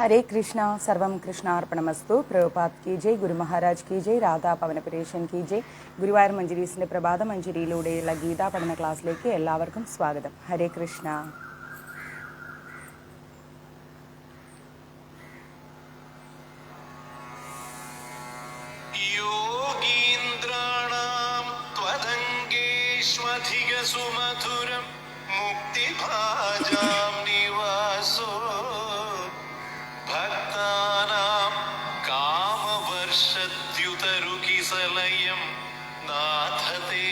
हरे कृष्णा सर्वम कृष्णार्पणमस्तु. പ്രഭുപാദ് की जय, ഗുരു മഹാരാജ് की जय, രാധാ പവനപുരേഷൻ की जय. ഗുരുവായൂർ മഞ്ജരീസിന്റെ പ്രഭാത മഞ്ജരിയിലൂടെയുള്ള ഗീതാ പഠന ക്ലാസ്സിലേക്ക് എല്ലാവർക്കും സ്വാഗതം. ഹരേ കൃഷ്ണ. യോഗീന്ദ്രാണാം ത്വദംഗേഷ്വധിക സുമധുരം മുക്തിഭാജാം നിവാസോ ഭക്താനാം കാമവർഷദ്യുതരുകിസലയം നാഥതേ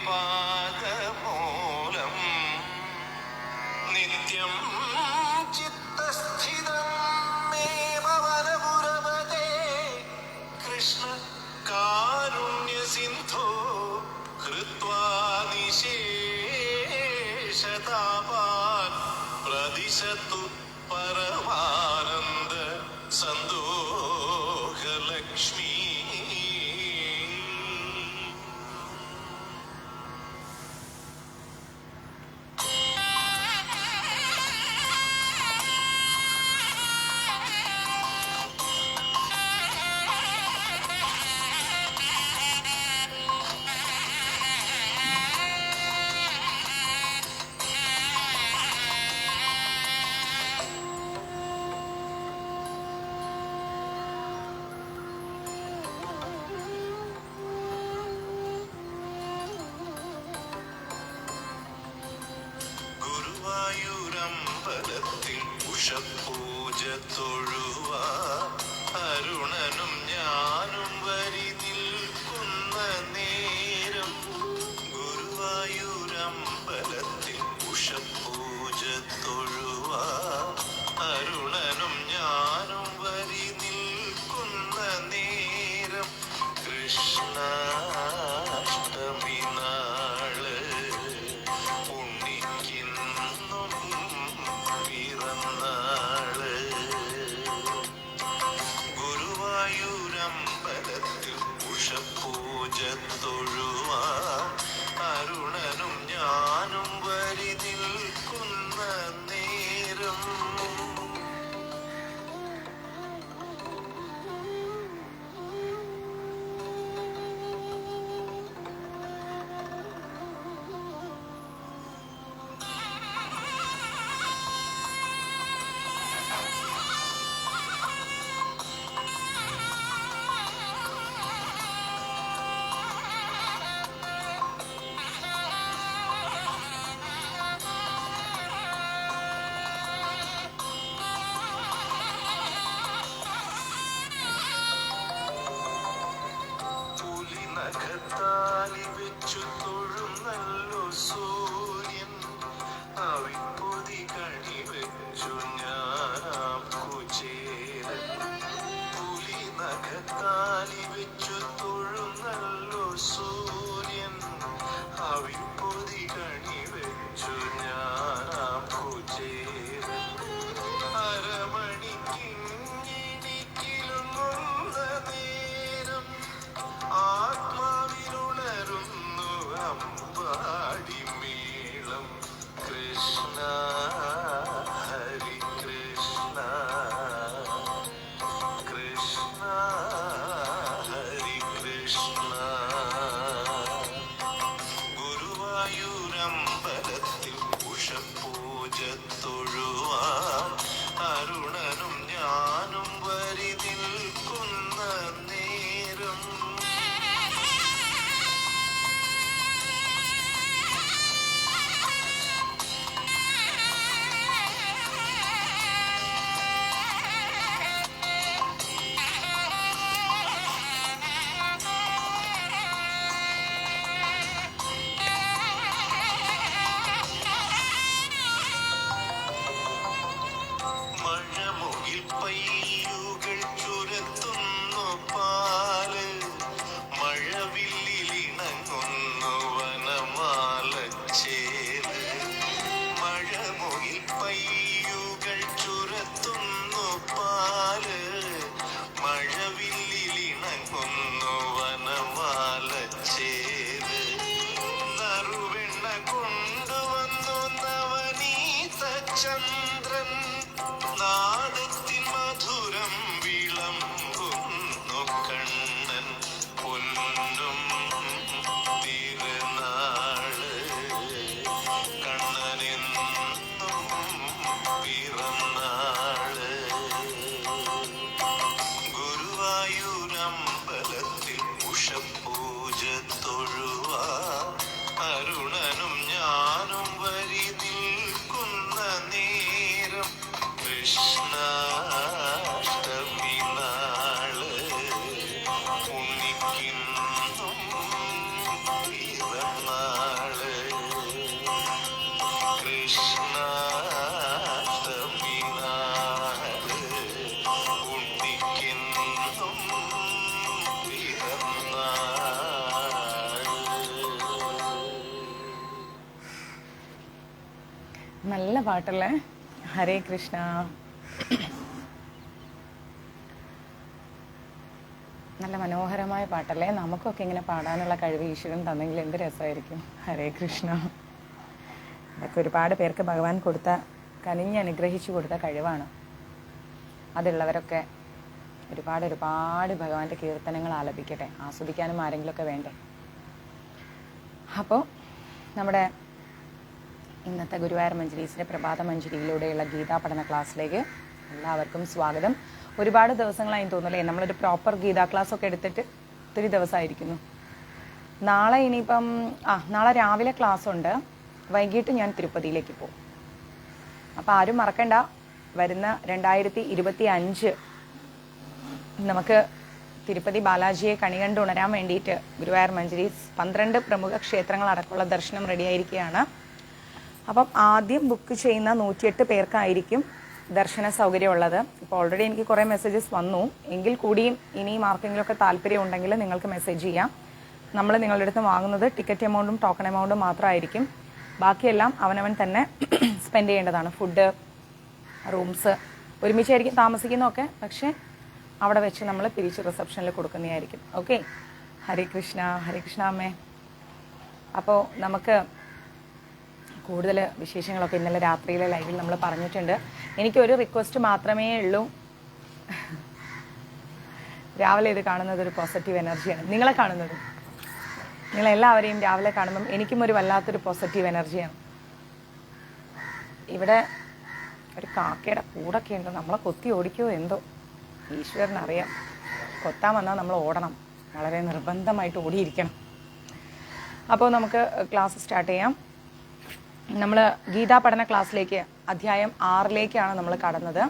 പാദമൂലം നിത്യം ചിത്തസ്ഥിതം മേ ഭവനപുരപതേ കൃഷ്ണ കാരുണ്യ സിന്ധോ ഹൃത്വാ നിശേഷതാപാൻ നല്ല പാട്ടല്ലേ? ഹരേ കൃഷ്ണ. നല്ല മനോഹരമായ പാട്ടല്ലേ? നമുക്കൊക്കെ ഇങ്ങനെ പാടാനുള്ള കഴിവ് ഈശ്വരൻ തന്നെങ്കിൽ എന്ത് രസമായിരിക്കും. ഹരേ കൃഷ്ണ. ഇതൊക്കെ ഒരുപാട് പേർക്ക് ഭഗവാൻ കൊടുത്ത, കനിഞ്ഞ് അനുഗ്രഹിച്ചു കൊടുത്ത കഴിവാണ്. അതുള്ളവരൊക്കെ ഒരുപാട് ഭഗവാന്റെ കീർത്തനങ്ങൾ ആലപിക്കട്ടെ. ആസ്വദിക്കാനും ആരെങ്കിലുമൊക്കെ വേണ്ടേ? അപ്പോൾ നമ്മുടെ ഇന്നത്തെ ഗുരുവായൂർ മഞ്ജരീസിൻ്റെ പ്രഭാത മഞ്ജരിയിലൂടെയുള്ള ഗീതാ പഠന ക്ലാസ്സിലേക്ക് എല്ലാവർക്കും സ്വാഗതം. ഒരുപാട് ദിവസങ്ങളായി തോന്നുന്നല്ലേ നമ്മളൊരു പ്രോപ്പർ ഗീതാ ക്ലാസ് ഒക്കെ എടുത്തിട്ട്? ഒത്തിരി ദിവസമായിരിക്കുന്നു. നാളെ ഇനിയിപ്പം നാളെ രാവിലെ ക്ലാസ് ഉണ്ട്. വൈകിട്ട് ഞാൻ തിരുപ്പതിയിലേക്ക് പോകും. അപ്പോൾ ആരും മറക്കണ്ട, വരുന്ന 2025 നമുക്ക് തിരുപ്പതി ബാലാജിയെ കണി കണ്ടുണരാൻ വേണ്ടിയിട്ട് ഗുരുവായൂർ മഞ്ജരീസ് 12 പ്രമുഖ ക്ഷേത്രങ്ങൾ അടക്കമുള്ള ദർശനം റെഡിയായിരിക്കുകയാണ്. അപ്പം ആദ്യം ബുക്ക് ചെയ്യുന്ന 108 പേർക്കായിരിക്കും ദർശന സൗകര്യമുള്ളത്. ഇപ്പോൾ ഓൾറെഡി എനിക്ക് കുറേ മെസ്സേജസ് വന്നു. എങ്കിൽ കൂടിയും ഇനിയും ആർക്കെങ്കിലുമൊക്കെ താല്പര്യം ഉണ്ടെങ്കിൽ നിങ്ങൾക്ക് മെസ്സേജ് ചെയ്യാം. നമ്മൾ നിങ്ങളുടെ അടുത്ത് വാങ്ങുന്നത് ടിക്കറ്റ് എമൗണ്ടും ടോക്കൺ എമൗണ്ടും മാത്രമായിരിക്കും. ബാക്കിയെല്ലാം അവനവൻ തന്നെ സ്പെൻഡ് ചെയ്യേണ്ടതാണ്. ഫുഡ്, റൂംസ് ഒരുമിച്ചായിരിക്കും താമസിക്കുന്നതൊക്കെ, പക്ഷേ അവിടെ വെച്ച് നമ്മൾ തിരിച്ച് റിസപ്ഷനിൽ കൊടുക്കുന്നതായിരിക്കും. ഓക്കെ, ഹരേ കൃഷ്ണ. ഹരേ കൃഷ്ണ അമ്മേ. അപ്പോൾ നമുക്ക് കൂടുതൽ വിശേഷങ്ങളൊക്കെ ഇന്നലെ രാത്രിയിലെ ലൈവിൽ നമ്മൾ പറഞ്ഞിട്ടുണ്ട്. എനിക്കൊരു റിക്വസ്റ്റ് മാത്രമേ ഉള്ളൂ. രാവിലെ ഇത് കാണുന്നത് ഒരു പോസിറ്റീവ് എനർജിയാണ്. നിങ്ങളെ കാണുന്നത്, നിങ്ങളെല്ലാവരെയും രാവിലെ കാണുമ്പം എനിക്കും ഒരു വല്ലാത്തൊരു പോസിറ്റീവ് എനർജിയാണ്. ഇവിടെ ഒരു കാക്കയുടെ കൂടൊക്കെ ഉണ്ട്. നമ്മളെ കൊത്തി ഓടിക്കുമോ എന്തോ, ഈശ്വരനറിയാം. കൊത്താൻ വന്നാൽ നമ്മൾ ഓടണം, വളരെ നിർബന്ധമായിട്ട് ഓടിയിരിക്കണം. അപ്പോൾ നമുക്ക് ക്ലാസ് സ്റ്റാർട്ട് ചെയ്യാം. നമ്മൾ ഗീതാ പഠന ക്ലാസ്സിലേക്ക് അധ്യായം 6ലേക്കാണ് നമ്മൾ കടന്നത്.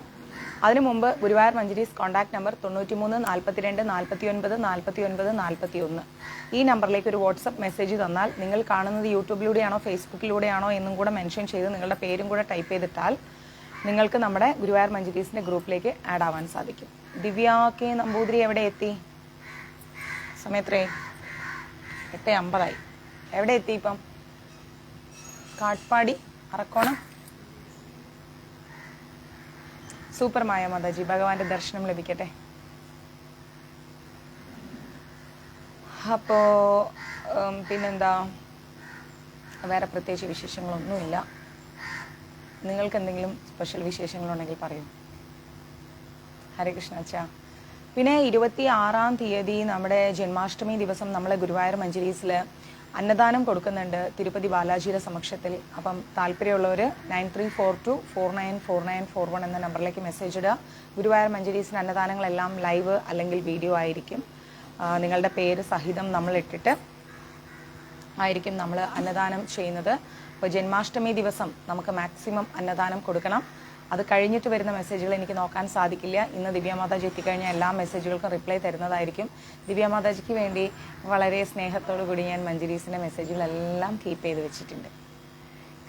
അതിനു മുമ്പ് ഗുരുവായൂർ മഞ്ജരീസ് കോൺടാക്ട് നമ്പർ 93 42 49 49 41. ഈ നമ്പറിലേക്ക് ഒരു വാട്സപ്പ് മെസ്സേജ് തന്നാൽ, നിങ്ങൾ കാണുന്നത് യൂട്യൂബിലൂടെയാണോ ഫേസ്ബുക്കിലൂടെയാണോ എന്നും കൂടെ മെൻഷൻ ചെയ്ത് നിങ്ങളുടെ പേരും കൂടെ ടൈപ്പ് ചെയ്തിട്ടാൽ നിങ്ങൾക്ക് നമ്മുടെ ഗുരുവായൂർ മഞ്ജരീസിൻ്റെ ഗ്രൂപ്പിലേക്ക് ആഡ് ആവാൻ സാധിക്കും. ദിവ്യ കെ നമ്പൂതിരി എവിടെ എത്തി? സമയത്രേ 8:50. എവിടെ എത്തി ഇപ്പം? കാട്ട്പാടി, അറക്കോണം. സൂപ്പർ മായ മാതാജി, ഭഗവാന്റെ ദർശനം ലഭിക്കട്ടെ. അപ്പോൾ പിന്നെന്താ, വേറെ പ്രത്യേകിച്ച് വിശേഷങ്ങളൊന്നുമില്ല. നിങ്ങൾക്ക് എന്തെങ്കിലും സ്പെഷ്യൽ വിശേഷങ്ങളുണ്ടെങ്കിൽ പറയൂ. ഹരേ കൃഷ്ണ അച്ഛാ. പിന്നെ 26-ാം തീയതി നമ്മുടെ ജന്മാഷ്ടമി ദിവസം നമ്മൾ ഗുരുവായൂർ മഞ്ജരീസിൽ അന്നദാനം കൊടുക്കുന്നുണ്ട് തിരുപ്പതി ബാലാജിയുടെ സമക്ഷത്തിൽ. അപ്പം താല്പര്യമുള്ളവർ 9342494941 എന്ന നമ്പറിലേക്ക് മെസ്സേജ് ഇടുക. ഗുരുവായൂർ മഞ്ജരീസിൻ്റെ അന്നദാനങ്ങളെല്ലാം ലൈവ് അല്ലെങ്കിൽ വീഡിയോ ആയിരിക്കും. നിങ്ങളുടെ പേര് സഹിതം നമ്മൾ ഇട്ടിട്ട് ആയിരിക്കും നമ്മൾ അന്നദാനം ചെയ്യുന്നത്. അപ്പോൾ ജന്മാഷ്ടമി ദിവസം നമുക്ക് മാക്സിമം അന്നദാനം കൊടുക്കണം. അത് കഴിഞ്ഞിട്ട് വരുന്ന മെസ്സേജുകൾ എനിക്ക് നോക്കാൻ സാധിക്കില്ല. ഇന്ന് ദിവ്യമാതാജി എത്തിക്കഴിഞ്ഞാൽ എല്ലാ മെസ്സേജുകൾക്കും റിപ്ലൈ തരുന്നതായിരിക്കും. ദിവ്യമാതാജിക്ക് വേണ്ടി വളരെ സ്നേഹത്തോടു കൂടി ഞാൻ മഞ്ജരീസിൻ്റെ മെസ്സേജുകളെല്ലാം കീപ്പ് ചെയ്ത് വെച്ചിട്ടുണ്ട്.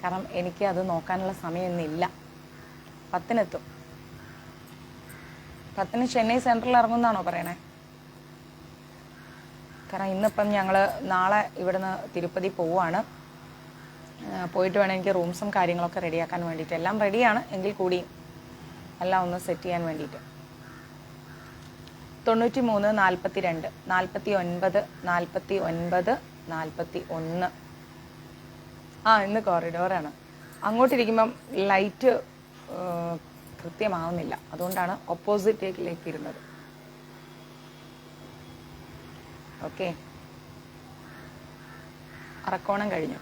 കാരണം എനിക്ക് അത് നോക്കാനുള്ള സമയമൊന്നുമില്ല. 10-നെത്തും. 10-ന് ചെന്നൈ സെൻട്രൽ ഇറങ്ങുമെന്നാണോ പറയണേ? കാരണം ഇന്നിപ്പം ഞങ്ങൾ നാളെ ഇവിടുന്ന് തിരുപ്പതി പോവുകയാണ്. പോയിട്ട് വേണം എനിക്ക് റൂംസും കാര്യങ്ങളൊക്കെ റെഡിയാക്കാൻ വേണ്ടിയിട്ട്. എല്ലാം റെഡിയാണ്, എങ്കിൽ കൂടി എല്ലാം ഒന്ന് സെറ്റ് ചെയ്യാൻ വേണ്ടിയിട്ട്. 93 42 49 49 41. ഇന്ന് കോറിഡോറാണ്. അങ്ങോട്ടിരിക്കുമ്പം ലൈറ്റ് കൃത്യമാവുന്നില്ല, അതുകൊണ്ടാണ് ഓപ്പോസിറ്റേക്കിലേക്ക് ഇരുന്നത്. ഓക്കെ, അറക്കോണം കഴിഞ്ഞു.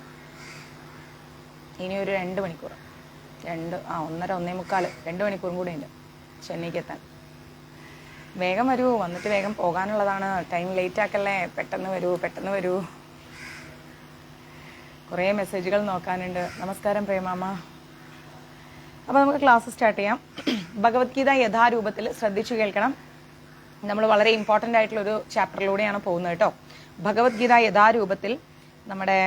ഇനി ഒരു 2 മണിക്കൂർ, 1.5 2 മണിക്കൂറും കൂടെ ഉണ്ട് ചെന്നൈക്ക് എത്താൻ. വേഗം വരൂ, വന്നിട്ട് വേഗം പോകാനുള്ളതാണ്. Time late ആക്കല്ലേ. പെട്ടെന്ന് വരൂ. കുറേ മെസ്സേജുകൾ നോക്കാനുണ്ട്. നമസ്കാരം പ്രേമാമ്മ. അപ്പോൾ നമുക്ക് ക്ലാസ് സ്റ്റാർട്ട് ചെയ്യാം. ഭഗവത്ഗീത യഥാരൂപത്തിൽ ശ്രദ്ധിച്ചു കേൾക്കണം. നമ്മൾ വളരെ ഇമ്പോർട്ടൻ്റ് ആയിട്ടുള്ളൊരു ചാപ്റ്ററിലൂടെയാണ് പോകുന്നത് കേട്ടോ. ഭഗവത്ഗീത യഥാരൂപത്തിൽ നമ്മുടെ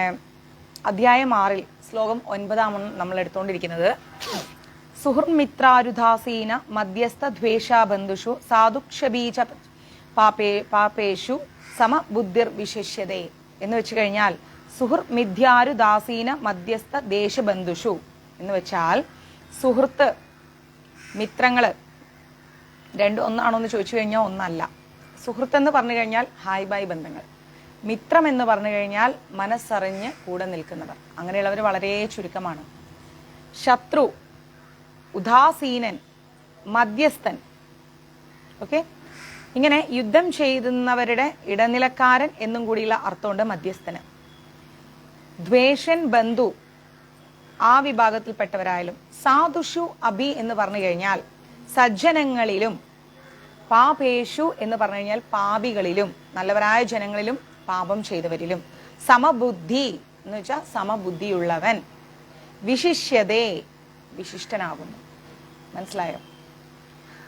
അധ്യായം 6 ശ്ലോകം 9 നമ്മൾ എടുത്തുകൊണ്ടിരിക്കുന്നത്. സുഹൃമിത്രാരുദാസീന മധ്യസ്ഥ ദ്വേഷാബന്ധുഷു സാധുക്ഷബീജ പാപേഷു സമബുദ്ധിർ വിശിഷ്യതേ എന്ന് വെച്ച് കഴിഞ്ഞാൽ സുഹൃമിഥ്യാരുദാസീന മധ്യസ്ഥ ദേശബന്ധുഷു എന്ന് വെച്ചാൽ സുഹൃത്ത്, മിത്രങ്ങള് രണ്ടും ഒന്നാണോ എന്ന് ചോദിച്ചു കഴിഞ്ഞാൽ ഒന്നല്ല. സുഹൃത്ത് എന്ന് പറഞ്ഞു കഴിഞ്ഞാൽ ഹായ് ബൈ ബന്ധങ്ങൾ. മിത്രം എന്ന് പറഞ്ഞു കഴിഞ്ഞാൽ മനസ്സറിഞ്ഞ് കൂടെ നിൽക്കുന്നവർ. അങ്ങനെയുള്ളവർ വളരെ ചുരുക്കമാണ്. ശത്രു, ഉദാസീനൻ, മധ്യസ്ഥൻ. ഓക്കെ, ഇങ്ങനെ യുദ്ധം ചെയ്യുന്നവരുടെ ഇടനിലക്കാരൻ എന്നും കൂടിയുള്ള അർത്ഥമുണ്ട് മധ്യസ്ഥന്. ദ്വേഷൻ, ബന്ധു, ആ വിഭാഗത്തിൽപ്പെട്ടവരായാലും. സാധുഷു അഭി എന്ന് പറഞ്ഞു കഴിഞ്ഞാൽ സജ്ജനങ്ങളിലും, പാപേഷു എന്ന് പറഞ്ഞു കഴിഞ്ഞാൽ പാപികളിലും, നല്ലവരായ ജനങ്ങളിലും പാപം ചെയ്തവരിലും. സമബുദ്ധി എന്ന് വെച്ചാൽ സമബുദ്ധിയുള്ളവൻ. വിശിഷ്യതേ, വിശിഷ്ടനാകുന്നു. മനസ്സിലായോ?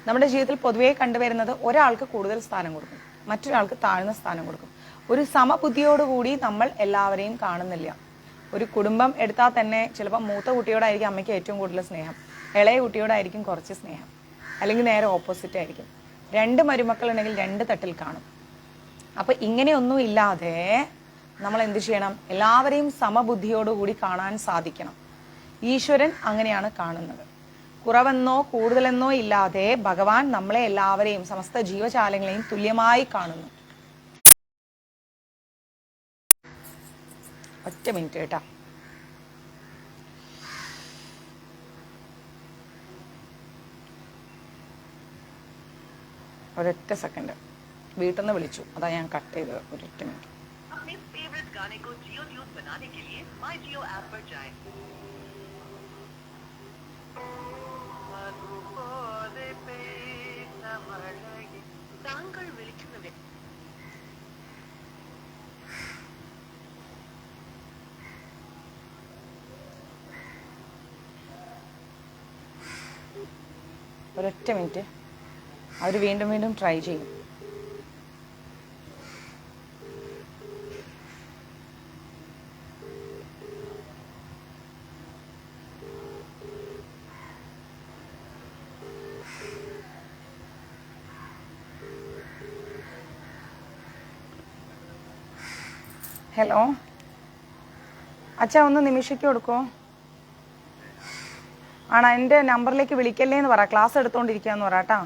നമ്മുടെ ജീവിതത്തിൽ പൊതുവേ കണ്ടുവരുന്നത് ഒരാൾക്ക് കൂടുതൽ സ്ഥാനം കൊടുക്കും, മറ്റൊരാൾക്ക് താഴ്ന്ന സ്ഥാനം കൊടുക്കും. ഒരു സമബുദ്ധിയോടുകൂടി നമ്മൾ എല്ലാവരെയും കാണുന്നില്ല. ഒരു കുടുംബം എടുത്താൽ തന്നെ ചിലപ്പോൾ മൂത്ത കുട്ടിയോടായിരിക്കും അമ്മയ്ക്ക് ഏറ്റവും കൂടുതൽ സ്നേഹം, ഇളയ കുട്ടിയോടായിരിക്കും കുറച്ച് സ്നേഹം, അല്ലെങ്കിൽ നേരെ ഓപ്പോസിറ്റ് ആയിരിക്കും. 2 മരുമക്കൾ ഉണ്ടെങ്കിൽ 2 തട്ടിൽ കാണും. അപ്പൊ ഇങ്ങനെയൊന്നും ഇല്ലാതെ നമ്മൾ എന്ത് ചെയ്യണം? എല്ലാവരെയും സമബുദ്ധിയോടുകൂടി കാണാൻ സാധിക്കണം. ഈശ്വരൻ അങ്ങനെയാണ് കാണുന്നത്. കുറവെന്നോ കൂടുതലെന്നോ ഇല്ലാതെ ഭഗവാൻ നമ്മളെ എല്ലാവരെയും, സമസ്ത ജീവജാലങ്ങളെയും തുല്യമായി കാണുന്നു. ഒറ്റ മിനിറ്റ് കേട്ടാ. ഒരൊറ്റ സെക്കൻഡ്. വീട്ടിൽ നിന്ന് വിളിച്ചു, അതാ ഞാൻ കട്ട് ചെയ്തത്. ഒരൊറ്റ മിനിറ്റ്. താങ്കൾ വിളിക്കുന്നത് ഒരൊറ്റ മിനിറ്റ്. അവർ വീണ്ടും വീണ്ടും ട്രൈ ചെയ്യും. ഹലോ അച്ഛാ, ഒന്ന് നിമിഷയ്ക്ക് കൊടുക്കോ? ആണോ? എൻ്റെ നമ്പറിലേക്ക് വിളിക്കല്ലേ എന്ന് പറ. ക്ലാസ് എടുത്തോണ്ടിരിക്കാന്ന് പറ കേട്ടാ.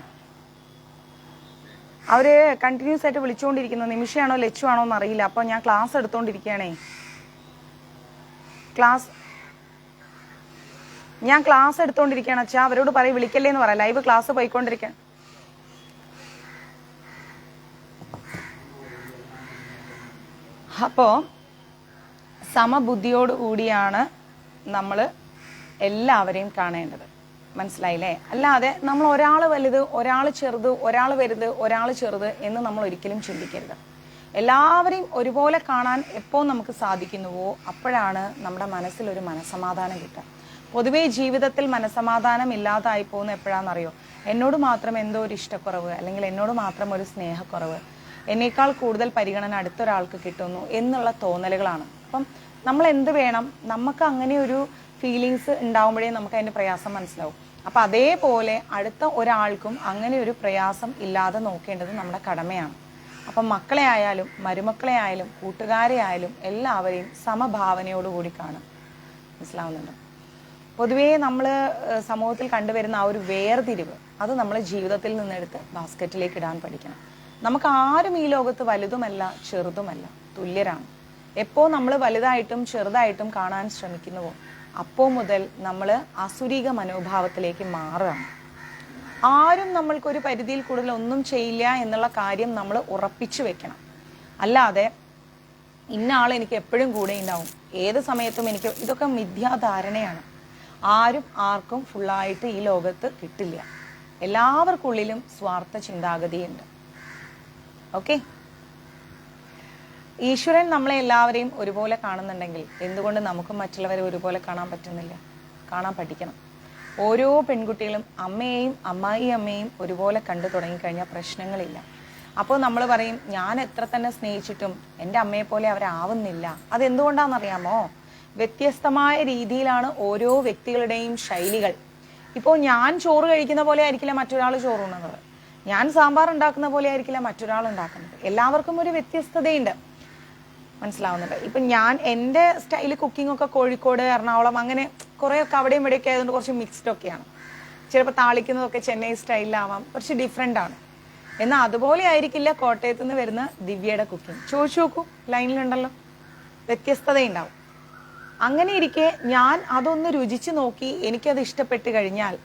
അവര് കണ്ടിന്യൂസ് ആയിട്ട് വിളിച്ചുകൊണ്ടിരിക്കുന്നു. നിമിഷയാണോ ലച്ചു ആണോ എന്ന് അറിയില്ല. അപ്പൊ ഞാൻ ക്ലാസ് എടുത്തോണ്ടിരിക്കുകയാണേ. ഞാൻ ക്ലാസ് എടുത്തോണ്ടിരിക്കുകയാണ് അച്ഛാ. അവരോട് പറയും വിളിക്കല്ലേ എന്ന് പറ. ലൈവ് ക്ലാസ് പോയിക്കൊണ്ടിരിക്കാൻ. അപ്പോ സമബുദ്ധിയോട് കൂടിയാണ് നമ്മൾ എല്ലാവരെയും കാണേണ്ടത്. മനസ്സിലായില്ലേ? അല്ലാതെ നമ്മൾ ഒരാൾ വലുത്, ഒരാൾ ചെറുത്, ഒരാൾ വലുത്, ഒരാൾ ചെറുത് എന്ന് നമ്മൾ ഒരിക്കലും ചിന്തിക്കരുത്. എല്ലാവരെയും ഒരുപോലെ കാണാൻ എപ്പോൾ നമുക്ക് സാധിക്കുന്നുവോ അപ്പോഴാണ് നമ്മുടെ മനസ്സിലൊരു മനസ്സമാധാനം കിട്ടുക. പൊതുവേ ജീവിതത്തിൽ മനസ്സമാധാനം ഇല്ലാതായി പോകുന്ന എപ്പോഴാണെന്നറിയോ? എന്നോട് മാത്രം എന്തോ ഒരു ഇഷ്ടക്കുറവ്, അല്ലെങ്കിൽ എന്നോട് മാത്രം ഒരു സ്നേഹക്കുറവ്, എന്നേക്കാൾ കൂടുതൽ പരിഗണന അടുത്തൊരാൾക്ക് കിട്ടുന്നു എന്നുള്ള തോന്നലുകളാണ്. അപ്പം നമ്മൾ എന്ത് വേണം? നമുക്ക് അങ്ങനെ ഒരു ഫീലിങ്സ് ഉണ്ടാവുമ്പോഴേ നമുക്ക് അതിന്റെ പ്രയാസം മനസ്സിലാവും. അപ്പൊ അതേപോലെ അടുത്ത ഒരാൾക്കും അങ്ങനെ ഒരു പ്രയാസം ഇല്ലാതെ നോക്കേണ്ടത് നമ്മുടെ കടമയാണ്. അപ്പം മക്കളെ ആയാലും മരുമക്കളെ ആയാലും കൂട്ടുകാരെ ആയാലും എല്ലാവരെയും സമഭാവനയോടുകൂടി കാണും. മനസ്സിലാവുന്നുണ്ടോ? പൊതുവേ നമ്മൾ സമൂഹത്തിൽ കണ്ടുവരുന്ന ആ ഒരു വേർതിരിവ്, അത് നമ്മൾ ജീവിതത്തിൽ നിന്നെടുത്ത് ബാസ്ക്കറ്റിലേക്ക് ഇടാൻ പഠിക്കണം. നമുക്ക് ആരും ഈ ലോകത്ത് വലുതുമല്ല ചെറുതുമല്ല, തുല്യരാണ്. എപ്പോ നമ്മൾ വലുതായിട്ടും ചെറുതായിട്ടും കാണാൻ ശ്രമിക്കുന്നുവോ അപ്പോൾ മുതൽ നമ്മൾ അസുരീക മനോഭാവത്തിലേക്ക് മാറുകയാണ്. ആരും നമ്മൾക്കൊരു പരിധിയിൽ കൂടുതൽ ഒന്നും ചെയ്യില്ല എന്നുള്ള കാര്യം നമ്മൾ ഉറപ്പിച്ചു വെക്കണം. അല്ലാതെ ഇന്ന ആൾ എനിക്ക് എപ്പോഴും കൂടെ ഉണ്ടാവും, ഏത് സമയത്തും എനിക്ക്, ഇതൊക്കെ മിഥ്യാധാരണയാണ്. ആരും ആർക്കും ഫുള്ളായിട്ട് ഈ ലോകത്ത് കിട്ടില്ല. എല്ലാവർക്കുള്ളിലും സ്വാർത്ഥ ചിന്താഗതിയുണ്ട്. ഓക്കെ, ഈശ്വരൻ നമ്മളെ എല്ലാവരെയും ഒരുപോലെ കാണുന്നുണ്ടെങ്കിൽ എന്തുകൊണ്ട് നമുക്കും മറ്റുള്ളവരെ ഒരുപോലെ കാണാൻ പറ്റുന്നില്ല? കാണാൻ പഠിക്കണം. ഓരോ പെൺകുട്ടികളും അമ്മയെയും അമ്മായി അമ്മയും ഒരുപോലെ കണ്ടു തുടങ്ങിക്കഴിഞ്ഞാൽ പ്രശ്നങ്ങളില്ല. അപ്പോൾ നമ്മൾ പറയും ഞാൻ എത്ര തന്നെ സ്നേഹിച്ചിട്ടും എൻ്റെ അമ്മയെ പോലെ അവരാവുന്നില്ല. അതെന്തുകൊണ്ടാണെന്നറിയാമോ? വ്യത്യസ്തമായ രീതിയിലാണ് ഓരോ വ്യക്തികളുടെയും ശൈലികൾ. ഇപ്പോൾ ഞാൻ ചോറ് കഴിക്കുന്ന പോലെ ആയിരിക്കില്ല മറ്റൊരാൾ ചോറ് ഉണ്ണുന്നത്, ഞാൻ സാമ്പാർ ഉണ്ടാക്കുന്ന പോലെ ആയിരിക്കില്ല മറ്റൊരാൾ ഉണ്ടാക്കുന്നത്. എല്ലാവർക്കും ഒരു വ്യത്യസ്തതയുണ്ട്. മനസ്സിലാവുന്നുണ്ട്? ഇപ്പം ഞാൻ എൻ്റെ സ്റ്റൈല് കുക്കിംഗ് ഒക്കെ കോഴിക്കോട്, എറണാകുളം അങ്ങനെ കുറേയൊക്കെ അവിടെയും ഇവിടെയൊക്കെ ആയതുകൊണ്ട് കുറച്ച് മിക്സ്ഡ് ഒക്കെയാണ്. ചിലപ്പോൾ താളിക്കുന്നതൊക്കെ ചെന്നൈ സ്റ്റൈലിലാവാം, കുറച്ച് ഡിഫറെൻ്റ് ആണ്. എന്നാൽ അതുപോലെ ആയിരിക്കില്ല കോട്ടയത്ത് നിന്ന് വരുന്ന ദിവ്യയുടെ കുക്കിംഗ്. ചോദിച്ചു നോക്കൂ, ലൈനിലുണ്ടല്ലോ, വ്യത്യസ്തതയുണ്ടാവും. അങ്ങനെ ഇരിക്കെ ഞാൻ അതൊന്ന് രുചിച്ച് നോക്കി, എനിക്കത് ഇഷ്ടപ്പെട്ട് കഴിഞ്ഞാൽ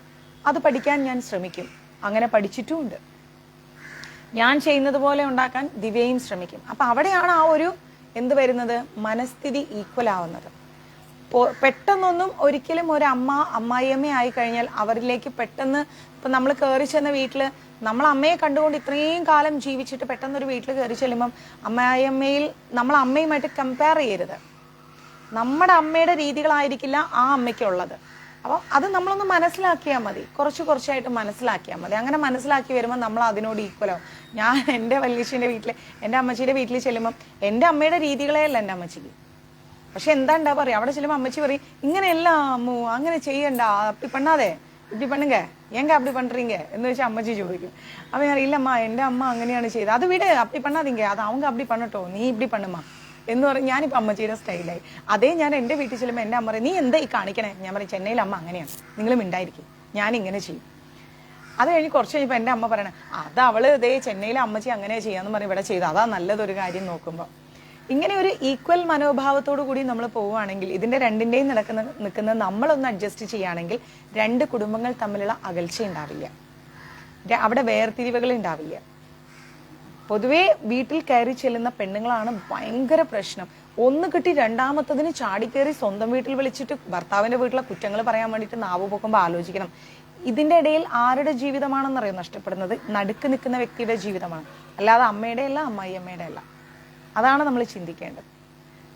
അത് പഠിക്കാൻ ഞാൻ ശ്രമിക്കും. അങ്ങനെ പഠിച്ചിട്ടുമുണ്ട്. ഞാൻ ചെയ്യുന്നത് പോലെ ഉണ്ടാക്കാൻ ദിവ്യയും ശ്രമിക്കും. അപ്പം അവിടെയാണ് ആ ഒരു എന്ത് വരുന്നത്, മനസ്ഥിതി ഈക്വൽ ആവുന്നത്. പെട്ടെന്നൊന്നും ഒരിക്കലും ഒരു അമ്മായിയമ്മ ആയി കഴിഞ്ഞാൽ അവരിലേക്ക് പെട്ടെന്ന്, ഇപ്പം നമ്മൾ കയറി ചെന്ന വീട്ടിൽ നമ്മൾ അമ്മയെ കണ്ടുകൊണ്ട് ഇത്രയും കാലം ജീവിച്ചിട്ട് പെട്ടെന്നൊരു വീട്ടിൽ കയറി ചെല്ലുമ്പം അമ്മായിയമ്മയിൽ നമ്മൾ അമ്മയുമായിട്ട് കമ്പയർ ചെയ്യരുത്. നമ്മുടെ അമ്മയുടെ രീതികളായിരിക്കില്ല ആ അമ്മയ്ക്കുള്ളത്. അപ്പോൾ അത് നമ്മളൊന്ന് മനസ്സിലാക്കിയാൽ മതി, കുറച്ചായിട്ട് മനസ്സിലാക്കിയാൽ മതി. അങ്ങനെ മനസ്സിലാക്കി വരുമ്പോൾ നമ്മൾ അതിനോട് ഈക്വലാവും. ഞാൻ എൻ്റെ വല്യച്ഛൻ്റെ വീട്ടിൽ, എൻ്റെ അമ്മച്ചിയുടെ വീട്ടിൽ ചെല്ലുമ്പം എൻ്റെ അമ്മയുടെ രീതികളേ അല്ല എൻ്റെ അമ്മച്ചിക്ക്. പക്ഷെ എന്താ പറയുക, അവിടെ ചെല്ലുമ്പോൾ അമ്മച്ചി പറയും ഇങ്ങനെയല്ല അമ്മു, അങ്ങനെ ചെയ്യണ്ട, അപ്പി പണ്ണാതെ, ഇപ്പി പണ്ണുങ്ക, എങ്ക അപ്പി പண்றீங்க എന്ന് വെച്ചാൽ അമ്മച്ചി ചോദിക്കും. അപ്പം ഞാൻ ഇല്ലമ്മ, എൻ്റെ അമ്മ അങ്ങനെയാണ് ചെയ്തത്, അത് വിട്, അപ്പി പണ്ണാതിങ്ക, അത് அவங்க அப்படி பண்ணட்டோ, നീ இப்படி பண்ணுமா എന്ന് പറയും. ഞാനിപ്പോൾ അമ്മച്ചിയുടെ സ്റ്റൈലായി. അതേ ഞാൻ എൻ്റെ വീട്ടിൽ ചെല്ലുമ്പോൾ എൻ്റെ അമ്മ പറയും നീ എന്താ ഈ കാണിക്കണേ. ഞാൻ പറയും ചെന്നൈയിൽ അമ്മ അങ്ങനെയാണ്, നിങ്ങൾ മിണ്ടായിരിക്കും, ഞാൻ ഇങ്ങനെ ചെയ്യും. അത് കഴിഞ്ഞ് കുറച്ച് കഴിഞ്ഞപ്പോൾ എൻ്റെ അമ്മ പറയണേ അത് അവള് ഇതേ ചെന്നൈയിലെ അമ്മച്ചി അങ്ങനെ ചെയ്യാന്ന് പറയും, ഇവിടെ ചെയ്തു, അതാ നല്ലതൊരു കാര്യം നോക്കുമ്പോൾ. ഇങ്ങനെ ഒരു ഈക്വൽ മനോഭാവത്തോടു കൂടി നമ്മൾ പോവുകയാണെങ്കിൽ, ഇതിന്റെ രണ്ടിന്റെയും നിൽക്കുന്ന നമ്മളൊന്ന് അഡ്ജസ്റ്റ് ചെയ്യുകയാണെങ്കിൽ രണ്ട് കുടുംബങ്ങൾ തമ്മിലുള്ള അകൽച്ച ഉണ്ടാവില്ല, അവിടെ വേർതിരിവുകൾ ഉണ്ടാവില്ല. പൊതുവേ വീട്ടിൽ കയറി ചെല്ലുന്ന പെണ്ണുങ്ങളാണ് ഭയങ്കര പ്രശ്നം. ഒന്ന് കിട്ടി രണ്ടാമത്തതിന് ചാടിക്കയറി സ്വന്തം വീട്ടിൽ വിളിച്ചിട്ട് ഭർത്താവിന്റെ വീട്ടിലെ കുറ്റങ്ങൾ പറയാൻ വേണ്ടിയിട്ട് നാവ് പൊക്കുമ്പോൾ ആലോചിക്കണം. ഇതിന്റെ ഇടയിൽ ആരുടെ ജീവിതമാണെന്നറിയോ നഷ്ടപ്പെടുന്നത്? നടുക്ക് നിൽക്കുന്ന വ്യക്തിയുടെ ജീവിതമാണ്, അല്ലാതെ അമ്മയുടെ അല്ല, അമ്മായിയമ്മയുടെ അല്ല. അതാണ് നമ്മൾ ചിന്തിക്കേണ്ടത്.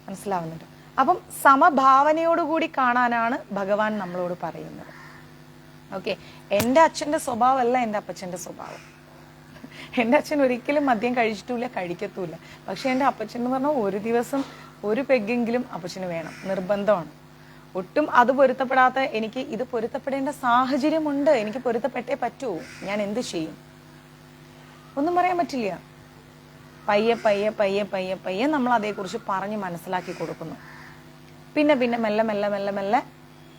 മനസ്സിലാവുന്നുണ്ട്? അപ്പം സമഭാവനയോടുകൂടി കാണാനാണ് ഭഗവാൻ നമ്മളോട് പറയുന്നത്. ഓക്കെ, എൻ്റെ അച്ഛൻ്റെ സ്വഭാവമല്ല എൻ്റെ അപ്പച്ചൻ്റെ സ്വഭാവം. എൻ്റെ അച്ഛൻ ഒരിക്കലും മദ്യം കഴിച്ചിട്ടില്ല, കഴിക്കത്തുമില്ല. പക്ഷെ എൻ്റെ അപ്പച്ചൻ എന്ന് പറഞ്ഞാൽ ഒരു ദിവസം ഒരു പെഗ്ഗെങ്കിലും അപ്പച്ചന് വേണം, നിർബന്ധമാണ്. ഒട്ടും അത് പൊരുത്തപ്പെടാത്ത എനിക്ക് ഇത് പൊരുത്തപ്പെടേണ്ട സാഹചര്യമുണ്ട്, എനിക്ക് പൊരുത്തപ്പെട്ടേ പറ്റൂ, ഞാൻ എന്ത് ചെയ്യും? ഒന്നും പറയാൻ പറ്റില്ല. പയ്യെ പയ്യെ പയ്യെ പയ്യെ പയ്യെ നമ്മൾ അതേക്കുറിച്ച് പറഞ്ഞ് മനസ്സിലാക്കി കൊടുക്കുന്നു. പിന്നെ പിന്നെ മെല്ലെ മെല്ലെ മെല്ലെ മെല്ലെ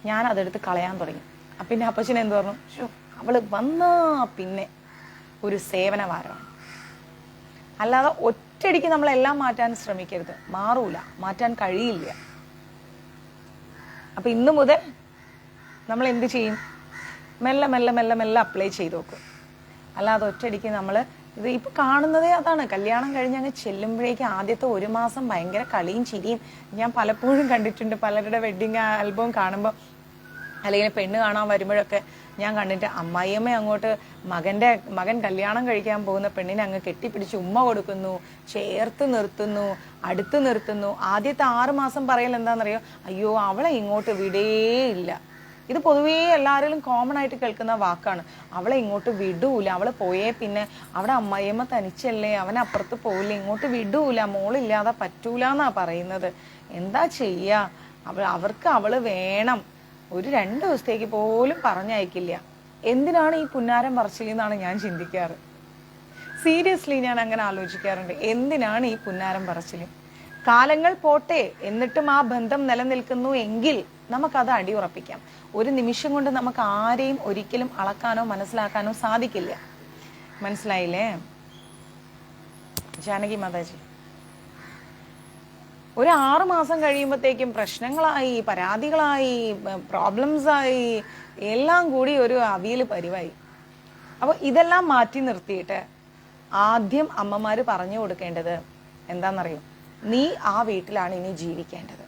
ഞാൻ അതെടുത്ത് കളയാൻ തുടങ്ങി. പിന്നെ അപ്പച്ചൻ എന്ത് പറഞ്ഞു, അവള് വന്നാ പിന്നെ ഒരു സേവനവാരമാണ്. അല്ലാതെ ഒറ്റയടിക്ക് നമ്മളെല്ലാം മാറ്റാൻ ശ്രമിക്കരുത്, മാറൂല, മാറ്റാൻ കഴിയില്ല. അപ്പൊ ഇന്നു മുതൽ നമ്മൾ എന്ത് ചെയ്യും? മെല്ലെ മെല്ലെ മെല്ലെ മെല്ലെ അപ്ലൈ ചെയ്ത് നോക്കും. അല്ലാതെ ഒറ്റയടിക്ക് നമ്മൾ ഇത് ഇപ്പൊ കാണുന്നതേ അതാണ്. കല്യാണം കഴിഞ്ഞ് അങ്ങ് ചെല്ലുമ്പോഴേക്കും ആദ്യത്തെ ഒരു മാസം ഭയങ്കര കളിയും ചിരിയും ഞാൻ പലപ്പോഴും കണ്ടിട്ടുണ്ട്. പലരുടെ വെഡിങ് ആൽബം കാണുമ്പോൾ അല്ലെങ്കിൽ പെണ്ണ് കാണാൻ വരുമ്പോഴൊക്കെ ഞാൻ കണ്ടിട്ട് അമ്മായിയമ്മ അങ്ങോട്ട് മകൻ കല്യാണം കഴിക്കാൻ പോകുന്ന പെണ്ണിനെ അങ്ങ് കെട്ടിപ്പിടിച്ച് ഉമ്മ കൊടുക്കുന്നു, ചേർത്ത് നിർത്തുന്നു, അടുത്ത് നിർത്തുന്നു. ആദ്യത്തെ 6 മാസം പറയൽ എന്താണെന്നറിയോ, അയ്യോ അവളെ ഇങ്ങോട്ട് വിടേയില്ല. ഇത് പൊതുവേ എല്ലാവരിലും കോമൺ ആയിട്ട് കേൾക്കുന്ന വാക്കാണ്. അവളെ ഇങ്ങോട്ട് വിടൂല, അവള് പോയേ പിന്നെ അവിടെ അമ്മായിയമ്മ തനിച്ചല്ലേ, അവൻ അപ്പുറത്ത് പോവില്ല, ഇങ്ങോട്ട് വിടൂല, മോളില്ലാതെ പറ്റൂല എന്നാ പറയുന്നത്. എന്താ ചെയ്യാ, അവർക്ക് അവള് വേണം. ഒരു 2 ദിവസത്തേക്ക് പോലും പറഞ്ഞയക്കില്ല. എന്തിനാണ് ഈ പുന്നാരം പറച്ചിലെന്നാണ് ഞാൻ ചിന്തിക്കാറ്. സീരിയസ്ലി ഞാൻ അങ്ങനെ ആലോചിക്കാറുണ്ട്, എന്തിനാണ് ഈ പുന്നാരം പറച്ചില്? കാലങ്ങൾ പോട്ടെ, എന്നിട്ടും ആ ബന്ധം നിലനിൽക്കുന്നു എങ്കിൽ നമുക്കത് അടിയുറപ്പിക്കാം. ഒരു നിമിഷം കൊണ്ട് നമുക്ക് ആരെയും ഒരിക്കലും അളക്കാനോ മനസ്സിലാക്കാനോ സാധിക്കില്ല. മനസ്സിലായില്ലേ ജാനകി മാതാജി? ഒരു 6 മാസം കഴിയുമ്പോഴത്തേക്കും പ്രശ്നങ്ങളായി, പരാതികളായി, പ്രോബ്ലംസ് ആയി, എല്ലാം കൂടി ഒരു അവിയൽ പരിവായി. അപ്പോൾ ഇതെല്ലാം മാറ്റി നിർത്തിയിട്ട് ആദ്യം അമ്മമാര് പറഞ്ഞു കൊടുക്കേണ്ടത് എന്താണെന്നറിയോ, നീ ആ വീട്ടിലാണ് ഇനി ജീവിക്കേണ്ടത്.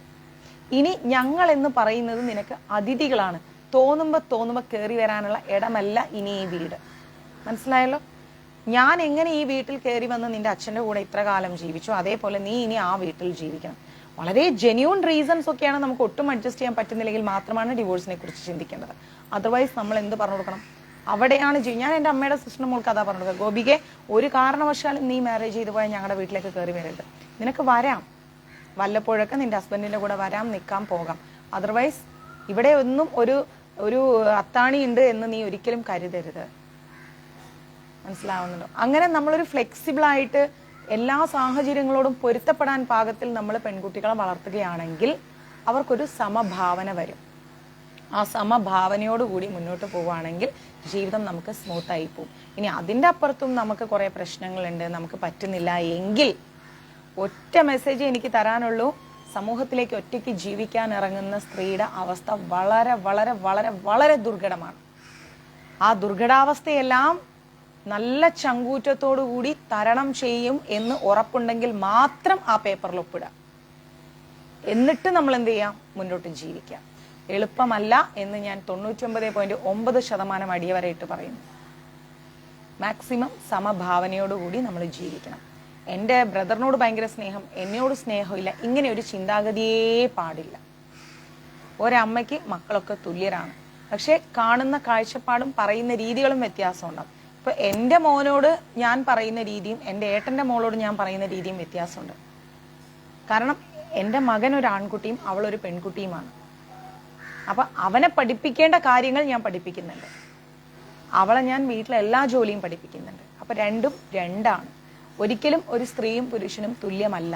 ഇനി ഞങ്ങൾ എന്ന് പറയുന്നത് നിനക്ക് അതിഥികളാണ്. തോന്നുമ്പോ കയറി വരാനുള്ള ഇടമല്ല ഇനി ഈ വീട്. മനസ്സിലായല്ലോ? ഞാൻ എങ്ങനെ ഈ വീട്ടിൽ കയറി വന്ന് നിന്റെ അച്ഛൻ്റെ കൂടെ ഇത്ര കാലം ജീവിച്ചു, അതേപോലെ നീ ഇനി ആ വീട്ടിൽ ജീവിക്കണം. വളരെ ജെന്യൂൺ റീസൺസ് ഒക്കെയാണ്, നമുക്ക് ഒട്ടും അഡ്ജസ്റ്റ് ചെയ്യാൻ പറ്റുന്നില്ലെങ്കിൽ മാത്രമാണ് ഡിവോഴ്സിനെ കുറിച്ച് ചിന്തിക്കേണ്ടത്. അതർവൈസ് നമ്മൾ എന്ത് പറഞ്ഞു കൊടുക്കണം? അവിടെയാണ് ഞാൻ എൻ്റെ അമ്മയുടെ സിസ്റ്റർ മോൾക്ക് അതാ പറഞ്ഞു കൊടുക്കുക, ഗോപികെ ഒരു കാരണവശാലും നീ മാരേജ് ചെയ്തു പോയാൽ ഞങ്ങളുടെ വീട്ടിലേക്ക് കയറി വരരുത്. നിനക്ക് വരാം, വല്ലപ്പോഴൊക്കെ നിന്റെ ഹസ്ബൻഡിന്റെ കൂടെ വരാം, നിൽക്കാൻ പോകാം. അതർവൈസ് ഇവിടെ ഒന്നും ഒരു അത്താണി ഉണ്ട് എന്ന് നീ ഒരിക്കലും കരുതരുത്. മനസ്സിലാവുന്നുണ്ടോ? അങ്ങനെ നമ്മളൊരു ഫ്ലെക്സിബിൾ ആയിട്ട് എല്ലാ സാഹചര്യങ്ങളോടും പൊരുത്തപ്പെടാൻ പാകത്തിൽ നമ്മൾ പെൺകുട്ടികളെ വളർത്തുകയാണെങ്കിൽ അവർക്കൊരു സമഭാവന വരും. ആ സമഭാവനയോടുകൂടി മുന്നോട്ട് പോവുകയാണെങ്കിൽ ജീവിതം നമുക്ക് സ്മൂത്തായി പോകും. ഇനി അതിൻ്റെ അപ്പുറത്തും നമുക്ക് കുറേ പ്രശ്നങ്ങളുണ്ട്, നമുക്ക് പറ്റുന്നില്ല എങ്കിൽ ഒറ്റ മെസ്സേജ് എനിക്ക് തരാനുള്ളൂ. സമൂഹത്തിലേക്ക് ഒറ്റയ്ക്ക് ജീവിക്കാൻ ഇറങ്ങുന്ന സ്ത്രീയുടെ അവസ്ഥ വളരെ വളരെ വളരെ വളരെ ദുർഘടമാണ്. ആ ദുർഘടാവസ്ഥയെല്ലാം നല്ല ചങ്കൂറ്റത്തോടു കൂടി തരണം ചെയ്യും എന്ന് ഉറപ്പുണ്ടെങ്കിൽ മാത്രം ആ പേപ്പറിൽ ഒപ്പിടാം. എന്നിട്ട് നമ്മൾ എന്ത് ചെയ്യാം? മുന്നോട്ട് ജീവിക്കാം. എളുപ്പമല്ല എന്ന് ഞാൻ 99.9% അടിയവരായിട്ട് പറയുന്നു. മാക്സിമം സമഭാവനയോടുകൂടി നമ്മൾ ജീവിക്കണം. എൻ്റെ ബ്രദറിനോട് ഭയങ്കര സ്നേഹം, എന്നോട് സ്നേഹമില്ല, ഇങ്ങനെ ഒരു ചിന്താഗതിയേ പാടില്ല. ഒരമ്മയ്ക്ക് മക്കളൊക്കെ തുല്യരാണ്, പക്ഷെ കാണുന്ന കാഴ്ചപ്പാടും പറയുന്ന രീതികളും വ്യത്യാസമുണ്ടാകും. ഇപ്പൊ എൻ്റെ മോനോട് ഞാൻ പറയുന്ന രീതിയും എൻ്റെ ഏട്ടൻ്റെ മോളോട് ഞാൻ പറയുന്ന രീതിയും വ്യത്യാസമുണ്ട്. കാരണം എൻ്റെ മകൻ ഒരു ആൺകുട്ടിയും അവളൊരു പെൺകുട്ടിയുമാണ്. അപ്പൊ അവനെ പഠിപ്പിക്കേണ്ട കാര്യങ്ങൾ ഞാൻ പഠിപ്പിക്കുന്നുണ്ട്, അവളെ ഞാൻ വീട്ടിലെ എല്ലാ ജോലിയും പഠിപ്പിക്കുന്നുണ്ട്. അപ്പൊ രണ്ടും രണ്ടാണ്. ഒരിക്കലും ഒരു സ്ത്രീയും പുരുഷനും തുല്യമല്ല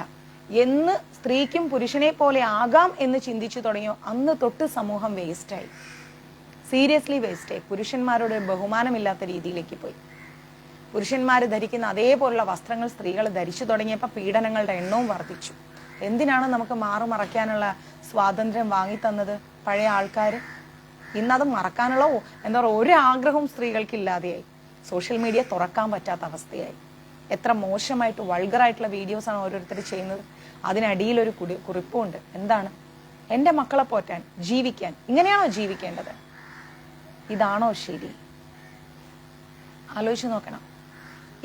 എന്ന് സ്ത്രീക്കും പുരുഷനെ പോലെ ആകാം എന്ന് ചിന്തിച്ചു തുടങ്ങിയോ അന്ന് തൊട്ട് സമൂഹം വേസ്റ്റായി, സീരിയസ്ലി വേസ്റ്റായി. പുരുഷന്മാരോട് ബഹുമാനമില്ലാത്ത രീതിയിലേക്ക് പോയി. പുരുഷന്മാർ ധരിക്കുന്ന അതേപോലുള്ള വസ്ത്രങ്ങൾ സ്ത്രീകൾ ധരിച്ചു തുടങ്ങിയപ്പോൾ പീഡനങ്ങളുടെ എണ്ണവും വർദ്ധിച്ചു. എന്തിനാണ് നമുക്ക് മറയ്ക്കാനുള്ള സ്വാതന്ത്ര്യം വാങ്ങിത്തന്നത് പഴയ ആൾക്കാർ? ഇന്നത് മറക്കാനുള്ള എന്താ പറയുക ഒരു ആഗ്രഹവും സ്ത്രീകൾക്ക് ഇല്ലാതെയായി. സോഷ്യൽ മീഡിയ തുറക്കാൻ പറ്റാത്ത അവസ്ഥയായി. എത്ര മോശമായിട്ട് വൾഗറായിട്ടുള്ള വീഡിയോസാണ് ഓരോരുത്തർ ചെയ്യുന്നത്. അതിനടിയിൽ ഒരു കുറിപ്പുണ്ട്. എന്താണ്? എൻ്റെ മക്കളെ പോറ്റാൻ, ജീവിക്കാൻ. ഇങ്ങനെയാണോ ജീവിക്കേണ്ടത്? ഇതാണോ ശരി? ആലോചിച്ച് നോക്കണം.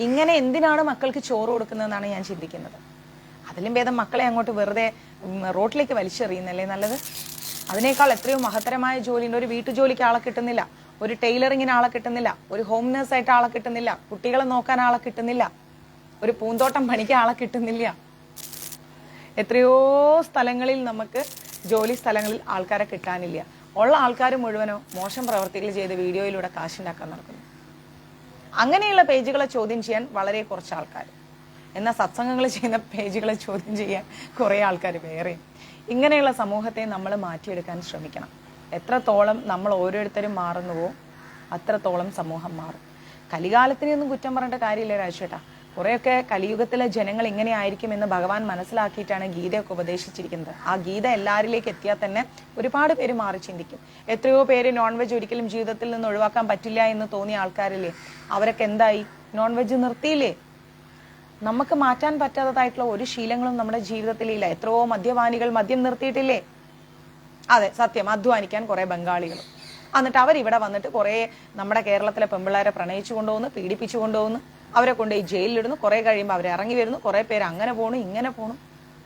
ഇങ്ങനെ എന്തിനാണ് മക്കൾക്ക് ചോറ് കൊടുക്കുന്നതെന്നാണ് ഞാൻ ചിന്തിക്കുന്നത്. അതിലും ഭേദം മക്കളെ അങ്ങോട്ട് വെറുതെ റോട്ടിലേക്ക് വലിച്ചെറിയുന്നല്ലേ നല്ലത്. അതിനേക്കാൾ എത്രയോ മഹത്തരമായ ജോലിയുണ്ട്. ഒരു വീട്ടുജോലിക്ക് ആളെ കിട്ടുന്നില്ല, ഒരു ടൈലറിങ്ങിന് ആളെ കിട്ടുന്നില്ല, ഒരു ഹോം നേഴ്സായിട്ട് ആളെ കിട്ടുന്നില്ല, കുട്ടികളെ നോക്കാൻ ആളെ കിട്ടുന്നില്ല, ഒരു പൂന്തോട്ടം പണിക്ക് ആളെ കിട്ടുന്നില്ല. എത്രയോ സ്ഥലങ്ങളിൽ നമുക്ക് ജോലി സ്ഥലങ്ങളിൽ ആൾക്കാരെ കിട്ടാനില്ല. ഉള്ള ആൾക്കാർ മുഴുവനോ മോശം പ്രവർത്തികൾ ചെയ്ത് വീഡിയോയിലൂടെ കാശുണ്ടാക്കാൻ നടക്കുന്നു. അങ്ങനെയുള്ള പേജുകളെ ചോദ്യം ചെയ്യാൻ വളരെ കുറച്ച് ആൾക്കാർ, എന്നാൽ സത്സംഗങ്ങൾ ചെയ്യുന്ന പേജുകളെ ചോദ്യം ചെയ്യാൻ കുറേ ആൾക്കാർ വേറെയും. ഇങ്ങനെയുള്ള സമൂഹത്തെ നമ്മൾ മാറ്റിയെടുക്കാൻ ശ്രമിക്കണം. എത്രത്തോളം നമ്മൾ ഓരോരുത്തരും മാറുന്നുവോ അത്രത്തോളം സമൂഹം മാറും. കലികാലത്തിനൊന്നും കുറ്റം പറഞ്ഞിട്ട് കാര്യമില്ല രാജേട്ടാ. കുറേയൊക്കെ കലിയുഗത്തിലെ ജനങ്ങൾ ഇങ്ങനെ ആയിരിക്കുമെന്ന് ഭഗവാൻ മനസ്സിലാക്കിയിട്ടാണ് ഗീതയൊക്കെ ഉപദേശിച്ചിരിക്കുന്നത്. ആ ഗീത എല്ലാവരിലേക്ക് എത്തിയാൽ തന്നെ ഒരുപാട് പേര് മാറി ചിന്തിക്കും. എത്രയോ പേര് നോൺ വെജ് ഒരിക്കലും ജീവിതത്തിൽ നിന്ന് ഒഴിവാക്കാൻ പറ്റില്ല എന്ന് തോന്നിയ ആൾക്കാരില്ലേ, അവരൊക്കെ എന്തായി? നോൺ വെജ് നിർത്തിയില്ലേ? നമുക്ക് മാറ്റാൻ പറ്റാത്തതായിട്ടുള്ള ഒരു ശീലങ്ങളും നമ്മുടെ ജീവിതത്തിലില്ല. എത്രയോ മദ്യപാനികൾ മദ്യം നിർത്തിയിട്ടില്ലേ? അതെ, സത്യം. അധ്വാനിക്കാൻ കുറെ ബംഗാളികളും. എന്നിട്ട് അവരിവിടെ വന്നിട്ട് കുറെ നമ്മുടെ കേരളത്തിലെ പെമ്പിള്ളേരെ പ്രണയിച്ചു കൊണ്ടുപോകുന്നു, പീഡിപ്പിച്ചു കൊണ്ടുപോകുന്നു, അവരെ കൊണ്ട് ഈ ജയിലിലിടുന്നു. കുറെ കഴിയുമ്പോൾ അവർ ഇറങ്ങി വരുന്നു. കുറെ പേര് അങ്ങനെ പോണു, ഇങ്ങനെ പോണു.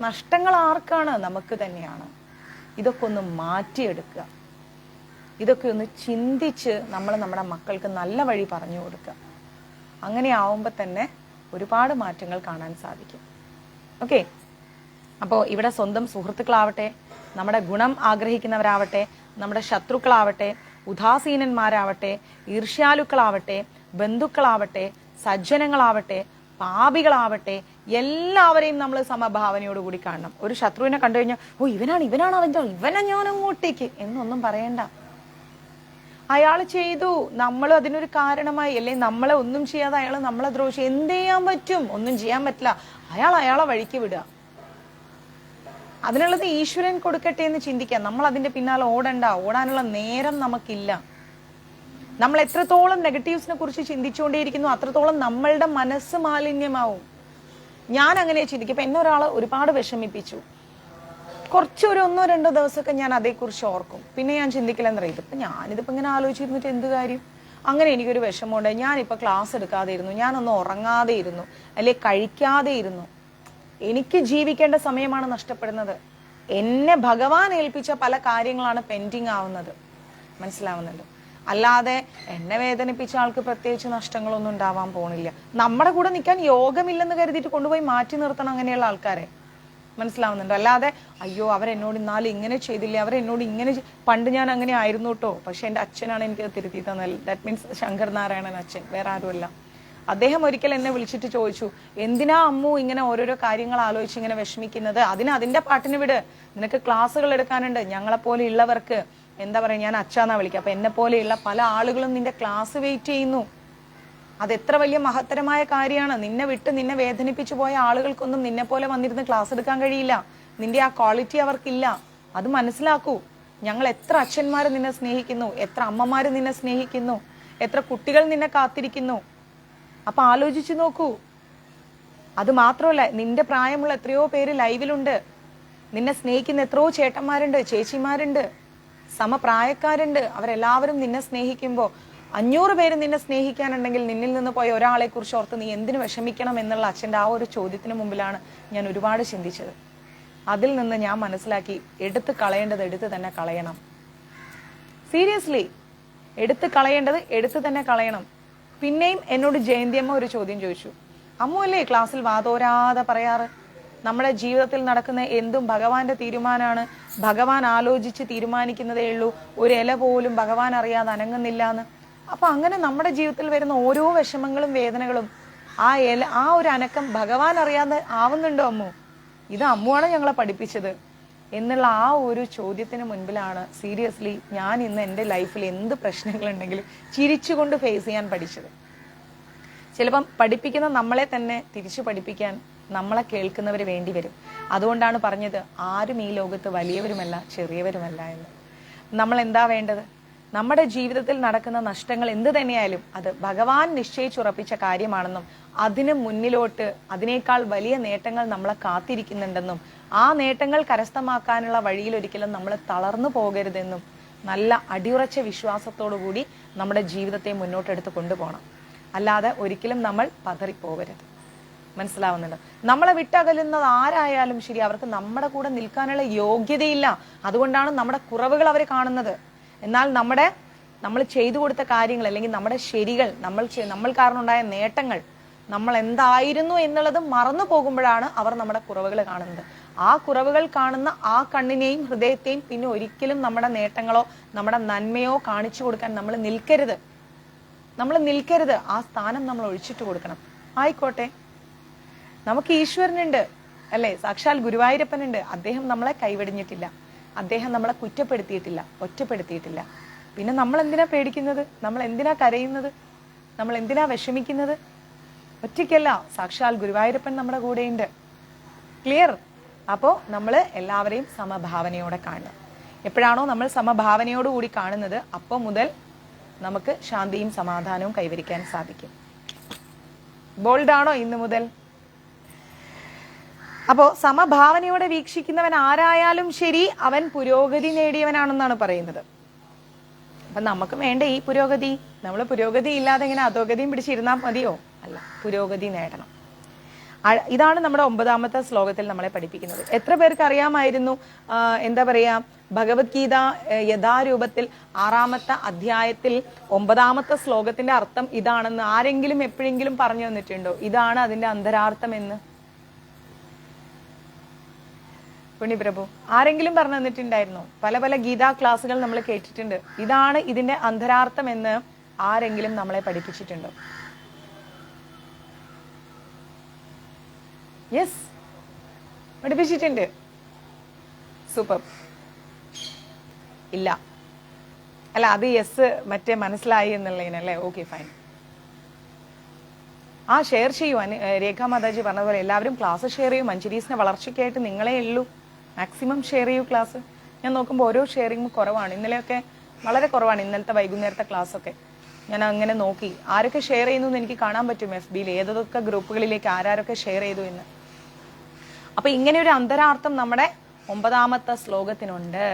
നഷ്ടങ്ങൾ ആർക്കാണ്? നമുക്ക് തന്നെയാണ്. ഇതൊക്കെ ഒന്ന് മാറ്റിയെടുക്കുക. ഇതൊക്കെ ഒന്ന് ചിന്തിച്ച് നമ്മൾ നമ്മുടെ മക്കൾക്ക് നല്ല വഴി പറഞ്ഞു കൊടുക്കുക. അങ്ങനെ ആവുമ്പോൾ തന്നെ ഒരുപാട് മാറ്റങ്ങൾ കാണാൻ സാധിക്കും. ഓക്കെ, അപ്പോൾ ഇവിടെ സ്വന്തം സുഹൃത്തുക്കളാവട്ടെ, നമ്മുടെ ഗുണം ആഗ്രഹിക്കുന്നവരാവട്ടെ, നമ്മുടെ ശത്രുക്കളാവട്ടെ, ഉദാസീനന്മാരാവട്ടെ, ഈർഷ്യാലുക്കളാവട്ടെ, ബന്ധുക്കളാവട്ടെ, സജ്ജനങ്ങളാവട്ടെ, പാപികളാവട്ടെ, എല്ലാവരെയും നമ്മൾ സമഭാവനയോടുകൂടി കാണണം. ഒരു ശത്രുവിനെ കണ്ടു കഴിഞ്ഞാൽ ഓ ഇവനാണ് ഇവനെ ഞാൻ അങ്ങോട്ടേക്ക് എന്നൊന്നും പറയണ്ട. അയാൾ ചെയ്തു, നമ്മൾ അതിനൊരു കാരണമായി, അല്ലെ നമ്മളെ ഒന്നും ചെയ്യാതെ അയാൾ നമ്മളെ ദ്രോഹിച്ചു, എന്ത് ചെയ്യാൻ പറ്റും? ഒന്നും ചെയ്യാൻ പറ്റില്ല. അയാളെ വഴിക്ക് വിടുക. അതിനുള്ളത് ഈശ്വരൻ കൊടുക്കട്ടെ എന്ന് ചിന്തിക്കാം. നമ്മൾ അതിന്റെ പിന്നാലെ ഓടാനുള്ള നേരം നമുക്കില്ല. നമ്മൾ എത്രത്തോളം നെഗറ്റീവ്സിനെ കുറിച്ച് ചിന്തിച്ചുകൊണ്ടേയിരിക്കുന്നു അത്രത്തോളം നമ്മളുടെ മനസ്സ് മാലിന്യമാവും. ഞാൻ അങ്ങനെ ചിന്തിക്കും. ഇപ്പൊ എന്നെ ഒരാൾ ഒരുപാട് വിഷമിപ്പിച്ചു, കുറച്ചൊരു 1-2 ദിവസമൊക്കെ ഞാൻ അതേക്കുറിച്ച് ഓർക്കും. പിന്നെ ഞാൻ ചിന്തിക്കില്ലെന്നറിയാം, ഇതിപ്പോ ഇങ്ങനെ ആലോചിച്ചിരുന്നിട്ട് എന്ത് കാര്യം? അങ്ങനെ എനിക്കൊരു വിഷമമുണ്ട്. ഞാനിപ്പോൾ ക്ലാസ് എടുക്കാതെ ഇരുന്നു, ഞാനൊന്ന് ഉറങ്ങാതെ ഇരുന്നു, അല്ലെ കഴിക്കാതെ ഇരുന്നു. എനിക്ക് ജീവിക്കേണ്ട സമയമാണ് നഷ്ടപ്പെടുന്നത്. എന്നെ ഭഗവാൻ ഏൽപ്പിച്ച പല കാര്യങ്ങളാണ് പെൻഡിങ് ആവുന്നത്. മനസ്സിലാവുന്നുണ്ടോ? അല്ലാതെ എന്നെ വേദനിപ്പിച്ച ആൾക്ക് പ്രത്യേകിച്ച് നഷ്ടങ്ങളൊന്നും ഉണ്ടാവാൻ പോണില്ല. നമ്മുടെ കൂടെ നിൽക്കാൻ യോഗമില്ലെന്ന് കരുതിയിട്ട് കൊണ്ടുപോയി മാറ്റി നിർത്തണം അങ്ങനെയുള്ള ആൾക്കാരെ. മനസ്സിലാവുന്നുണ്ടോ? അല്ലാതെ അയ്യോ അവരെന്നോട് ഇന്നാലും ഇങ്ങനെ ചെയ്തില്ലേ, അവരെന്നോട് ഇങ്ങനെ പണ്ട് ഞാൻ അങ്ങനെ ആയിരുന്നു കേട്ടോ, പക്ഷെ എൻ്റെ അച്ഛനാണ് എനിക്ക് തിരുത്തി തന്നത്. ദാറ്റ് മീൻസ് ശങ്കർ നാരായണൻ അച്ഛൻ, വേറെ ആരുമല്ല. അദ്ദേഹം ഒരിക്കൽ എന്നെ വിളിച്ചിട്ട് ചോദിച്ചു, എന്തിനാ അമ്മു ഇങ്ങനെ ഓരോരോ കാര്യങ്ങൾ ആലോചിച്ച് ഇങ്ങനെ വിഷമിക്കുന്നത്? അതിന്റെ പാട്ടിന് വിട്, നിനക്ക് ക്ലാസ്സുകൾ എടുക്കാനുണ്ട്. ഞങ്ങളെപ്പോലെ ഉള്ളവർക്ക് എന്താ പറയുക, ഞാൻ അച്ഛാന്നാ വിളിക്കുക. അപ്പൊ എന്നെ പോലെയുള്ള പല ആളുകളും നിന്റെ ക്ലാസ് വെയിറ്റ് ചെയ്യുന്നു. അതെത്ര വലിയ മഹത്തരമായ കാര്യമാണ്. നിന്നെ വിട്ട് നിന്നെ വേദനിപ്പിച്ചു പോയ ആളുകൾക്കൊന്നും നിന്നെ പോലെ വന്നിരുന്ന് ക്ലാസ് എടുക്കാൻ കഴിയില്ല. നിന്റെ ആ ക്വാളിറ്റി അവർക്കില്ല. അത് മനസ്സിലാക്കൂ. ഞങ്ങൾ എത്ര അച്ഛന്മാർ നിന്നെ സ്നേഹിക്കുന്നു, എത്ര അമ്മമാർ നിന്നെ സ്നേഹിക്കുന്നു, എത്ര കുട്ടികൾ നിന്നെ കാത്തിരിക്കുന്നു. അപ്പൊ ആലോചിച്ചു നോക്കൂ. അത് മാത്രമല്ല, നിന്റെ പ്രായമുള്ള എത്രയോ പേര് ലൈവിലുണ്ട്. നിന്നെ സ്നേഹിക്കുന്ന എത്രയോ ചേട്ടന്മാരുണ്ട്, ചേച്ചിമാരുണ്ട്, സമപ്രായക്കാരുണ്ട്. അവരെല്ലാവരും നിന്നെ സ്നേഹിക്കുമ്പോൾ 500 പേര് നിന്നെ സ്നേഹിക്കാനുണ്ടെങ്കിൽ നിന്നിൽ നിന്ന് പോയ ഒരാളെ കുറിച്ച് ഓർത്ത് നീ എന്തിനു വിഷമിക്കണം എന്നുള്ള അച്ഛൻ്റെ ആ ഒരു ചോദ്യത്തിന് മുമ്പിലാണ് ഞാൻ ഒരുപാട് ചിന്തിച്ചത്. അതിൽ നിന്ന് ഞാൻ മനസ്സിലാക്കി, എടുത്ത് കളയേണ്ടത് എടുത്ത് തന്നെ കളയണം. സീരിയസ്ലി, എടുത്ത് കളയേണ്ടത് എടുത്ത് തന്നെ കളയണം. പിന്നെയും എന്നോട് ജയന്തിയമ്മ ഒരു ചോദ്യം ചോദിച്ചു. അമ്മു അല്ലേ ക്ലാസ്സിൽ വാതോരാതെ പറയാറ്, നമ്മുടെ ജീവിതത്തിൽ നടക്കുന്ന എന്തും ഭഗവാന്റെ തീരുമാനമാണ്, ഭഗവാൻ ആലോചിച്ച് തീരുമാനിക്കുന്നതേ ഉള്ളൂ, ഒരു ഇല പോലും ഭഗവാൻ അറിയാതെ അനങ്ങുന്നില്ല എന്ന്. അപ്പൊ അങ്ങനെ നമ്മുടെ ജീവിതത്തിൽ വരുന്ന ഓരോ വിഷമങ്ങളും വേദനകളും ആ ഒരു അനക്കം ഭഗവാൻ അറിയാതെ ആവുന്നുണ്ടോ അമ്മു? ഇത് അമ്മുവാണ് ഞങ്ങളെ പഠിപ്പിച്ചത് എന്നുള്ള ആ ഒരു ചോദ്യത്തിന് മുൻപിലാണ് സീരിയസ്ലി ഞാൻ ഇന്ന് എൻ്റെ ലൈഫിൽ എന്ത് പ്രശ്നങ്ങളുണ്ടെങ്കിലും ചിരിച്ചുകൊണ്ട് ഫേസ് ചെയ്യാൻ പഠിച്ചത്. ചിലപ്പം പഠിപ്പിക്കുന്ന നമ്മളെ തന്നെ തിരിച്ചു പഠിപ്പിക്കാൻ നമ്മളെ കേൾക്കുന്നവർ വേണ്ടി വരും. അതുകൊണ്ടാണ് പറഞ്ഞത്, ആരും ഈ ലോകത്ത് വലിയവരുമല്ല ചെറിയവരുമല്ല എന്ന്. നമ്മൾ എന്താ വേണ്ടത്? നമ്മുടെ ജീവിതത്തിൽ നടക്കുന്ന നഷ്ടങ്ങൾ എന്ത് തന്നെയായാലും അത് ഭഗവാൻ നിശ്ചയിച്ചുറപ്പിച്ച കാര്യമാണെന്നും അതിന് മുന്നിലോട്ട് അതിനേക്കാൾ വലിയ നേട്ടങ്ങൾ നമ്മളെ കാത്തിരിക്കുന്നുണ്ടെന്നും ആ നേട്ടങ്ങൾ കരസ്ഥമാക്കാനുള്ള വഴിയിൽ ഒരിക്കലും നമ്മൾ തളർന്നു പോകരുതെന്നും നല്ല അടിയുറച്ച വിശ്വാസത്തോടു കൂടി നമ്മുടെ ജീവിതത്തെ മുന്നോട്ടെടുത്ത് കൊണ്ടുപോകണം. അല്ലാതെ ഒരിക്കലും നമ്മൾ പതറിപ്പോകരുത്. മനസ്സിലാവുന്നുണ്ട്? നമ്മളെ വിട്ടകലുന്നത് ആരായാലും ശരി, അവർക്ക് നമ്മുടെ കൂടെ നിൽക്കാനുള്ള യോഗ്യതയില്ല. അതുകൊണ്ടാണ് നമ്മുടെ കുറവുകൾ അവർ കാണുന്നത്. എന്നാൽ നമ്മൾ ചെയ്തു കൊടുത്ത കാര്യങ്ങൾ അല്ലെങ്കിൽ നമ്മുടെ ശരികൾ, നമ്മൾ കാരണം ഉണ്ടായ നേട്ടങ്ങൾ, നമ്മൾ എന്തായിരുന്നു എന്നുള്ളത് മറന്നു പോകുമ്പോഴാണ് അവർ നമ്മുടെ കുറവുകൾ കാണുന്നത്. ആ കുറവുകൾ കാണുന്ന ആ കണ്ണിനെയും ഹൃദയത്തെയും പിന്നെ ഒരിക്കലും നമ്മുടെ നേട്ടങ്ങളോ നമ്മുടെ നന്മയോ കാണിച്ചു കൊടുക്കാൻ നമ്മൾ നിൽക്കരുത്. ആ സ്ഥാനം നമ്മൾ ഒഴിച്ചിട്ട് കൊടുക്കണം. ആയിക്കോട്ടെ, നമുക്ക് ഈശ്വരനുണ്ട് അല്ലെ, സാക്ഷാൽ ഗുരുവായൂരപ്പനുണ്ട്. അദ്ദേഹം നമ്മളെ കൈവെടിഞ്ഞിട്ടില്ല, അദ്ദേഹം നമ്മളെ കുറ്റപ്പെടുത്തിയിട്ടില്ല, ഒറ്റപ്പെടുത്തിയിട്ടില്ല. പിന്നെ നമ്മൾ എന്തിനാ പേടിക്കുന്നത്? നമ്മൾ എന്തിനാ കരയുന്നത്? നമ്മൾ എന്തിനാ വിഷമിക്കുന്നത്? ഒറ്റയ്ക്കല്ല, സാക്ഷാൽ ഗുരുവായൂരപ്പൻ നമ്മുടെ കൂടെയുണ്ട്. ക്ലിയർ? അപ്പോൾ നമ്മൾ എല്ലാവരെയും സമഭാവനയോടെ കാണുക. എപ്പോഴാണോ നമ്മൾ സമഭാവനയോടുകൂടി കാണുന്നത്, അപ്പോൾ മുതൽ നമുക്ക് ശാന്തിയും സമാധാനവും കൈവരിക്കാൻ സാധിക്കും. ബോൾഡാണോ ഇന്ന് മുതൽ? അപ്പോ സമഭാവനയോടെ വീക്ഷിക്കുന്നവൻ ആരായാലും ശരി, അവൻ പുരോഗതി നേടിയവനാണെന്നാണ് പറയുന്നത്. അപ്പൊ നമുക്ക് വേണ്ട ഈ പുരോഗതി. നമ്മൾ പുരോഗതി ഇല്ലാതെ ഇങ്ങനെ അധോഗതിയും പിടിച്ചിരുന്നാൽ മതിയോ? അല്ല, പുരോഗതി നേടണം. ഇതാണ് നമ്മുടെ 9ാമത്തെ ശ്ലോകത്തിൽ നമ്മളെ പഠിപ്പിക്കുന്നത്. എത്ര പേർക്ക് അറിയാമായിരുന്നു എന്താ പറയാ, ഭഗവത്ഗീത യഥാരൂപത്തിൽ 6ാമത്തെ അധ്യായത്തിൽ 9ാമത്തെ ശ്ലോകത്തിന്റെ അർത്ഥം ഇതാണെന്ന് ആരെങ്കിലും എപ്പോഴെങ്കിലും പറഞ്ഞു തന്നിട്ടുണ്ടോ? ഇതാണ് അതിന്റെ അന്തരാർത്ഥം എന്ന്. പുണ്യപ്രഭു ആരെങ്കിലും പറഞ്ഞു തന്നിട്ടുണ്ടായിരുന്നോ? പല പല ഗീതാ ക്ലാസ്സുകൾ നമ്മൾ കേട്ടിട്ടുണ്ട്. ഇതാണ് ഇതിന്റെ അന്തരാർത്ഥം എന്ന് ആരെങ്കിലും നമ്മളെ പഠിപ്പിച്ചിട്ടുണ്ടോ? യെസ്, പഠിപ്പിച്ചിട്ടുണ്ട്. സൂപ്പർ. ഇല്ല അല്ല, അത് യെസ് മറ്റേ മനസ്സിലായി എന്നുള്ളതിനല്ലേ? Okay, fine. ഷെയർ ചെയ്യൂ. രേഖാ മാതാജി പറഞ്ഞതുപോലെ എല്ലാവരും ക്ലാസ് ഷെയർ ചെയ്യൂ. മഞ്ജരീസിന്റെ വളർച്ചയ്ക്കായിട്ട് നിങ്ങളെ ഉള്ളൂ. മാക്സിമം ഷെയർ ചെയ്യൂ ക്ലാസ്. ഞാൻ നോക്കുമ്പോൾ ഓരോ ഷെയറിങ്ങും കുറവാണ്. ഇന്നലെയൊക്കെ വളരെ കുറവാണ്. ഇന്നലത്തെ വൈകുന്നേരത്തെ ക്ലാസ് ഒക്കെ ഞാൻ അങ്ങനെ നോക്കി ആരൊക്കെ ഷെയർ ചെയ്യുന്നു എന്ന് എനിക്ക് കാണാൻ പറ്റും. FBയിൽ ഏതൊക്കെ ഗ്രൂപ്പുകളിലേക്ക് ആരൊക്കെ ഷെയർ ചെയ്തു എന്ന്. അപ്പൊ ഇങ്ങനെ ഒരു അന്തരാർത്ഥം നമ്മുടെ 9ാമത്തെ ശ്ലോകത്തിനുണ്ട്.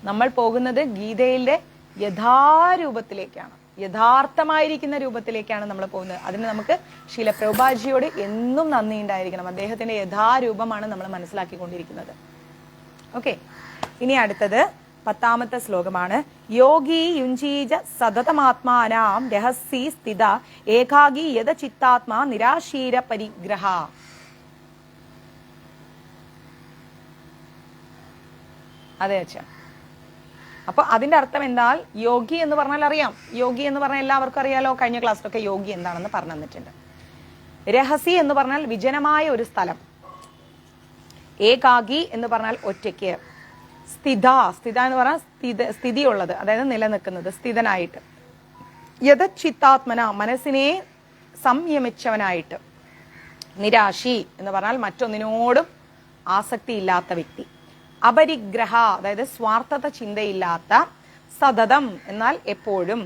നമ്മൾ പോകുന്നത് ഗീതയിലെ യഥാരൂപത്തിലേക്കാണ്, യഥാർത്ഥമായിരിക്കുന്ന രൂപത്തിലേക്കാണ് നമ്മൾ പോകുന്നത്. അതിന് നമുക്ക് ശീല പ്രഭുപാജിയോട് എന്നും നന്ദി ഉണ്ടായിരിക്കണം. അദ്ദേഹത്തിന്റെ യഥാരൂപമാണ് നമ്മൾ മനസ്സിലാക്കിക്കൊണ്ടിരിക്കുന്നത്. ഓക്കെ, ഇനി അടുത്തത് 10ാമത്തെ ശ്ലോകമാണ്. യോഗി യുഞ്ചീജ സതതമാത്മാനാം രഹസ്യ സ്ഥിത ഏകാഗി യത ചിത്താത്മാ നിരാശീര പരിഗ്രഹ. അതെ അച്ഛാ. അപ്പൊ അതിന്റെ അർത്ഥം എന്നാൽ യോഗി എന്ന് പറഞ്ഞാൽ അറിയാം. യോഗി എന്ന് പറഞ്ഞാൽ എല്ലാവർക്കും അറിയാലോ. കഴിഞ്ഞ ക്ലാസ്സിലൊക്കെ യോഗി എന്താണെന്ന് പറഞ്ഞു തന്നിട്ടുണ്ട്. രഹസ്യ എന്ന് പറഞ്ഞാൽ വിജനമായ ഒരു സ്ഥലം. ഏകാഗി എന്ന് പറഞ്ഞാൽ ഒറ്റയ്ക്ക്. സ്ഥിത എന്ന് പറഞ്ഞാൽ സ്ഥിതിയുള്ളത്, അതായത് നിലനിൽക്കുന്നത്, സ്ഥിതനായിട്ട്. യഥചിത്താത്മന മനസ്സിനെ സംയമിച്ചവനായിട്ട്. നിരാശി എന്ന് പറഞ്ഞാൽ മറ്റൊന്നിനോടും ആസക്തി ഇല്ലാത്ത വ്യക്തി. അപരിഗ്രഹ അതായത് സ്വാർത്ഥത ചിന്തയില്ലാത്ത. സതതം എന്നാൽ എപ്പോഴും.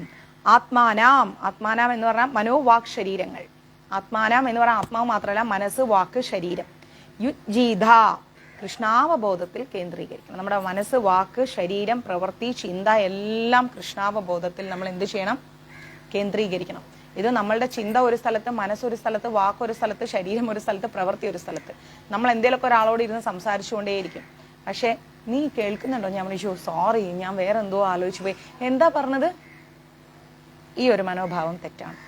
ആത്മാനാം എന്ന് പറഞ്ഞാൽ മനോവാക് ശരീരങ്ങൾ. ആത്മാനാം എന്ന് പറഞ്ഞാൽ ആത്മാവ് മാത്രമല്ല, മനസ്സ്, വാക്ക്, ശരീരം. യുജ്ജീത കൃഷ്ണാവബോധത്തിൽ കേന്ദ്രീകരിക്കണം. നമ്മുടെ മനസ്സ്, വാക്ക്, ശരീരം, പ്രവൃത്തി, ചിന്ത എല്ലാം കൃഷ്ണാവബോധത്തിൽ നമ്മൾ എന്ത് ചെയ്യണം? കേന്ദ്രീകരിക്കണം. ഇത് നമ്മളുടെ ചിന്ത ഒരു സ്ഥലത്ത്, മനസ്സൊരു സ്ഥലത്ത്, വാക്കൊരു സ്ഥലത്ത്, ശരീരം ഒരു സ്ഥലത്ത്, പ്രവൃത്തി ഒരു സ്ഥലത്ത്. നമ്മൾ എന്തെങ്കിലുമൊക്കെ ഒരാളോട് ഇരുന്ന് സംസാരിച്ചുകൊണ്ടേയിരിക്കും. പക്ഷെ നീ കേൾക്കുന്നുണ്ടോ? ഞാൻ വിളിച്ചു, സോറി, ഞാൻ വേറെ എന്തോ ആലോചിച്ചു പോയി. എന്താ പറഞ്ഞത്? ഈ ഒരു മനോഭാവം തെറ്റാണ്.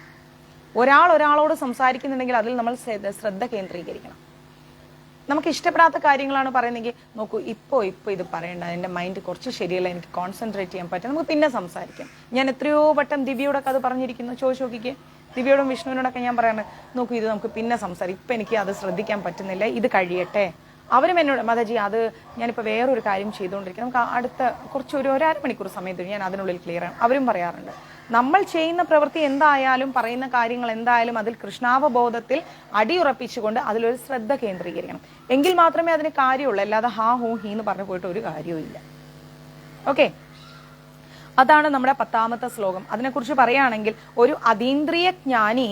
ഒരാളോട് സംസാരിക്കുന്നുണ്ടെങ്കിൽ അതിൽ നമ്മൾ ശ്രദ്ധ കേന്ദ്രീകരിക്കണം. നമുക്ക് ഇഷ്ടപ്പെടാത്ത കാര്യങ്ങളാണ് പറയുന്നെങ്കിൽ നോക്കൂ, ഇപ്പോ ഇത് പറയണ്ട, എൻ്റെ മൈൻഡ് കുറച്ച് ശരിയല്ല, എനിക്ക് കോൺസെൻട്രേറ്റ് ചെയ്യാൻ പറ്റും, നമുക്ക് പിന്നെ സംസാരിക്കാം. ഞാൻ എത്രയോ വട്ടം ദിവ്യയോടൊക്കെ അത് പറഞ്ഞിരിക്കുന്നു. ചോദിച്ചു നോക്കിക്കേ, ദിവ്യയോടും വിഷ്ണുവിനോടൊക്കെ ഞാൻ പറയാണ്, നോക്കൂ ഇത് നമുക്ക് പിന്നെ സംസാരിക്കും, ഇപ്പം എനിക്ക് അത് ശ്രദ്ധിക്കാൻ പറ്റുന്നില്ല, ഇത് കഴിയട്ടെ. അവരും എന്നോട്, മാതാജി അത് ഞാനിപ്പോൾ വേറൊരു കാര്യം ചെയ്തുകൊണ്ടിരിക്കും, നമുക്ക് അടുത്ത ഒരു അരമണിക്കൂർ സമയത്ത് ഞാൻ അതിനുള്ളിൽ ക്ലിയർ ആണ്. അവരും പറയാറുണ്ട്, നമ്മൾ ചെയ്യുന്ന പ്രവൃത്തി എന്തായാലും, പറയുന്ന കാര്യങ്ങൾ എന്തായാലും അതിൽ കൃഷ്ണാവബോധത്തിൽ അടിയുറപ്പിച്ചുകൊണ്ട് അതിലൊരു ശ്രദ്ധ കേന്ദ്രീകരിക്കണം. എങ്കിൽ മാത്രമേ അതിന് കാര്യമുള്ളൂ. അല്ലാതെ ഹാ ഹൂ ഹീ എന്ന് പറഞ്ഞു പോയിട്ട് ഒരു കാര്യവും ഇല്ല. ഓക്കെ, അതാണ് നമ്മുടെ 10ാമത്തെ ശ്ലോകം. അതിനെക്കുറിച്ച് പറയുകയാണെങ്കിൽ, ഒരു അതീന്ദ്രിയ ജ്ഞാനി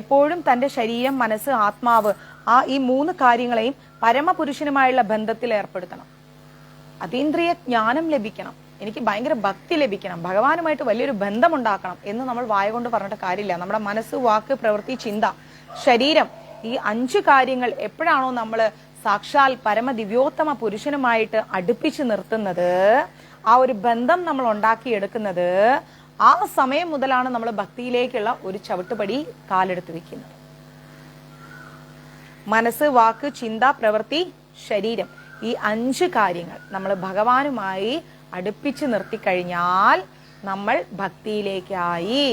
എപ്പോഴും തന്റെ ശരീരം, മനസ്സ്, ആത്മാവ് ഈ 3 കാര്യങ്ങളെയും പരമപുരുഷനുമായുള്ള ബന്ധത്തിൽ ഏർപ്പെടുത്തണം. അതീന്ദ്രിയ ജ്ഞാനം ലഭിക്കണം, എനിക്ക് ഭയങ്കര ഭക്തി ലഭിക്കണം, ഭഗവാനുമായിട്ട് വലിയൊരു ബന്ധമുണ്ടാക്കണം എന്ന് നമ്മൾ വായ കൊണ്ട് പറഞ്ഞിട്ട് കാര്യമില്ല. നമ്മുടെ മനസ്സ്, വാക്ക്, പ്രവൃത്തി, ചിന്ത, ശരീരം, ഈ 5 കാര്യങ്ങൾ എപ്പോഴാണോ നമ്മൾ സാക്ഷാൽ പരമദിവ്യോത്തമ പുരുഷനുമായിട്ട് അടുപ്പിച്ച് നിർത്തുന്നത്, ആ ഒരു ബന്ധം നമ്മൾ ഉണ്ടാക്കിയെടുക്കുന്നത്, ആ സമയം മുതലാണ് നമ്മൾ ഭക്തിയിലേക്കുള്ള ഒരു ചവിട്ടുപടി കാലെടുത്ത് വെക്കുന്നത്. മനസ്സ്, വാക്ക്, ചിന്ത, പ്രവൃത്തി, ശരീരം, ഈ 5 കാര്യങ്ങൾ നമ്മൾ ഭഗവാനുമായി അടുപ്പിച്ച് നിർത്തിക്കഴിഞ്ഞാൽ നമ്മൾ ഭക്തിയിലേക്കായി.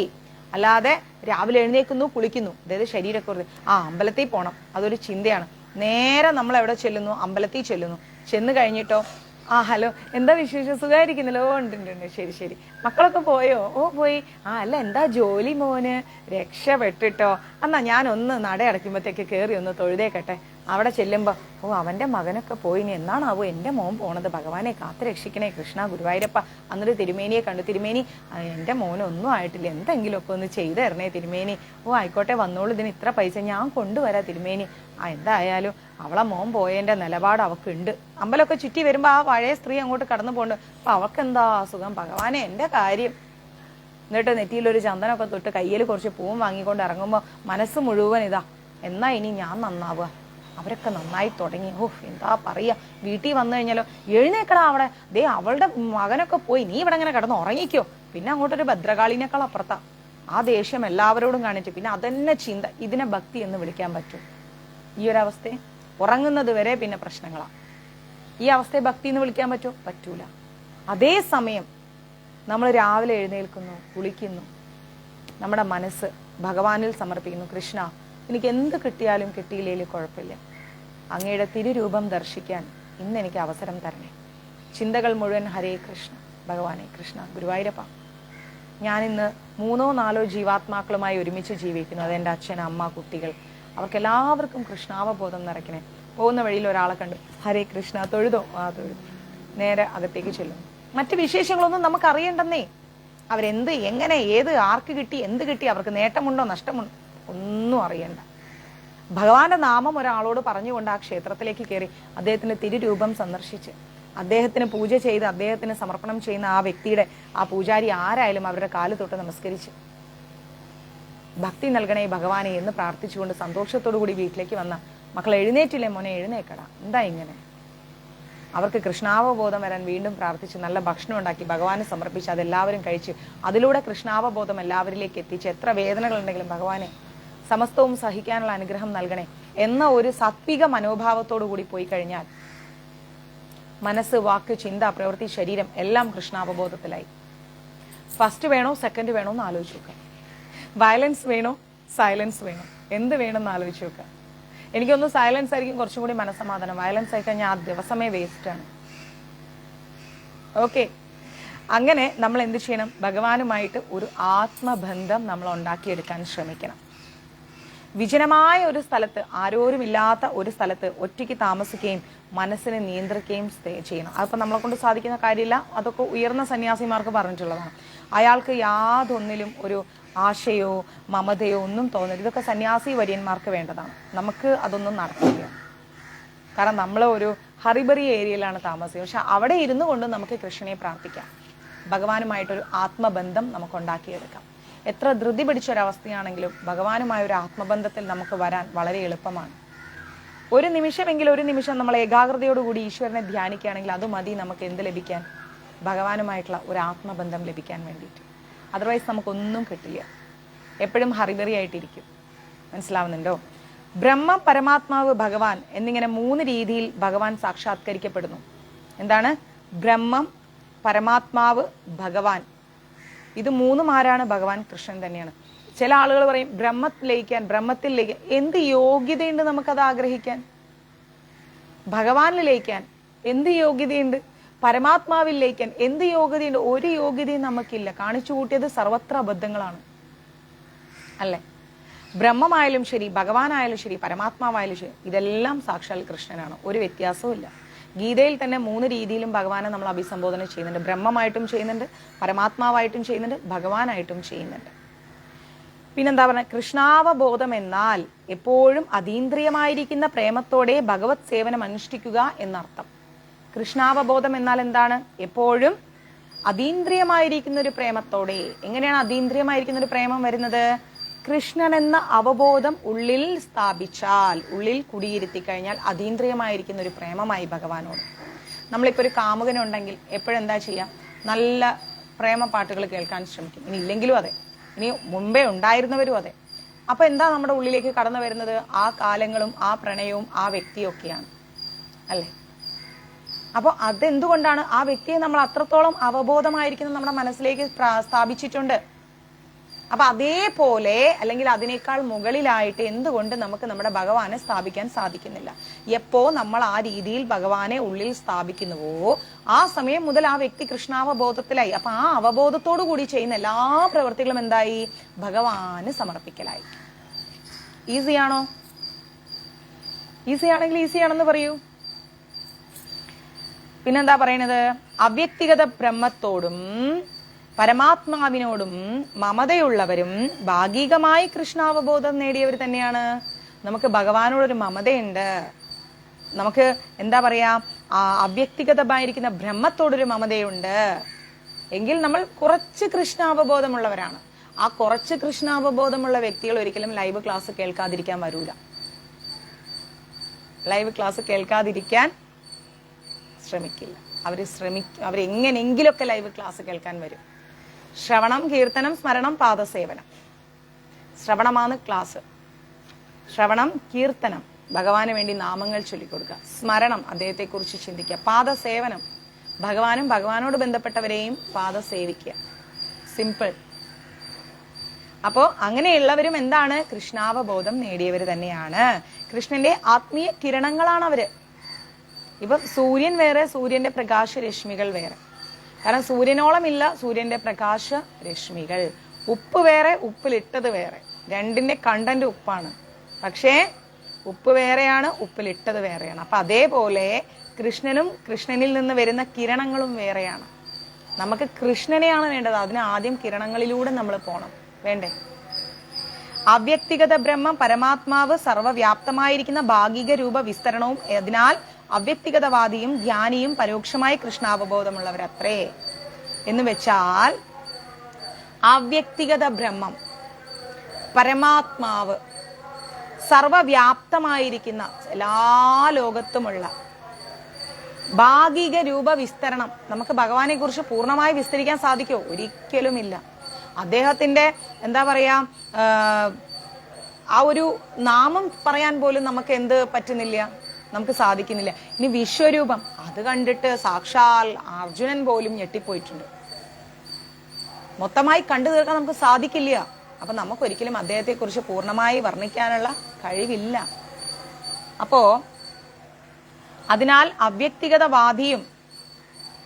അല്ലാതെ രാവിലെ എഴുന്നേൽക്കുന്നു, കുളിക്കുന്നു, അതായത് ശരീരക്കുറിച്ച് അമ്പലത്തിൽ പോകണം, അതൊരു ചിന്തയാണ്. നേരെ നമ്മൾ എവിടെ ചെല്ലുന്നു? അമ്പലത്തിൽ ചെല്ലുന്നു. ചെന്ന് കഴിഞ്ഞിട്ടോ, ഹലോ, എന്താ വിശേഷം, സുഖമായിരിക്കുന്നല്ലോ? ഉണ്ട്, ശരി. മക്കളൊക്കെ പോയോ? ഓ പോയി. അല്ല, എന്താ ജോലി മോന്? രക്ഷപ്പെട്ടിട്ടോ. എന്നാ ഞാൻ ഒന്ന് നട അടയ്ക്കുമ്പോഴത്തേക്ക് കയറി ഒന്ന് തൊഴുതേക്കട്ടെ. അവിടെ ചെല്ലുമ്പോ, അവന്റെ മകനൊക്കെ പോയി, ഇനി എന്നാണാവോ എന്റെ മോൻ പോണത്? ഭഗവാനെ കാത്തു രക്ഷിക്കണേ കൃഷ്ണ ഗുരുവായൂരപ്പ. എന്നിട്ട് തിരുമേനിയെ കണ്ടു. തിരുമേനി, എന്റെ മോനൊന്നും ആയിട്ടില്ല, എന്തെങ്കിലുമൊക്കെ ഒന്ന് ചെയ്തു തരണേ തിരുമേനി. ആയിക്കോട്ടെ, വന്നോളൂ, ഇതിന് ഇത്ര പൈസ ഞാൻ കൊണ്ടുവരാം തിരുമേനി. എന്തായാലും അവളെ മോൻ പോയതിന്റെ നിലപാട് അവക്കുണ്ട്. അമ്പലമൊക്കെ ചുറ്റി വരുമ്പോ ആ പഴയ സ്ത്രീ അങ്ങോട്ട് കടന്നു പോണ്ട്. അപ്പൊ അവക്കെന്താ അസുഖം? ഭഗവാനെ എന്റെ കാര്യം. എന്നിട്ട് നെറ്റിയിലൊരു ചന്ദനമൊക്കെ തൊട്ട് കയ്യിൽ കുറച്ച് പൂവും വാങ്ങിക്കൊണ്ട് ഇറങ്ങുമ്പോ മനസ്സ് മുഴുവൻ ഇതാ, എന്നാ ഇനി ഞാൻ നന്നാവുക. അവരൊക്കെ നന്നായി തുടങ്ങി. എന്താ പറയാ, വീട്ടിൽ വന്നു കഴിഞ്ഞാലോ, എഴുന്നേക്കടാ, അവിടെ അവളുടെ മകനൊക്കെ പോയി, നീ ഇവിടെ ഇങ്ങനെ കിടന്ന് ഉറങ്ങിക്കോ. പിന്നെ അങ്ങോട്ടൊരു ഭദ്രകാളിനേക്കാൾ അപ്പുറത്താ. ആ ദേഷ്യം എല്ലാവരോടും കാണിച്ചു. പിന്നെ അതന്നെ ചിന്ത. ഇതിനെ ഭക്തി എന്ന് വിളിക്കാൻ പറ്റും? ഈ ഒരു അവസ്ഥയെ ഉറങ്ങുന്നത് വരെ പിന്നെ പ്രശ്നങ്ങളാ. ഈ അവസ്ഥയെ ഭക്തി എന്ന് വിളിക്കാൻ പറ്റുമോ? പറ്റൂല. അതേസമയം നമ്മൾ രാവിലെ എഴുന്നേൽക്കുന്നു, കുളിക്കുന്നു, നമ്മുടെ മനസ്സ് ഭഗവാനിൽ സമർപ്പിക്കുന്നു. കൃഷ്ണ, എനിക്ക് എന്ത് കിട്ടിയാലും കിട്ടിയില്ലേലും കുഴപ്പമില്ല, അങ്ങയുടെ തിരുരൂപം ദർശിക്കാൻ ഇന്ന് എനിക്ക് അവസരം തരണേ. ചിന്തകൾ മുഴുവൻ ഹരേ കൃഷ്ണ, ഭഗവാനെ കൃഷ്ണ ഗുരുവായൂരപ്പ. ഞാനിന്ന് 3ഓ 4ഓ ജീവാത്മാക്കളുമായി ഒരുമിച്ച് ജീവിക്കുന്നു. അതെൻ്റെ അച്ഛൻ, അമ്മ, കുട്ടികൾ, അവർക്കെല്ലാവർക്കും കൃഷ്ണാവബോധം നിറയ്ക്കണേ. പോകുന്ന വഴിയിൽ ഒരാളെ കണ്ടു, ഹരേ കൃഷ്ണ, തൊഴുതോ? തൊഴുതു. നേരെ അകത്തേക്ക് ചെല്ലുന്നു. മറ്റു വിശേഷങ്ങളൊന്നും നമുക്ക് അറിയണ്ടെന്നേ. അവരെന്ത്, എങ്ങനെ, ഏത്, ആർക്ക് കിട്ടി, എന്ത് കിട്ടി, അവർക്ക് നേട്ടമുണ്ടോ നഷ്ടമുണ്ടോ ഒന്നും അറിയണ്ട. ഭഗവാന്റെ നാമം ഒരാളോട് പറഞ്ഞുകൊണ്ട് ആ ക്ഷേത്രത്തിലേക്ക് കയറി അദ്ദേഹത്തിന്റെ തിരുരൂപം സന്ദർശിച്ച് അദ്ദേഹത്തിന് പൂജ ചെയ്ത് അദ്ദേഹത്തിന് സമർപ്പണം ചെയ്യുന്ന ആ വ്യക്തിയുടെ, ആ പൂജാരി ആരായാലും അവരുടെ കാല് തൊട്ട് നമസ്കരിച്ച് ഭക്തി നൽകണേ ഭഗവാനെ എന്ന് പ്രാർത്ഥിച്ചുകൊണ്ട് സന്തോഷത്തോടു കൂടി വീട്ടിലേക്ക് വന്ന മക്കൾ, എഴുന്നേറ്റില്ലേ മോനെ, എഴുന്നേക്കടാ, എന്താ ഇങ്ങനെ? അവർക്ക് കൃഷ്ണാവബോധം വരാൻ വീണ്ടും പ്രാർത്ഥിച്ച് നല്ല ഭക്ഷണം ഉണ്ടാക്കി ഭഗവാനെ സമർപ്പിച്ച് അതെല്ലാവരും കഴിച്ച് അതിലൂടെ കൃഷ്ണാവബോധം എല്ലാവരിലേക്ക് എത്തിച്ച്, എത്ര വേദനകൾ ഉണ്ടെങ്കിലും ഭഗവാനെ സമസ്തവും സഹിക്കാനുള്ള അനുഗ്രഹം നൽകണേ എന്ന ഒരു സാത്വിക മനോഭാവത്തോടു കൂടി പോയി കഴിഞ്ഞാൽ മനസ്സ്, വാക്ക്, ചിന്ത, പ്രവൃത്തി, ശരീരം എല്ലാം കൃഷ്ണാവബോധത്തിലായി. ഫസ്റ്റ് വേണോ സെക്കൻഡ് വേണോ എന്ന് ആലോചിച്ച് നോക്കുക. വയലൻസ് വേണോ സൈലൻസ് വേണോ, എന്ത് വേണമെന്ന് ആലോചിച്ച് നോക്കുക. എനിക്കൊന്ന് സൈലൻസ് ആയിരിക്കും കുറച്ചും കൂടി മനസ്സമാധാനം. വയലൻസ് ആയി കഴിഞ്ഞാൽ ആ ദിവസമേ വേസ്റ്റാണ്. ഓക്കെ, അങ്ങനെ നമ്മൾ എന്ത് ചെയ്യണം? ഭഗവാനുമായിട്ട് ഒരു ആത്മബന്ധം നമ്മൾ ഉണ്ടാക്കിയെടുക്കാൻ ശ്രമിക്കണം. വിജനമായ ഒരു സ്ഥലത്ത്, ആരോരുമില്ലാത്ത ഒരു സ്ഥലത്ത് ഒറ്റയ്ക്ക് താമസിക്കുകയും മനസ്സിനെ നിയന്ത്രിക്കുകയും ചെയ്യണം. അതിപ്പോൾ നമ്മളെ കൊണ്ട് സാധിക്കുന്ന കാര്യമില്ല, അതൊക്കെ ഉയർന്ന സന്യാസിമാർക്ക് പറഞ്ഞിട്ടുള്ളതാണ്. അയാൾക്ക് യാതൊന്നിലും ഒരു ആശയോ മമതയോ ഒന്നും തോന്നരുത്. ഇതൊക്കെ സന്യാസി വര്യന്മാർക്ക് വേണ്ടതാണ്. നമുക്ക് അതൊന്നും നടക്കില്ല. കാരണം നമ്മൾ ഒരു ഹറിബറി ഏരിയയിലാണ് താമസിക്കുന്നത്. പക്ഷെ അവിടെ ഇരുന്നു കൊണ്ട് നമുക്ക് കൃഷ്ണനെ പ്രാർത്ഥിക്കാം. ഭഗവാനുമായിട്ടൊരു ആത്മബന്ധം നമുക്ക് ഉണ്ടാക്കിയെടുക്കാം. എത്ര ധൃതി പിടിച്ചൊരവസ്ഥയാണെങ്കിലും ഭഗവാനുമായ ഒരു ആത്മബന്ധത്തിൽ നമുക്ക് വരാൻ വളരെ എളുപ്പമാണ്. ഒരു നിമിഷം നമ്മൾ ഏകാഗ്രതയോടുകൂടി ഈശ്വരനെ ധ്യാനിക്കുകയാണെങ്കിൽ അത് മതി നമുക്ക് എന്ത് ലഭിക്കാൻ? ഭഗവാനുമായിട്ടുള്ള ഒരു ആത്മബന്ധം ലഭിക്കാൻ വേണ്ടിയിട്ട്. അതർവൈസ് നമുക്കൊന്നും കിട്ടില്ല, എപ്പോഴും ഹറിബറി ആയിട്ടിരിക്കും. മനസ്സിലാവുന്നുണ്ടോ? ബ്രഹ്മം, പരമാത്മാവ്, ഭഗവാൻ എന്നിങ്ങനെ 3 രീതിയിൽ ഭഗവാൻ സാക്ഷാത്കരിക്കപ്പെടുന്നു. എന്താണ്? ബ്രഹ്മം, പരമാത്മാവ്, ഭഗവാൻ. ഇത് 3 ആരാണ്? ഭഗവാൻ കൃഷ്ണൻ തന്നെയാണ്. ചില ആളുകൾ പറയും ബ്രഹ്മത്തിൽ ലയിക്കാൻ. എന്ത് യോഗ്യതയുണ്ട് നമുക്കത് ആഗ്രഹിക്കാൻ? ഭഗവാനിൽ ലയിക്കാൻ എന്ത് യോഗ്യതയുണ്ട്? പരമാത്മാവിൽ ലയിക്കാൻ എന്ത് യോഗ്യതയുണ്ട്? ഒരു യോഗ്യതയും നമുക്കില്ല. കാണിച്ചു കൂട്ടിയത് സർവത്ര അബദ്ധങ്ങളാണ്, അല്ലേ? ബ്രഹ്മമായാലും ശരി, ഭഗവാനായാലും ശരി, പരമാത്മാവായാലും ശരി, ഇതെല്ലാം സാക്ഷാൽ കൃഷ്ണനാണ്. ഒരു വ്യത്യാസവും ഇല്ല. ഗീതയിൽ തന്നെ 3 രീതിയിലും ഭഗവാനെ നമ്മൾ അഭിസംബോധന ചെയ്യുന്നുണ്ട്. ബ്രഹ്മമായിട്ടും ചെയ്യുന്നുണ്ട്, പരമാത്മാവായിട്ടും ചെയ്യുന്നുണ്ട്, ഭഗവാനായിട്ടും ചെയ്യുന്നുണ്ട്. പിന്നെന്താ പറഞ്ഞ? കൃഷ്ണാവബോധം എന്നാൽ എപ്പോഴും അതീന്ദ്രിയമായിരിക്കുന്ന പ്രേമത്തോടെ ഭഗവത് സേവനം അനുഷ്ഠിക്കുക എന്നർത്ഥം. കൃഷ്ണാവബോധം എന്നാൽ എന്താണ്? എപ്പോഴും അതീന്ദ്രിയമായിരിക്കുന്ന ഒരു പ്രേമത്തോടെ. എങ്ങനെയാണ് അതീന്ദ്രിയമായിരിക്കുന്ന ഒരു പ്രേമം വരുന്നത്? കൃഷ്ണൻ എന്ന അവബോധം ഉള്ളിൽ സ്ഥാപിച്ചാൽ, ഉള്ളിൽ കുടിയിരുത്തി കഴിഞ്ഞാൽ അതീന്ദ്രിയമായിരിക്കുന്ന ഒരു പ്രേമമായി ഭഗവാനോട്. നമ്മളിപ്പോൾ ഒരു കാമുകനുണ്ടെങ്കിൽ എപ്പോഴെന്താ ചെയ്യാം? നല്ല പ്രേമ പാട്ടുകൾ കേൾക്കാൻ ശ്രമിക്കും. ഇനി ഇല്ലെങ്കിലും അതെ, ഇനി മുമ്പേ ഉണ്ടായിരുന്നവരും അതെ. അപ്പൊ എന്താ നമ്മുടെ ഉള്ളിലേക്ക് കടന്നു വരുന്നത്? ആ കാലങ്ങളും ആ പ്രണയവും ആ വ്യക്തിയൊക്കെയാണ്, അല്ലേ? അപ്പൊ അതെന്തുകൊണ്ടാണ്? ആ വ്യക്തിയെ നമ്മൾ അത്രത്തോളം അവബോധമായിരിക്കുന്ന നമ്മുടെ മനസ്സിലേക്ക് സ്ഥാപിച്ചിട്ടുണ്ട്. അപ്പൊ അതേപോലെ അല്ലെങ്കിൽ അതിനേക്കാൾ മുകളിലായിട്ട് എന്തുകൊണ്ട് നമുക്ക് നമ്മുടെ ഭഗവാനെ സ്ഥാപിക്കാൻ സാധിക്കുന്നില്ല? എപ്പോ നമ്മൾ ആ രീതിയിൽ ഭഗവാനെ ഉള്ളിൽ സ്ഥാപിക്കുന്നുവോ ആ സമയം മുതൽ ആ വ്യക്തി കൃഷ്ണാവബോധത്തിലായി. അപ്പൊ ആ അവബോധത്തോടു കൂടി ചെയ്യുന്ന എല്ലാ പ്രവൃത്തികളും എന്തായി? ഭഗവാന് സമർപ്പിക്കലായി. ഈസിയാണോ? ഈസിയാണെങ്കിൽ ഈസിയാണെന്ന് പറയൂ. പിന്നെന്താ പറയണത്? അവ്യക്തിഗത ബ്രഹ്മത്തോടും പരമാത്മാവിനോടും മമതയുള്ളവരും ഭാഗികമായി കൃഷ്ണാവബോധം നേടിയവർ തന്നെയാണ്. നമുക്ക് ഭഗവാനോടൊരു മമതയുണ്ട്. നമുക്ക് എന്താ പറയാ? അവ്യക്തിഗതമായിരിക്കുന്ന ബ്രഹ്മത്തോടൊരു മമതയുണ്ട് എങ്കിൽ നമ്മൾ കുറച്ച് കൃഷ്ണാവബോധമുള്ളവരാണ്. ആ കുറച്ച് കൃഷ്ണാവബോധമുള്ള വ്യക്തികൾ ഒരിക്കലും ലൈവ് ക്ലാസ് കേൾക്കാതിരിക്കാൻ വരൂല. ലൈവ് ക്ലാസ് കേൾക്കാതിരിക്കാൻ ശ്രമിക്കില്ല. അവരെങ്ങനെങ്കിലൊക്കെ ലൈവ് ക്ലാസ് കേൾക്കാൻ വരും. ശ്രവണം, കീർത്തനം, സ്മരണം, പാദസേവനം. ശ്രവണമാണ് ക്ലാസ്. ശ്രവണം, കീർത്തനം, ഭഗവാന് വേണ്ടി നാമങ്ങൾ ചൊല്ലിക്കൊടുക്കുക. സ്മരണം, അദ്ദേഹത്തെ കുറിച്ച് ചിന്തിക്കുക. പാദസേവനം, ഭഗവാനും ഭഗവാനോട് ബന്ധപ്പെട്ടവരെയും പാദസേവിക്കുക. സിമ്പിൾ. അപ്പോ അങ്ങനെയുള്ളവരും എന്താണ്? കൃഷ്ണാവബോധം നേടിയവർ തന്നെയാണ്. കൃഷ്ണന്റെ ആത്മീയ കിരണങ്ങളാണ് അവര്. ഇപ്പൊ സൂര്യൻ വേറെ, സൂര്യന്റെ പ്രകാശ രശ്മികൾ വേറെ. കാരണം സൂര്യനോളം ഇല്ല സൂര്യന്റെ പ്രകാശ രശ്മികൾ. ഉപ്പ് വേറെ, ഉപ്പിലിട്ടത് വേറെ. രണ്ടിന്റെ കണ്ടന്റ് ഉപ്പാണ്, പക്ഷേ ഉപ്പ് വേറെയാണ്, ഉപ്പിലിട്ടത് വേറെയാണ്. അപ്പൊ അതേപോലെ കൃഷ്ണനും കൃഷ്ണനിൽ നിന്ന് വരുന്ന കിരണങ്ങളും വേറെയാണ്. നമുക്ക് കൃഷ്ണനെയാണ് വേണ്ടത്. അതിന് ആദ്യം കിരണങ്ങളിലൂടെ നമ്മൾ പോണം, വേണ്ടേ? അവ്യക്തിഗത ബ്രഹ്മം, പരമാത്മാവ്, സർവ്വവ്യാപ്തമായിരിക്കുന്ന ഭാഗിക രൂപ വിസ്തരണവും. അതിനാൽ അവ്യക്തിഗതവാദിയും ധ്യാനിയും പരോക്ഷമായി കൃഷ്ണാവബോധമുള്ളവരത്രേ. എന്ന് വെച്ചാൽ അവ്യക്തിഗത ബ്രഹ്മം, പരമാത്മാവ്, സർവവ്യാപ്തമായിരിക്കുന്ന എല്ലാ ലോകത്തുമുള്ള ഭാഗിക രൂപ വിസ്തരണം. നമുക്ക് ഭഗവാനെ കുറിച്ച് പൂർണ്ണമായി വിസ്തരിക്കാൻ സാധിക്കുമോ? ഒരിക്കലുമില്ല. അദ്ദേഹത്തിന്റെ എന്താ പറയാ, ആ ഒരു നാമം പറയാൻ പോലും നമുക്ക് എന്ത് പറ്റുന്നില്ല, നമുക്ക് സാധിക്കുന്നില്ല. ഇനി വിശ്വരൂപം, അത് കണ്ടിട്ട് സാക്ഷാൽ അർജുനൻ പോലും ഞെട്ടിപ്പോയിട്ടുണ്ട്. മൊത്തമായി കണ്ടു തീർക്കാൻ നമുക്ക് സാധിക്കില്ല. അപ്പൊ നമുക്കൊരിക്കലും അദ്ദേഹത്തെ കുറിച്ച് പൂർണ്ണമായി വർണ്ണിക്കാനുള്ള കഴിവില്ല. അപ്പോ അതിനാൽ അവ്യക്തിഗതവാദിയും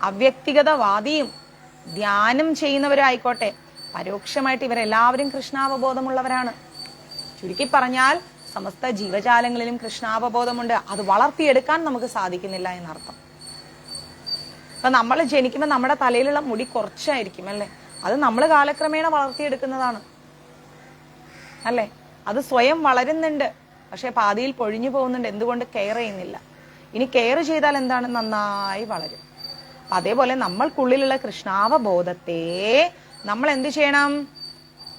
അവ്യക്തിഗതവാദിയും ധ്യാനം ചെയ്യുന്നവരായിക്കോട്ടെ, പരോക്ഷമായിട്ട് ഇവരെല്ലാവരും കൃഷ്ണാവബോധമുള്ളവരാണ്. ചുരുക്കി പറഞ്ഞാൽ സമസ്ത ജീവജാലങ്ങളിലും കൃഷ്ണാവബോധമുണ്ട്. അത് വളർത്തിയെടുക്കാൻ നമുക്ക് സാധിക്കുന്നില്ല എന്നർത്ഥം. അപ്പൊ നമ്മൾ ജനിക്കുമ്പോൾ നമ്മുടെ തലയിലുള്ള മുടി കുറച്ചായിരിക്കും അല്ലേ, അത് നമ്മൾ കാലക്രമേണ വളർത്തിയെടുക്കുന്നതാണ് അല്ലേ. അത് സ്വയം വളരുന്നുണ്ട്, പക്ഷെ പാതിയിൽ പൊഴിഞ്ഞു പോകുന്നുണ്ട്. എന്തുകൊണ്ട്? കെയർ ചെയ്യുന്നില്ല. ഇനി കെയർ ചെയ്താൽ എന്താണ്? നന്നായി വളരും. അതേപോലെ നമ്മൾക്കുള്ളിലുള്ള കൃഷ്ണാവബോധത്തെ നമ്മൾ എന്ത് ചെയ്യണം?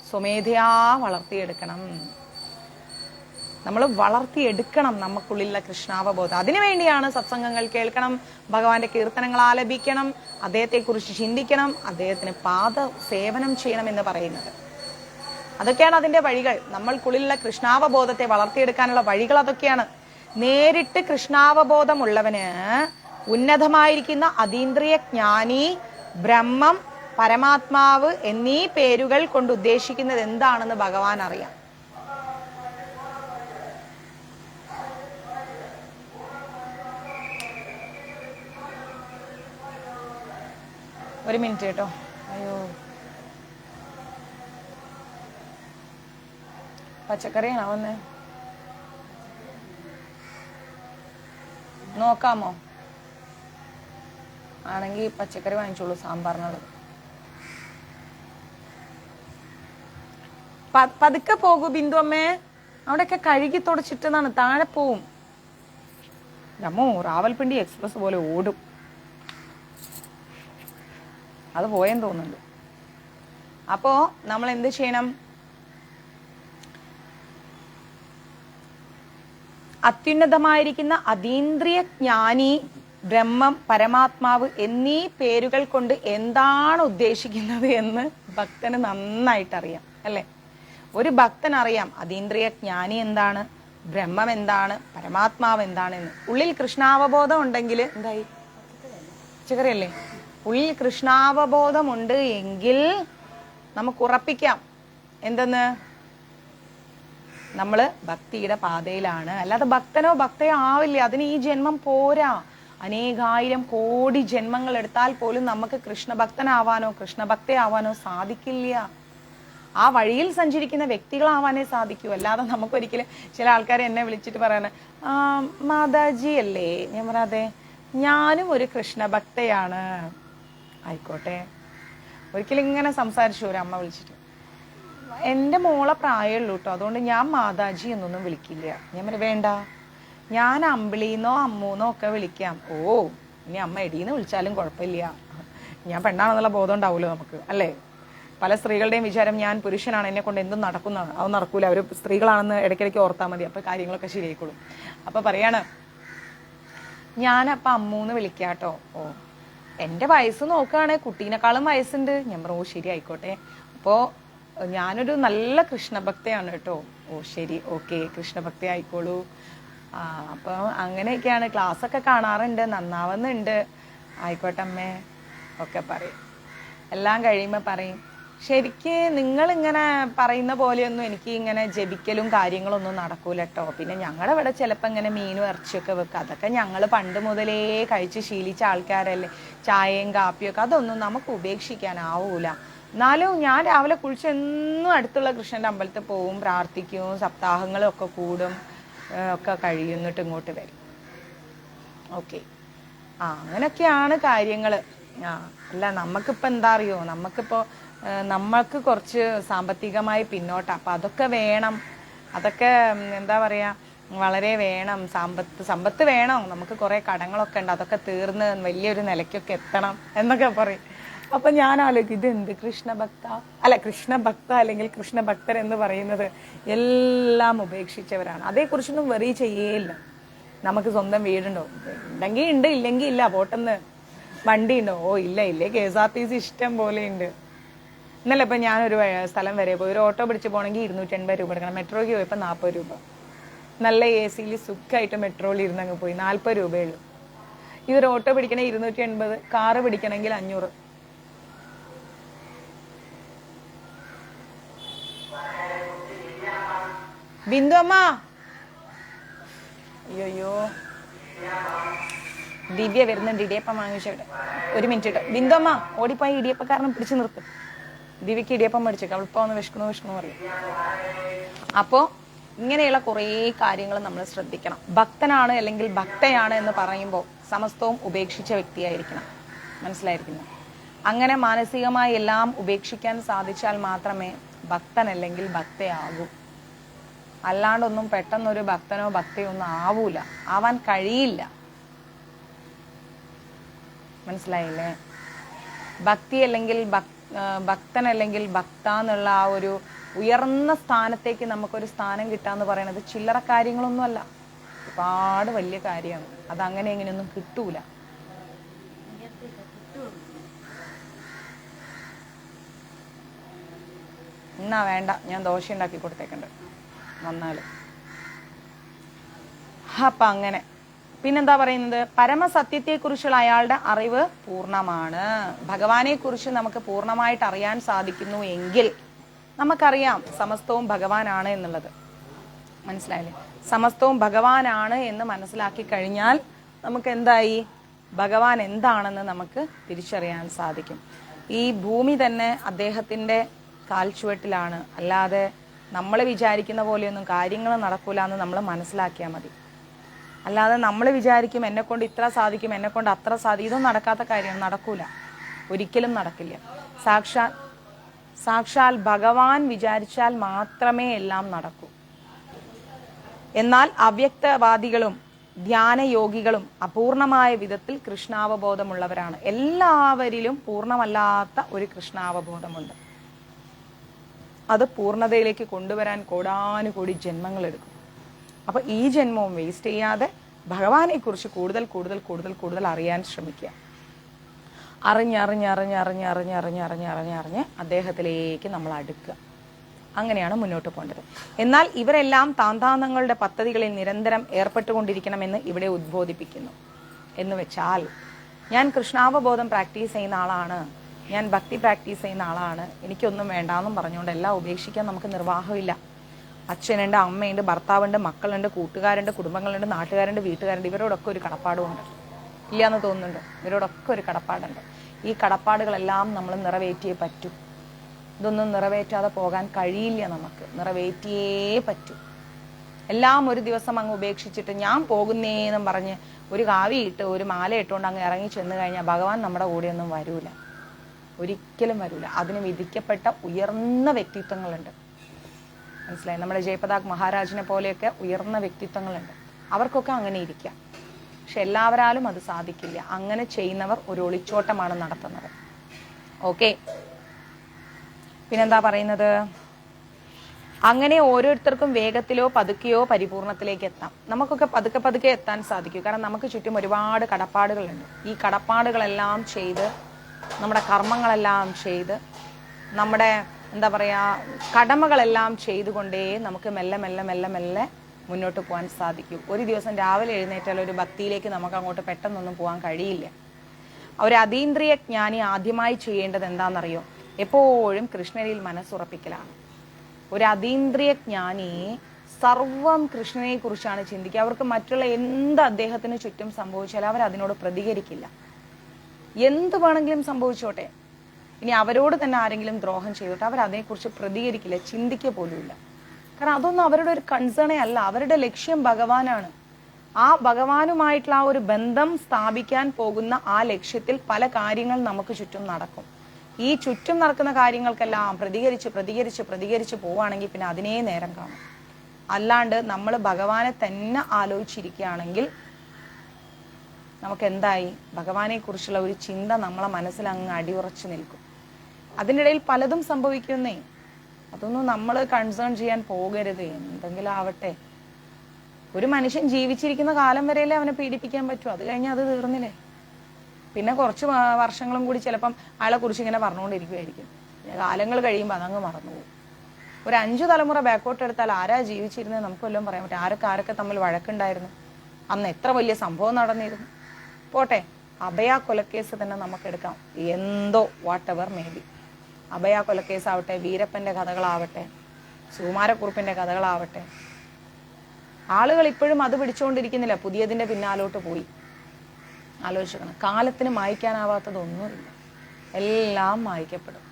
സ്വമേധയാ വളർത്തിയെടുക്കണം. നമ്മൾ വളർത്തിയെടുക്കണം നമുക്കുള്ളിലുള്ള കൃഷ്ണാവബോധം. അതിനുവേണ്ടിയാണ് സത്സംഗങ്ങൾ കേൾക്കണം, ഭഗവാന്റെ കീർത്തനങ്ങൾ ആലപിക്കണം, അദ്ദേഹത്തെക്കുറിച്ച് ചിന്തിക്കണം, അദ്ദേഹത്തിന് പാദ സേവനം ചെയ്യണം എന്ന് പറയുന്നത്. അതൊക്കെയാണ് അതിന്റെ വഴികൾ. നമ്മൾക്കുള്ളിലുള്ള കൃഷ്ണാവബോധത്തെ വളർത്തിയെടുക്കാനുള്ള വഴികൾ അതൊക്കെയാണ്. നേരിട്ട് കൃഷ്ണാവബോധമുള്ളവന് ഉന്നതമായിരിക്കുന്ന അതീന്ദ്രിയ ജ്ഞാനി, ബ്രഹ്മം, പരമാത്മാവ് എന്നീ പേരുകൾ കൊണ്ട് ഉദ്ദേശിക്കുന്നത് എന്താണെന്ന് ഭഗവാൻ അറിയാം. ഒരു മിനിറ്റ് കേട്ടോ. അയ്യോ, പച്ചക്കറിയാണോ വന്നേ? നോക്കാമോ? ആണെങ്കിൽ പച്ചക്കറി വാങ്ങിച്ചോളൂ സാമ്പാറിനുള്ളത്. പതുക്കെ പോകൂ ബിന്ദു അമ്മേ, അവിടെയൊക്കെ കഴുകി തുടച്ചിട്ടതാണ്, താഴെ പോവും. അമ്മോ, റാവൽപിണ്ടി എക്സ്പ്രസ് പോലെ ഓടും. അത് പോയെന്ന് തോന്നുന്നുണ്ട്. അപ്പോ നമ്മൾ എന്ത് ചെയ്യണം? അത്യുന്നതമായിരിക്കുന്ന അതീന്ദ്രിയ ജ്ഞാനി, ബ്രഹ്മം, പരമാത്മാവ് എന്നീ പേരുകൾ കൊണ്ട് എന്താണ് ഉദ്ദേശിക്കുന്നത് എന്ന് ഭക്തന് നന്നായിട്ടറിയാം അല്ലെ. ഒരു ഭക്തൻ അറിയാം അതീന്ദ്രിയ ജ്ഞാനി എന്താണ്, ബ്രഹ്മം എന്താണ്, പരമാത്മാവ് എന്താണെന്ന്. ഉള്ളിൽ കൃഷ്ണാവബോധം ഉണ്ടെങ്കിൽ എന്തായി? പച്ചക്കറിയല്ലേ? ഉള്ളിൽ കൃഷ്ണാവബോധമുണ്ട് എങ്കിൽ നമുക്ക് ഉറപ്പിക്കാം എന്തെന്ന്? നമ്മള് ഭക്തിയുടെ പാതയിലാണ്. അല്ലാതെ ഭക്തനോ ഭക്തയോ ആവില്ല. അതിന് ഈ ജന്മം പോരാ. അനേകായിരം കോടി ജന്മങ്ങൾ എടുത്താൽ പോലും നമുക്ക് കൃഷ്ണഭക്തനാവാനോ കൃഷ്ണഭക്തയാവാനോ സാധിക്കില്ല. ആ വഴിയിൽ സഞ്ചരിക്കുന്ന വ്യക്തികളാവാനേ സാധിക്കൂ. അല്ലാതെ നമുക്കൊരിക്കലും ചില ആൾക്കാർ എന്നെ വിളിച്ചിട്ട് പറയണ, മാതാജി അല്ലേ? ഞാൻ പറയാതെ, ഞാനും ഒരു കൃഷ്ണഭക്തയാണ്. ആയിക്കോട്ടെ. ഒരിക്കലും ഇങ്ങനെ സംസാരിച്ചു ഒരു അമ്മ വിളിച്ചിട്ട്, എൻ്റെ മോളെ പ്രായമുള്ളൂ കേട്ടോ, അതുകൊണ്ട് ഞാൻ മാതാജി എന്നൊന്നും വിളിക്കില്ല. ഞാൻ പറയാം, വേണ്ട, ഞാൻ അമ്പിളിന്നോ അമ്മൂന്നോ ഒക്കെ വിളിക്കാം. ഓ, ഇനി അമ്മ എടീന്ന് വിളിച്ചാലും കുഴപ്പമില്ല, ഞാൻ പെണ്ണാണെന്നുള്ള ബോധം ഉണ്ടാവുമല്ലോ നമുക്ക് അല്ലേ. പല സ്ത്രീകളുടെയും വിചാരം ഞാൻ പുരുഷനാണ്, എന്നെ കൊണ്ട് എന്തും നടക്കുന്നതാണ്. അത് നടക്കൂല, അവർ സ്ത്രീകളാണെന്ന് ഇടയ്ക്കിടയ്ക്ക് ഓർത്താൽ മതി, അപ്പൊ കാര്യങ്ങളൊക്കെ ശരിയായിക്കോളും. അപ്പൊ പറയാണ്, ഞാനപ്പം അമ്മൂന്ന് വിളിക്കാട്ടോ. ഓ, എൻ്റെ വയസ്സ് നോക്കുകയാണെങ്കിൽ കുട്ടീനെക്കാളും വയസ്സുണ്ട്. ഞാൻ പറഞ്ഞു, ഓ ശരി ആയിക്കോട്ടെ, അപ്പോ ഞാനൊരു നല്ല കൃഷ്ണഭക്തയാണ് കേട്ടോ. ഓ ശരി, ഓക്കെ, കൃഷ്ണഭക്തി ആയിക്കോളൂ. അപ്പൊ അങ്ങനെയൊക്കെയാണ്. ക്ലാസ് ഒക്കെ കാണാറുണ്ട്, നന്നാവുന്നുണ്ട്. ആയിക്കോട്ടെ അമ്മേ ഒക്കെ പറയും. എല്ലാം കഴിയുമ്പോൾ പറയും, ശരിക്ക് നിങ്ങളിങ്ങനെ പറയുന്ന പോലെയൊന്നും എനിക്ക് ഇങ്ങനെ ജപിക്കലും കാര്യങ്ങളൊന്നും നടക്കൂല കേട്ടോ. പിന്നെ ഞങ്ങളുടെ ഇവിടെ ചിലപ്പോൾ ഇങ്ങനെ മീനും ഇറച്ചിയൊക്കെ വെക്കുക, അതൊക്കെ ഞങ്ങൾ പണ്ട് മുതലേ കഴിച്ച് ശീലിച്ച ആൾക്കാരല്ലേ. ചായയും കാപ്പിയൊക്കെ അതൊന്നും നമുക്ക് ഉപേക്ഷിക്കാനാവൂല. എന്നാലും ഞാൻ രാവിലെ കുളിച്ചെന്നും അടുത്തുള്ള കൃഷ്ണന്റെ അമ്പലത്തിൽ പോവും, പ്രാർത്ഥിക്കും, സപ്താഹങ്ങളും ഒക്കെ കൂടും, ഒക്കെ കഴിയുന്നിട്ട് ഇങ്ങോട്ട് വരും. ഓക്കെ, അങ്ങനെയൊക്കെയാണ് കാര്യങ്ങൾ. അല്ല, നമുക്കിപ്പോൾ എന്താ അറിയോ, നമ്മൾക്ക് കുറച്ച് സാമ്പത്തികമായി പിന്നോട്ടാ. അപ്പം അതൊക്കെ വേണം, അതൊക്കെ എന്താ പറയാ, വളരെ വേണം. സമ്പത്ത് വേണം. നമുക്ക് കുറെ കടങ്ങളൊക്കെ ഉണ്ട്, അതൊക്കെ തീർന്ന് വലിയൊരു നിലയ്ക്കൊക്കെ എത്തണം എന്നൊക്കെ പറയും. അപ്പൊ ഞാൻ ആലോചിക്കും, ഇതെന്ത് കൃഷ്ണഭക്ത അല്ലെങ്കിൽ കൃഷ്ണഭക്തർ എന്ന് പറയുന്നത് എല്ലാം ഉപേക്ഷിച്ചവരാണ്. അതേക്കുറിച്ചൊന്നും വെറി ചെയ്യേയില്ല. നമുക്ക് സ്വന്തം വീടുണ്ടോ? ഉണ്ടെങ്കിൽ ഉണ്ട്, ഇല്ലെങ്കിൽ ഇല്ല. പോട്ടെന്ന്. വണ്ടി ഉണ്ടോ? ഓ ഇല്ലേ. KSRTC ഇഷ്ടം പോലെ ഉണ്ട്. ഇന്നലെ ഇപ്പൊ ഞാനൊരു സ്ഥലം വരെ പോയി, ഒരു ഓട്ടോ പിടിച്ച് പോകണമെങ്കിൽ 280 രൂപ എടുക്കണം. മെട്രോയ്ക്ക് പോയപ്പോൾ 40 രൂപ. നല്ല AC സുഖമായിട്ട് മെട്രോയിൽ ഇരുന്നങ്ങ് പോയി, 40 രൂപയുള്ളൂ. ഇതൊരു ഓട്ടോ പിടിക്കണമെങ്കിൽ 280, കാറ് പിടിക്കണമെങ്കിൽ 500. ബിന്ദു അമ്മ, അയ്യോ ദിവ്യ വരുന്നുണ്ട്, ഇടിയപ്പം വാങ്ങിച്ചവിടെ. ഒരു മിനിറ്റ് ഇട്ടോ, ബിന്ദുമ്മ ഓടിപ്പോയി ഇടിയപ്പക്കാരനെ പിടിച്ചു നിർത്തും. ദിവ്യക്ക് ഇടിയപ്പം മേടിച്ചേക്കാം, അവളിപ്പോ ഒന്ന് വിഷ്ണു പറയും. അപ്പോ ഇങ്ങനെയുള്ള കുറേ കാര്യങ്ങൾ നമ്മൾ ശ്രദ്ധിക്കണം. ഭക്തനാണ് അല്ലെങ്കിൽ ഭക്തയാണ് എന്ന് പറയുമ്പോൾ സമസ്തവും ഉപേക്ഷിച്ച വ്യക്തിയായിരിക്കണം. മനസ്സിലായിരിക്കുന്നു? അങ്ങനെ മാനസികമായി എല്ലാം ഉപേക്ഷിക്കാൻ സാധിച്ചാൽ മാത്രമേ ഭക്തൻ അല്ലെങ്കിൽ ഭക്തയാകൂ. അല്ലാണ്ടൊന്നും പെട്ടെന്നൊരു ഭക്തനോ ഭക്തയോ ഒന്നും ആവൂല, ആവാൻ കഴിയില്ല. മനസ്സിലായില്ലേ? ഭക്തി അല്ലെങ്കിൽ ഭക്തൻ അല്ലെങ്കിൽ ഭക്ത എന്നുള്ള ആ ഒരു ഉയർന്ന സ്ഥാനത്തേക്ക് നമുക്കൊരു സ്ഥാനം കിട്ടാന്ന് പറയുന്നത് ചില്ലറ കാര്യങ്ങളൊന്നുമല്ല, ഒരുപാട് വലിയ കാര്യമാണ്. അതങ്ങനെ എങ്ങനെയൊന്നും കിട്ടൂല. എന്നാ വേണ്ട, ഞാൻ ദോശ ഉണ്ടാക്കി കൊടുത്തേക്കുണ്ട് വന്നാല്. അപ്പൊ അങ്ങനെ പിന്നെന്താ പറയുന്നത്? പരമസത്യത്തെക്കുറിച്ചുള്ള അയാളുടെ അറിവ് പൂർണ്ണമാണ്. ഭഗവാനെ കുറിച്ച് നമുക്ക് പൂർണ്ണമായിട്ട് അറിയാൻ സാധിക്കുന്നു എങ്കിൽ നമുക്കറിയാം സമസ്തവും ഭഗവാനാണ് എന്നുള്ളത്. മനസ്സിലായില്ലേ? സമസ്തവും ഭഗവാനാണ് എന്ന് മനസ്സിലാക്കി കഴിഞ്ഞാൽ നമുക്ക് എന്തായി? ഭഗവാൻ എന്താണെന്ന് നമുക്ക് തിരിച്ചറിയാൻ സാധിക്കും. ഈ ഭൂമി തന്നെ അദ്ദേഹത്തിന്റെ കാൽച്ചുവട്ടിലാണ്. അല്ലാതെ നമ്മൾ വിചാരിക്കുന്ന പോലെയൊന്നും കാര്യങ്ങൾ നടക്കൂല എന്ന് നമ്മൾ മനസ്സിലാക്കിയാൽ മതി. അല്ലാതെ നമ്മൾ വിചാരിക്കും എന്നെ കൊണ്ട് ഇത്ര സാധിക്കും, എന്നെ കൊണ്ട് അത്ര സാധിക്കും, ഇതൊന്നും നടക്കാത്ത കാര്യമാണ്. നടക്കൂല, ഒരിക്കലും നടക്കില്ല. സാക്ഷാൽ ഭഗവാൻ വിചാരിച്ചാൽ മാത്രമേ എല്ലാം നടക്കൂ. എന്നാൽ അവ്യക്തവാദികളും ധ്യാനയോഗികളും അപൂർണമായ വിധത്തിൽ കൃഷ്ണാവബോധമുള്ളവരാണ്. എല്ലാവരിലും പൂർണ്ണമല്ലാത്ത ഒരു കൃഷ്ണാവബോധമുണ്ട്. അത് പൂർണ്ണതയിലേക്ക് കൊണ്ടുവരാൻ കോടാനുകോടി ജന്മങ്ങൾ എടുക്കും. അപ്പൊ ഈ ജന്മവും വേസ്റ്റ് ചെയ്യാതെ ഭഗവാനെ കുറിച്ച് കൂടുതൽ കൂടുതൽ കൂടുതൽ കൂടുതൽ അറിയാൻ ശ്രമിക്കുക. അറിഞ്ഞ് അദ്ദേഹത്തിലേക്ക് നമ്മൾ അടുക്കുക. അങ്ങനെയാണ് മുന്നോട്ട് പോകേണ്ടത്. എന്നാൽ ഇവരെല്ലാം താന്താന്തങ്ങളുടെ പദ്ധതികളിൽ നിരന്തരം ഏർപ്പെട്ടുകൊണ്ടിരിക്കണമെന്ന് ഇവിടെ ഉദ്ബോധിപ്പിക്കുന്നു. എന്ന് വെച്ചാൽ, ഞാൻ കൃഷ്ണാവബോധം പ്രാക്ടീസ് ചെയ്യുന്ന ആളാണ്, ഞാൻ ഭക്തി പ്രാക്ടീസ് ചെയ്യുന്ന ആളാണ്, എനിക്കൊന്നും വേണ്ടാന്നും പറഞ്ഞുകൊണ്ട് എല്ലാം ഉപേക്ഷിക്കാൻ നമുക്ക് നിർവാഹമില്ല. അച്ഛനുണ്ട്, അമ്മയുണ്ട്, ഭർത്താവുണ്ട്, മക്കളുണ്ട്, കൂട്ടുകാരുണ്ട്, കുടുംബങ്ങളുണ്ട്, നാട്ടുകാരുണ്ട്, വീട്ടുകാരുണ്ട്. ഇവരോടൊക്കെ ഒരു കടപ്പാടുമുണ്ട്. ഇല്ലയെന്ന് തോന്നുന്നുണ്ട്. ഇവരോടൊക്കെ ഒരു കടപ്പാടുണ്ട്. ഈ കടപ്പാടുകളെല്ലാം നമ്മൾ നിറവേറ്റിയേ പറ്റൂ. ഇതൊന്നും നിറവേറ്റാതെ പോകാൻ കഴിയില്ല. നമുക്ക് നിറവേറ്റിയേ പറ്റൂ. എല്ലാം ഒരു ദിവസം അങ്ങ് ഉപേക്ഷിച്ചിട്ട് ഞാൻ പോകുന്നേന്നും പറഞ്ഞ് ഒരു കാവി ഇട്ട് ഒരു മാല ഇട്ടുകൊണ്ട് അങ്ങ് ഇറങ്ങി ചെന്ന് കഴിഞ്ഞാൽ ഭഗവാൻ നമ്മുടെ കൂടെയൊന്നും വരൂല, ഒരിക്കലും വരൂല. അതിന് വിധിക്കപ്പെട്ട ഉയർന്ന വ്യക്തിത്വങ്ങളുണ്ട്. മനസ്സിലായി? നമ്മുടെ ജയപതാക് മഹാരാജിനെ പോലെയൊക്കെ ഉയർന്ന വ്യക്തിത്വങ്ങളുണ്ട്. അവർക്കൊക്കെ അങ്ങനെ ഇരിക്കാം. പക്ഷെ എല്ലാവരാലും അത് സാധിക്കില്ല. അങ്ങനെ ചെയ്യുന്നവർ ഒരു ഒളിച്ചോട്ടമാണ് നടത്തുന്നത്. ഓക്കെ, പിന്നെന്താ പറയുന്നത്? അങ്ങനെ ഓരോരുത്തർക്കും വേഗത്തിലോ പതുക്കെയോ പരിപൂർണത്തിലേക്ക് എത്താം. നമുക്കൊക്കെ പതുക്കെ പതുക്കെ എത്താൻ സാധിക്കും. കാരണം നമുക്ക് ചുറ്റും ഒരുപാട് കടപ്പാടുകളുണ്ട്. ഈ കടപ്പാടുകളെല്ലാം ചെയ്ത്, നമ്മുടെ കർമ്മങ്ങളെല്ലാം ചെയ്ത്, നമ്മുടെ എന്താ പറയാ കടമകളെല്ലാം ചെയ്തുകൊണ്ടേ നമുക്ക് മെല്ലെ മെല്ലെ മെല്ലെ മെല്ലെ മുന്നോട്ട് പോകാൻ സാധിക്കൂ. ഒരു ദിവസം രാവിലെ എഴുന്നേറ്റാൽ ഒരു ഭക്തിയിലേക്ക് നമുക്ക് അങ്ങോട്ട് പെട്ടെന്നൊന്നും പോകാൻ കഴിയില്ല. ഒരു അതീന്ദ്രിയ ജ്ഞാനി ആദ്യമായി ചെയ്യേണ്ടത് എന്താണെന്നറിയോ? എപ്പോഴും കൃഷ്ണനിൽ മനസ്സുറപ്പിക്കലാണ്. ഒരു അതീന്ദ്രിയ ജ്ഞാനി സർവം കൃഷ്ണനെ കുറിച്ചാണ് ചിന്തിക്കുക. അവർക്ക് മറ്റുള്ള എന്ത് അദ്ദേഹത്തിന് ചുറ്റും സംഭവിച്ചാലും അവർ അതിനോട് പ്രതികരിക്കില്ല. എന്ത് വേണമെങ്കിലും സംഭവിച്ചോട്ടെ, ഇനി അവരോട് തന്നെ ആരെങ്കിലും ദ്രോഹം ചെയ്തോട്ടെ, അവർ അതിനെക്കുറിച്ച് പ്രതികരിക്കില്ല, ചിന്തിക്കുക പോലുമില്ല. കാരണം അതൊന്നും അവരുടെ ഒരു കൺസേണേ അല്ല. അവരുടെ ലക്ഷ്യം ഭഗവാനാണ്. ആ ഭഗവാനുമായിട്ടുള്ള ആ ഒരു ബന്ധം സ്ഥാപിക്കാൻ പോകുന്ന ആ ലക്ഷ്യത്തിൽ പല കാര്യങ്ങൾ നമുക്ക് ചുറ്റും നടക്കും. ഈ ചുറ്റും നടക്കുന്ന കാര്യങ്ങൾക്കെല്ലാം പ്രതികരിച്ച് പ്രതികരിച്ച് പ്രതികരിച്ച് പോവുകയാണെങ്കിൽ പിന്നെ അതിനേ നേരം കാണും. അല്ലാണ്ട് നമ്മൾ ഭഗവാനെ തന്നെ ആലോചിച്ചിരിക്കുകയാണെങ്കിൽ നമുക്ക് എന്തായി? ഭഗവാനെ കുറിച്ചുള്ള ഒരു ചിന്ത നമ്മളെ മനസ്സിൽ അങ്ങ് അടിയുറച്ചു നിൽക്കും. അതിനിടയിൽ പലതും സംഭവിക്കുന്നേ. അതൊന്നും നമ്മൾ കൺസേൺ ചെയ്യാൻ പോകരുത്. എന്തെങ്കിലും ആവട്ടെ. ഒരു മനുഷ്യൻ ജീവിച്ചിരിക്കുന്ന കാലം വരെയല്ലേ അവനെ പീഡിപ്പിക്കാൻ പറ്റൂ. അത് കഴിഞ്ഞാൽ അത് തീർന്നില്ലേ? പിന്നെ കുറച്ച് വർഷങ്ങളും കൂടി ചിലപ്പം അയാളെ കുറിച്ച് ഇങ്ങനെ പറഞ്ഞുകൊണ്ടിരിക്കുമായിരിക്കും. കാലങ്ങൾ കഴിയുമ്പോൾ അതങ്ങ് മറന്നുപോകും. ഒരു 5 തലമുറ ബാക്കോട്ട് എടുത്താൽ ആരാ ജീവിച്ചിരുന്നത് നമുക്ക് വല്ലതും പറയാൻ പറ്റും? ആരൊക്കെ തമ്മിൽ വഴക്കുണ്ടായിരുന്നു? അന്ന് എത്ര വലിയ സംഭവം നടന്നിരുന്നു? പോട്ടെ, അഭയ കൊലക്കേസ് തന്നെ നമുക്കെടുക്കാം. എന്തോ വാട്ട് എവർ മേ ബി. അഭയ കൊലക്കേസാവട്ടെ, വീരപ്പന്റെ കഥകളാവട്ടെ, സുകുമാരക്കുറുപ്പിന്റെ കഥകളാവട്ടെ, ആളുകൾ ഇപ്പോഴും അത് പിടിച്ചുകൊണ്ടിരിക്കുന്നില്ല. പുതിയതിന്റെ പിന്നാലോട്ട് പോയി. ആലോചിക്കണം. കാലത്തിന് മായ്ക്കാനാവാത്തതൊന്നുമില്ല, എല്ലാം മായ്ക്കപ്പെടും.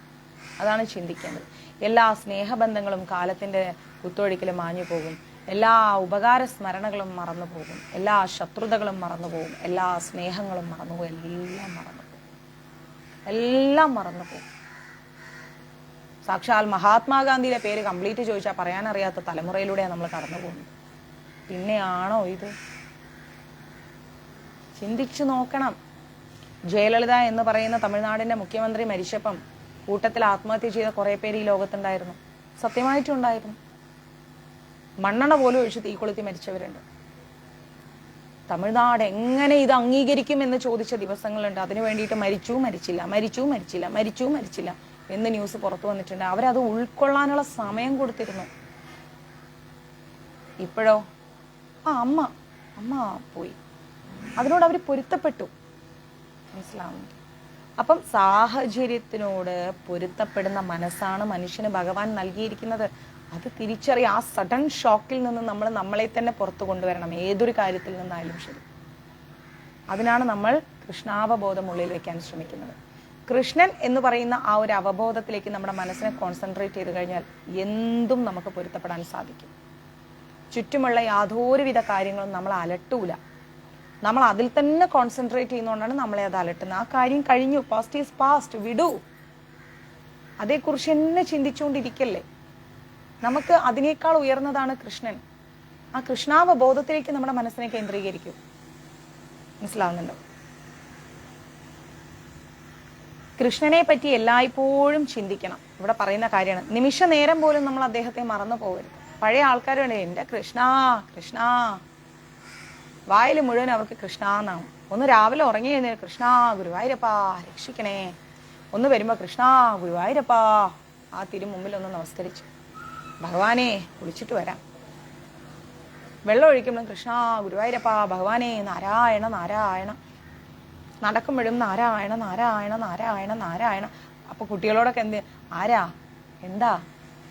അതാണ് ചിന്തിക്കേണ്ടത്. എല്ലാ സ്നേഹബന്ധങ്ങളും കാലത്തിൻ്റെ കുത്തൊഴുക്കിലും മാഞ്ഞു പോകും. എല്ലാ ഉപകാര സ്മരണകളും മറന്നു പോകും. എല്ലാ ശത്രുതകളും മറന്നു പോകും. എല്ലാ സ്നേഹങ്ങളും മറന്നു പോകും. എല്ലാം മറന്നു പോകും. എല്ലാം മറന്നു പോകും. സാക്ഷാൽ മഹാത്മാഗാന്ധിയുടെ പേര് കംപ്ലീറ്റ് ചോദിച്ചാൽ പറയാനറിയാത്ത തലമുറയിലൂടെയാണ് നമ്മൾ കടന്നു പോകുന്നത്. പിന്നെയാണോ ഇത്? ചിന്തിച്ചു നോക്കണം. ജയലളിത എന്ന് പറയുന്ന തമിഴ്നാടിന്റെ മുഖ്യമന്ത്രി മരിച്ചപ്പം കൂട്ടത്തിൽ ആത്മഹത്യ ചെയ്ത കുറെ പേര് ഈ ലോകത്തുണ്ടായിരുന്നു. സത്യമായിട്ടുണ്ടായിരുന്നു. മണ്ണെണ്ണ പോലും ഒഴിച്ച് തീകൊളുത്തി മരിച്ചവരുണ്ട്. തമിഴ്നാട് എങ്ങനെ ഇത് അംഗീകരിക്കും എന്ന് ചോദിച്ച ദിവസങ്ങളുണ്ട്. അതിനു വേണ്ടിയിട്ട് മരിച്ചില്ല എന്ന് ന്യൂസ് പുറത്തു വന്നിട്ടുണ്ട്. അവരത് ഉൾക്കൊള്ളാനുള്ള സമയം കൊടുത്തിരുന്നു. ഇപ്പോഴോ അമ്മ പോയി. അതിനോട് അവർ പൊരുത്തപ്പെട്ടു. മനസ്സിലാവുന്നു. അപ്പം സാഹചര്യത്തിനോട് പൊരുത്തപ്പെടുന്ന മനസ്സാണ് മനുഷ്യന് ഭഗവാൻ നൽകിയിരിക്കുന്നത്. അത് തിരിച്ചറിയ ആ സഡൻ ഷോക്കിൽ നിന്ന് നമ്മൾ നമ്മളെ തന്നെ പുറത്തു കൊണ്ടുവരണം. ഏതൊരു കാര്യത്തിൽ നിന്നായാലും ശരി. അതിനാണ് നമ്മൾ കൃഷ്ണാവബോധം ഉള്ളിൽ വെക്കാൻ ശ്രമിക്കുന്നത്. കൃഷ്ണൻ എന്ന് പറയുന്ന ആ ഒരു അവബോധത്തിലേക്ക് നമ്മുടെ മനസ്സിനെ കോൺസെൻട്രേറ്റ് ചെയ്ത് കഴിഞ്ഞാൽ എന്തും നമുക്ക് പൊരുത്തപ്പെടാൻ സാധിക്കും. ചുറ്റുമുള്ള യാതൊരുവിധ കാര്യങ്ങളും നമ്മൾ അലട്ടൂല. നമ്മൾ അതിൽ തന്നെ കോൺസെൻട്രേറ്റ് ചെയ്യുന്നതുകൊണ്ടാണ് നമ്മളെ അത് അലട്ടുന്നത്. ആ കാര്യം കഴിഞ്ഞു, പാസ്റ്റ് ഈസ് പാസ്റ്റ്, വിടൂ. അതേക്കുറിച്ച് തന്നെ ചിന്തിച്ചുകൊണ്ടിരിക്കല്ലേ. നമുക്ക് അതിനേക്കാൾ ഉയർന്നതാണ് കൃഷ്ണൻ. ആ കൃഷ്ണാവബോധത്തിലേക്ക് നമ്മുടെ മനസ്സിനെ കേന്ദ്രീകരിക്കൂ. മനസ്സിലാവുന്നുണ്ടോ? കൃഷ്ണനെ പറ്റി എല്ലായ്പ്പോഴും ചിന്തിക്കണം. ഇവിടെ പറയുന്ന കാര്യമാണ്. നിമിഷ നേരം പോലും നമ്മൾ അദ്ദേഹത്തെ മറന്നു പോകരുത്. പഴയ ആൾക്കാരുണ്ട്, എൻ്റെ കൃഷ്ണ കൃഷ്ണ, വായിൽ മുഴുവൻ അവർക്ക് കൃഷ്ണ എന്നാണ്. ഒന്ന് രാവിലെ ഉറങ്ങി കഴിഞ്ഞാൽ കൃഷ്ണ ഗുരുവായൂരപ്പാ രക്ഷിക്കണേ, ഒന്ന് വരുമ്പോ കൃഷ്ണ ഗുരുവായൂരപ്പാ, ആ തിരുമുമ്പിൽ ഒന്ന് നമസ്കരിച്ചു, ഭഗവാനെ കുളിച്ചിട്ട് വരാം. വെള്ളം ഒഴിക്കുമ്പോഴും കൃഷ്ണ ഗുരുവായൂരപ്പാ, ഭഗവാനെ നാരായണ നാരായണ, നടക്കുമ്പോഴും നാരായണ നാരായണ നാരായണ നാരായണ. അപ്പൊ കുട്ടികളോടൊക്കെ ആരാ എന്താ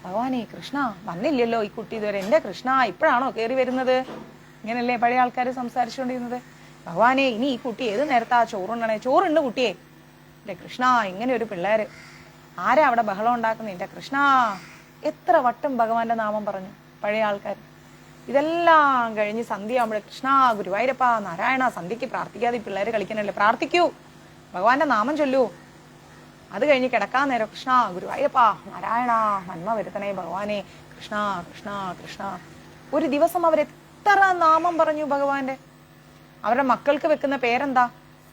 ഭഗവാനെ കൃഷ്ണ വന്നില്ലല്ലോ ഈ കുട്ടി ഇതുവരെ, എൻ്റെ കൃഷ്ണ ഇപ്പോഴാണോ കയറി വരുന്നത്? ഇങ്ങനല്ലേ പഴയ ആൾക്കാർ സംസാരിച്ചുകൊണ്ടിരുന്നത്. ഭഗവാനെ ഇനി ഈ കുട്ടി ഏത് നേരത്താ ചോറുണ്ടണേ? ചോറുണ്ട് കുട്ടിയെ. എൻ്റെ കൃഷ്ണ ഇങ്ങനെ ഒരു പിള്ളേര്, ആരാ അവിടെ ബഹളം ഉണ്ടാക്കുന്നത്? എൻ്റെ കൃഷ്ണ. എത്ര വട്ടം ഭഗവാന്റെ നാമം പറഞ്ഞു പഴയ ആൾക്കാർ. ഇതെല്ലാം കഴിഞ്ഞ് സന്ധ്യ ആകുമ്പോഴേ കൃഷ്ണ ഗുരുവായൂരപ്പാ നാരായണ. സന്ധ്യക്ക് പ്രാർത്ഥിക്കാതെ പിള്ളേർ കളിക്കാനല്ലേ? പ്രാർത്ഥിക്കൂ, ഭഗവാന്റെ നാമം ചൊല്ലൂ. അത് കഴിഞ്ഞ് കിടക്കാൻ നേരം കൃഷ്ണ ഗുരുവായൂരപ്പാ നാരായണ, നന്മ വരുത്തണേ ഭഗവാനെ, കൃഷ്ണ കൃഷ്ണ കൃഷ്ണ. ഒരു ദിവസം അവരെത്ര നാമം പറഞ്ഞു ഭഗവാന്റെ. അവരുടെ മക്കൾക്ക് വെക്കുന്ന പേരെന്താ?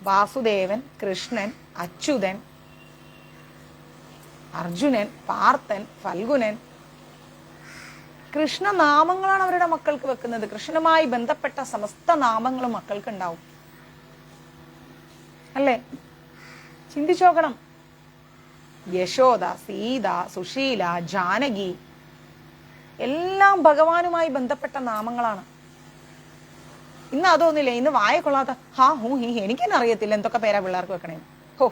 വാസുദേവൻ, കൃഷ്ണൻ, അച്യുതൻ, അർജുനൻ, പാർത്ഥൻ, ഫൽഗുനൻ. കൃഷ്ണനാമങ്ങളാണ് അവരുടെ മക്കൾക്ക് വെക്കുന്നത്. കൃഷ്ണനുമായി ബന്ധപ്പെട്ട സമസ്ത നാമങ്ങളും മക്കൾക്ക് ഉണ്ടാവും അല്ലേ? ചിന്തിച്ചു നോക്കണം. യശോദ, സീത, സുശീല, ജാനകി എല്ലാം ഭഗവാനുമായി ബന്ധപ്പെട്ട നാമങ്ങളാണ്. ഇന്ന് അതൊന്നുമില്ല. ഇന്ന് വായ കൊള്ളാത്ത ഹാ ഹൂ ഹി, എനിക്കെന്നെ അറിയത്തില്ല എന്തൊക്കെ പേരാ പിള്ളേർക്ക് വെക്കണേ. ഹോ,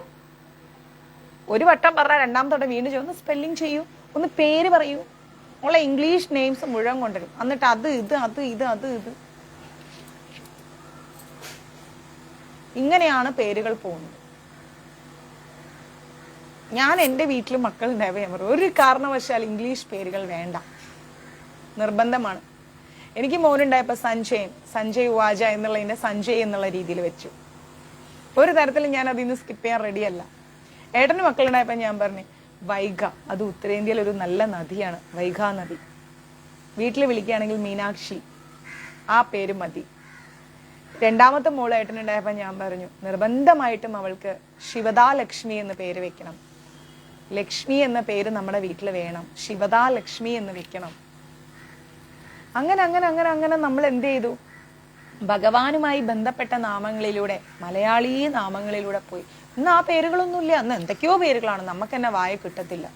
ഒരു വട്ടം പറഞ്ഞാൽ രണ്ടാമത്തോടെ വീണ്ടും ഒന്ന് സ്പെല്ലിങ് ചെയ്യൂ, ഒന്ന് പേര് പറയൂ. ഉള്ള ഇംഗ്ലീഷ് നെയിംസ് മുഴുവൻ കൊണ്ടുവരും. എന്നിട്ട് അത് ഇത് അത് ഇത് അത് ഇത് ഇങ്ങനെയാണ് പേരുകൾ പോകുന്നത്. ഞാൻ എൻ്റെ വീട്ടിൽ മക്കളുണ്ടായപ്പോൾ ഞാൻ പറയും, ഒരു കാരണവശാൽ ഇംഗ്ലീഷ് പേരുകൾ വേണ്ട, നിർബന്ധമാണ്. എനിക്ക് മോനുണ്ടായപ്പോൾ സഞ്ജയ് വാജ എന്നുള്ളതിന്റെ സഞ്ജയ് എന്നുള്ള രീതിയിൽ വെച്ചു. ഒരു തരത്തിലും ഞാൻ അതിൽ നിന്ന് സ്കിപ്പ് ചെയ്യാൻ റെഡിയല്ല. ഏട്ടന് മക്കളുണ്ടായപ്പോൾ ഞാൻ പറഞ്ഞു വൈഗ, അത് ഉത്തരേന്ത്യയിൽ ഒരു നല്ല നദിയാണ്, വൈഗാ നദി. വീട്ടിൽ വിളിക്കുകയാണെങ്കിൽ മീനാക്ഷി, ആ പേര് മതി. രണ്ടാമത്തെ മോള് ഏട്ടനുണ്ടായപ്പോൾ ഞാൻ പറഞ്ഞു നിർബന്ധമായിട്ടും അവൾക്ക് ശിവദാ ലക്ഷ്മി എന്ന് പേര് വെക്കണം. ലക്ഷ്മി എന്ന പേര് നമ്മുടെ വീട്ടിൽ വേണം, ശിവദാ ലക്ഷ്മി എന്ന് വെക്കണം. അങ്ങനെ അങ്ങനെ അങ്ങനെ അങ്ങനെ നമ്മൾ എന്ത് ചെയ്തു? ഭഗവാനുമായി ബന്ധപ്പെട്ട നാമങ്ങളിലൂടെ, മലയാളി നാമങ്ങളിലൂടെ പോയി. ഇന്ന് ആ പേരുകളൊന്നുമില്ല. അന്ന് എന്തൊക്കെയോ പേരുകളാണ്, നമുക്ക് തന്നെ വായ കിട്ടത്തില്ല.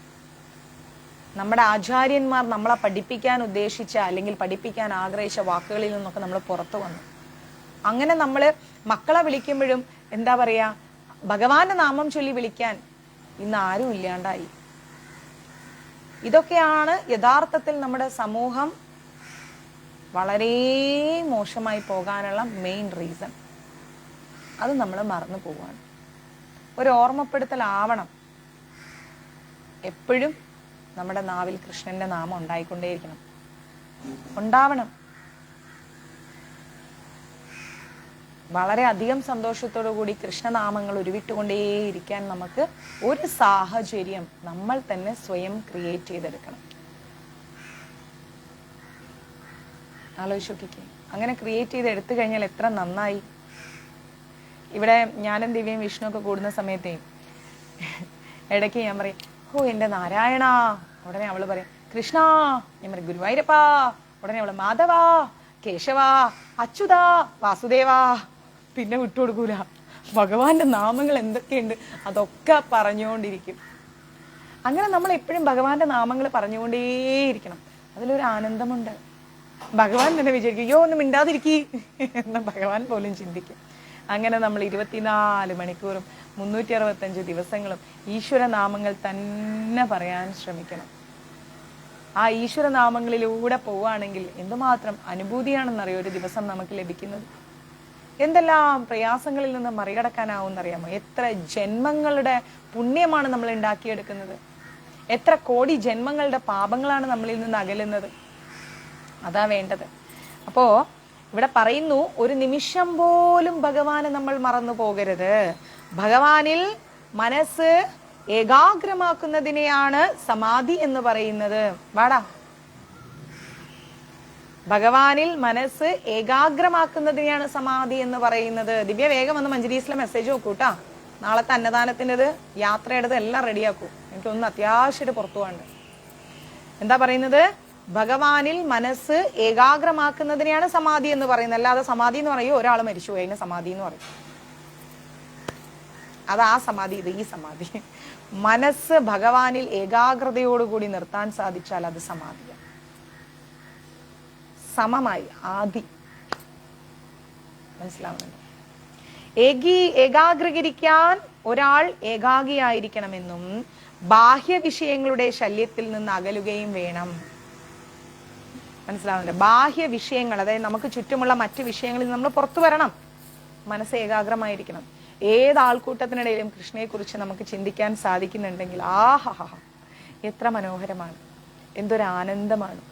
നമ്മുടെ ആചാര്യന്മാർ നമ്മളെ പഠിപ്പിക്കാൻ ഉദ്ദേശിച്ച അല്ലെങ്കിൽ പഠിപ്പിക്കാൻ ആഗ്രഹിച്ച വാക്കുകളിൽ നിന്നൊക്കെ നമ്മൾ പുറത്തു വന്നു. അങ്ങനെ നമ്മൾ മക്കളെ വിളിക്കുമ്പോഴും എന്താ പറയാ, ഭഗവാന്റെ നാമം ചൊല്ലി വിളിക്കാൻ ഇന്ന് ആരും ഇല്ലാണ്ടായി. ഇതൊക്കെയാണ് യഥാർത്ഥത്തിൽ നമ്മുടെ സമൂഹം വളരെ മോശമായി പോകാനുള്ള മെയിൻ റീസൺ. അത് നമ്മൾ മറന്നു പോവുകയാണ്. ഒരു ഓർമ്മപ്പെടുത്തലാവണം. എപ്പോഴും നമ്മുടെ നാവിൽ കൃഷ്ണന്റെ നാമം ഉണ്ടായിക്കൊണ്ടേയിരിക്കണം, ഉണ്ടാവണം. വളരെ അധികം സന്തോഷത്തോടു കൂടി കൃഷ്ണനാമങ്ങൾ ഉരുവിട്ടുകൊണ്ടേയിരിക്കാൻ നമുക്ക് ഒരു സാഹചര്യം നമ്മൾ തന്നെ സ്വയം ക്രിയേറ്റ് ചെയ്തെടുക്കണം. ആലോചിച്ചോക്കിക്കേ, അങ്ങനെ ക്രിയേറ്റ് ചെയ്ത് എടുത്തു കഴിഞ്ഞാൽ എത്ര നന്നായി. ഇവിടെ ഞാനും ദിവ്യയും വിഷ്ണു ഒക്കെ കൂടുന്ന സമയത്തേ ഇടയ്ക്ക് ഞാൻ പറയും, ഓ എൻ്റെ നാരായണ, ഉടനെ അവള് പറയും കൃഷ്ണ. ഞാൻ പറയും ഗുരുവായൂരപ്പാ, ഉടനെ അവള് മാധവാ, കേശവാ, അച്യുതാ, വാസുദേവാ. പിന്നെ വിട്ടുകൊടുക്കൂല. ഭഗവാന്റെ നാമങ്ങൾ എന്തൊക്കെയുണ്ട് അതൊക്കെ പറഞ്ഞുകൊണ്ടിരിക്കും. അങ്ങനെ നമ്മൾ എപ്പോഴും ഭഗവാന്റെ നാമങ്ങൾ പറഞ്ഞുകൊണ്ടേയിരിക്കണം. അതിലൊരു ആനന്ദമുണ്ട്. ഭഗവാൻ തന്നെ വിചാരിക്കും, അയ്യോ ഒന്നും മിണ്ടാതിരിക്കി എന്ന് ഭഗവാൻ പോലും ചിന്തിക്കും. അങ്ങനെ നമ്മൾ 24 മണിക്കൂറും 365 ദിവസങ്ങളും ഈശ്വരനാമങ്ങൾ തന്നെ പറയാൻ ശ്രമിക്കണം. ആ ഈശ്വരനാമങ്ങളിലൂടെ പോവുകയാണെങ്കിൽ എന്തുമാത്രം അനുഭൂതിയാണെന്നറിയോ ഒരു ദിവസം നമുക്ക് ലഭിക്കുന്നത്. എന്തെല്ലാം പ്രയാസങ്ങളിൽ നിന്ന് മറികടക്കാനാവുമെന്നറിയാമോ? എത്ര ജന്മങ്ങളുടെ പുണ്യമാണ് നമ്മൾ ഉണ്ടാക്കിയെടുക്കുന്നത്. എത്ര കോടി ജന്മങ്ങളുടെ പാപങ്ങളാണ് നമ്മളിൽ നിന്ന് അകലുന്നത്. അതാ വേണ്ടത്. അപ്പോ ഇവിടെ പറയുന്നു, ഒരു നിമിഷം പോലും ഭഗവാനെ നമ്മൾ മറന്നു പോകരുത്. ഭഗവാനിൽ മനസ്സ് ഏകാഗ്രമാക്കുന്നതിനെയാണ് സമാധി എന്ന് പറയുന്നത്. വാടാ, ഭഗവാനിൽ മനസ്സ് ഏകാഗ്രമാക്കുന്നതിനെയാണ് സമാധി എന്ന് പറയുന്നത്. ദിവ്യ വേഗം വന്ന് മഞ്ജരീസിലെ മെസ്സേജ് നോക്കൂട്ടാ. നാളത്തെ അന്നദാനത്തിൻ്റെത്, യാത്രയുടേത് എല്ലാം റെഡിയാക്കൂ. എനിക്കൊന്ന് അത്യാവശ്യമായിട്ട് പുറത്തു പോകണ്ട്. എന്താ പറയുന്നത്? ഭഗവാനിൽ മനസ്സ് ഏകാഗ്രമാക്കുന്നതിനെയാണ് സമാധി എന്ന് പറയുന്നത്. അല്ലാതെ സമാധി എന്ന് പറയും ഒരാൾ മരിച്ചുപോയി അതിന് സമാധി എന്ന് പറയും. അത് ആ സമാധി, ഇത് ഈ സമാധി. മനസ്സ് ഭഗവാനിൽ ഏകാഗ്രതയോടുകൂടി നിർത്താൻ സാധിച്ചാൽ അത് സമാധിയാണ്. സമമായി ആദി. മനസ്സിലാവുന്നുണ്ട്? ഏകാഗ്രീകരിക്കാൻ ഒരാൾ ഏകാഗിയായിരിക്കണമെന്നും ബാഹ്യ വിഷയങ്ങളുടെ ശല്യത്തിൽ നിന്ന് അകലുകയും വേണം. മനസ്സിലാവുന്നുണ്ട്? ബാഹ്യ വിഷയങ്ങൾ, അതായത് നമുക്ക് ചുറ്റുമുള്ള മറ്റു വിഷയങ്ങളിൽ നമ്മൾ പുറത്തു വരണം. മനസ്സ് ഏകാഗ്രമായിരിക്കണം. ഏത് ആൾക്കൂട്ടത്തിനിടയിലും കൃഷ്ണയെ കുറിച്ച് നമുക്ക് ചിന്തിക്കാൻ സാധിക്കുന്നുണ്ടെങ്കിൽ ആഹാ എത്ര മനോഹരമാണ്, എന്തൊരു ആനന്ദമാണ്.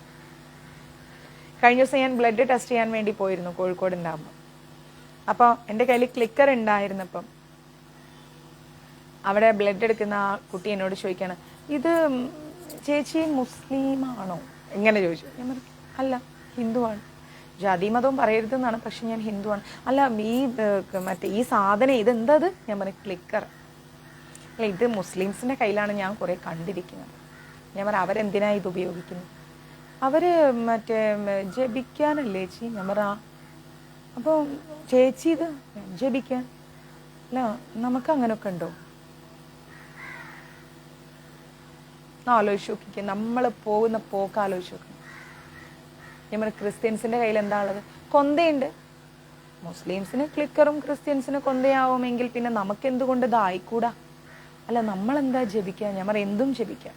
കഴിഞ്ഞ ദിവസം ഞാൻ ബ്ലഡ് ടെസ്റ്റ് ചെയ്യാൻ വേണ്ടി പോയിരുന്നു കോഴിക്കോട് ഉണ്ടാകുമ്പോൾ. അപ്പോൾ എൻ്റെ കയ്യിൽ ക്ലിക്കർ ഉണ്ടായിരുന്നപ്പം അവിടെ ബ്ലഡ് എടുക്കുന്ന ആ കുട്ടി എന്നോട് ചോദിക്കാണ്, ഇത് ചേച്ചി മുസ്ലിമാണോ ഇങ്ങനെ ചോദിച്ചു. ഞാൻ പറഞ്ഞു അല്ല, ഹിന്ദുവാണ്. ജാതി മതവും പറയരുതെന്നാണ്, പക്ഷെ ഞാൻ ഹിന്ദുവാണ്. അല്ല ഈ മറ്റേ ഈ സാധനം ഇതെന്തത്? ഞാൻ പറഞ്ഞു ക്ലിക്കർ. അല്ല ഇത് മുസ്ലിംസിൻ്റെ കയ്യിലാണ് ഞാൻ കുറേ കണ്ടിരിക്കുന്നത്. ഞാൻ പറഞ്ഞു അവരെന്തിനാ ഇത് ഉപയോഗിക്കുന്നത്? അവര് മറ്റേ ജപിക്കാനല്ലേ ചേച്ചി? ഞാൻ പറ അപ്പോൾ ചേച്ചി ഇത് ജപിക്കാൻ അല്ല, നമുക്ക് അങ്ങനെയൊക്കെ ഉണ്ടോ? ആലോചിച്ച് നോക്കിക്കുക, നമ്മൾ പോകുന്ന പോക്ക് ആലോചിച്ച് നോക്കണം. നമ്മൾ ക്രിസ്ത്യൻസിന്റെ കയ്യിൽ എന്താ ഉള്ളത്? കൊന്തയുണ്ട്. മുസ്ലിംസിന് ക്ലിക്കറും ക്രിസ്ത്യൻസിന് കൊന്തയാവുമെങ്കിൽ പിന്നെ നമുക്ക് എന്തുകൊണ്ട് ഇതായിക്കൂടാ? അല്ല നമ്മളെന്താ ജപിക്കുക? ഞാൻ പറയാം എന്തും ജപിക്കാം,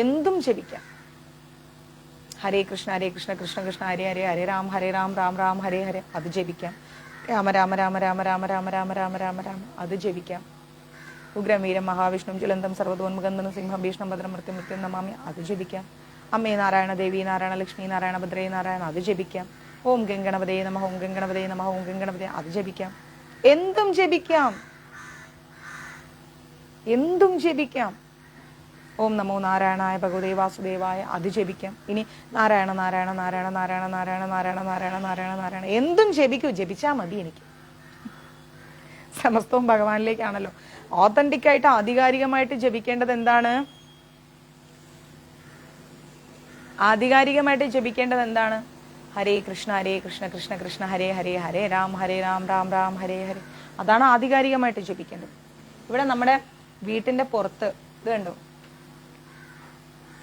എന്തും ജപിക്കാം. ഹരേ കൃഷ്ണ കൃഷ്ണ കൃഷ്ണ ഹരേ ഹരേ, ഹരേ രാം രാം രാം ഹരേ ഹരേ, അത് ജപിക്കാം. രാമ രാമ രാമ രാമ രാമ രാമ രാമ രാമ രാമ രാമ, അത് ജപിക്കാം. ഉഗ്രം വീരം മഹാവിഷ്ണു ജ്വലന്തം സർവ്വതോന്മുഖം സിംഹം ഭീഷ്ണം ഭദ്രം മൃത്യും മൃത്യും നമാമി, അത് ജപിക്കാം. അമ്മേ നാരായണ, ദേവി നാരായണ, ലക്ഷ്മി നാരായണ, ഭദ്രേ നാരായണ, അത് ജപിക്കാം. ഓം ഗംഗണപതേ നമഃ, ഓം ഗംഗണപതേ നമഃ, ഓം ഗംഗണപതേ, അത് ജപിക്കാം. എന്തും ജപിക്കാം, എന്തും ജപിക്കാം. ഓം നമോ നാരായണായ ഭഗവതേ വാസുദേവായ, അത് ജപിക്കാം. ഇനി നാരായണ നാരായണ നാരായണ നാരായണ നാരായണ നാരായണ നാരായണ നാരായണ നാരായണ, എന്തും ജപിക്കൂ. ജപിച്ചാൽ മതി. എനിക്ക് സമസ്തവും ഭഗവാനിലേക്കാണല്ലോ. ഓതന്റിക് ആയിട്ട് ആധികാരികമായിട്ട് ജപിക്കേണ്ടത് എന്താണ്? ആധികാരികമായിട്ട് ജപിക്കേണ്ടത് എന്താണ്? ഹരേ കൃഷ്ണ കൃഷ്ണ കൃഷ്ണ ഹരേ ഹരേ, ഹരേ രാം രാം രാം ഹരേ ഹരേ, അതാണ് ആധികാരികമായിട്ട് ജപിക്കേണ്ടത്. ഇവിടെ നമ്മുടെ വീട്ടിന്റെ പുറത്ത് ഇത് കണ്ടോ,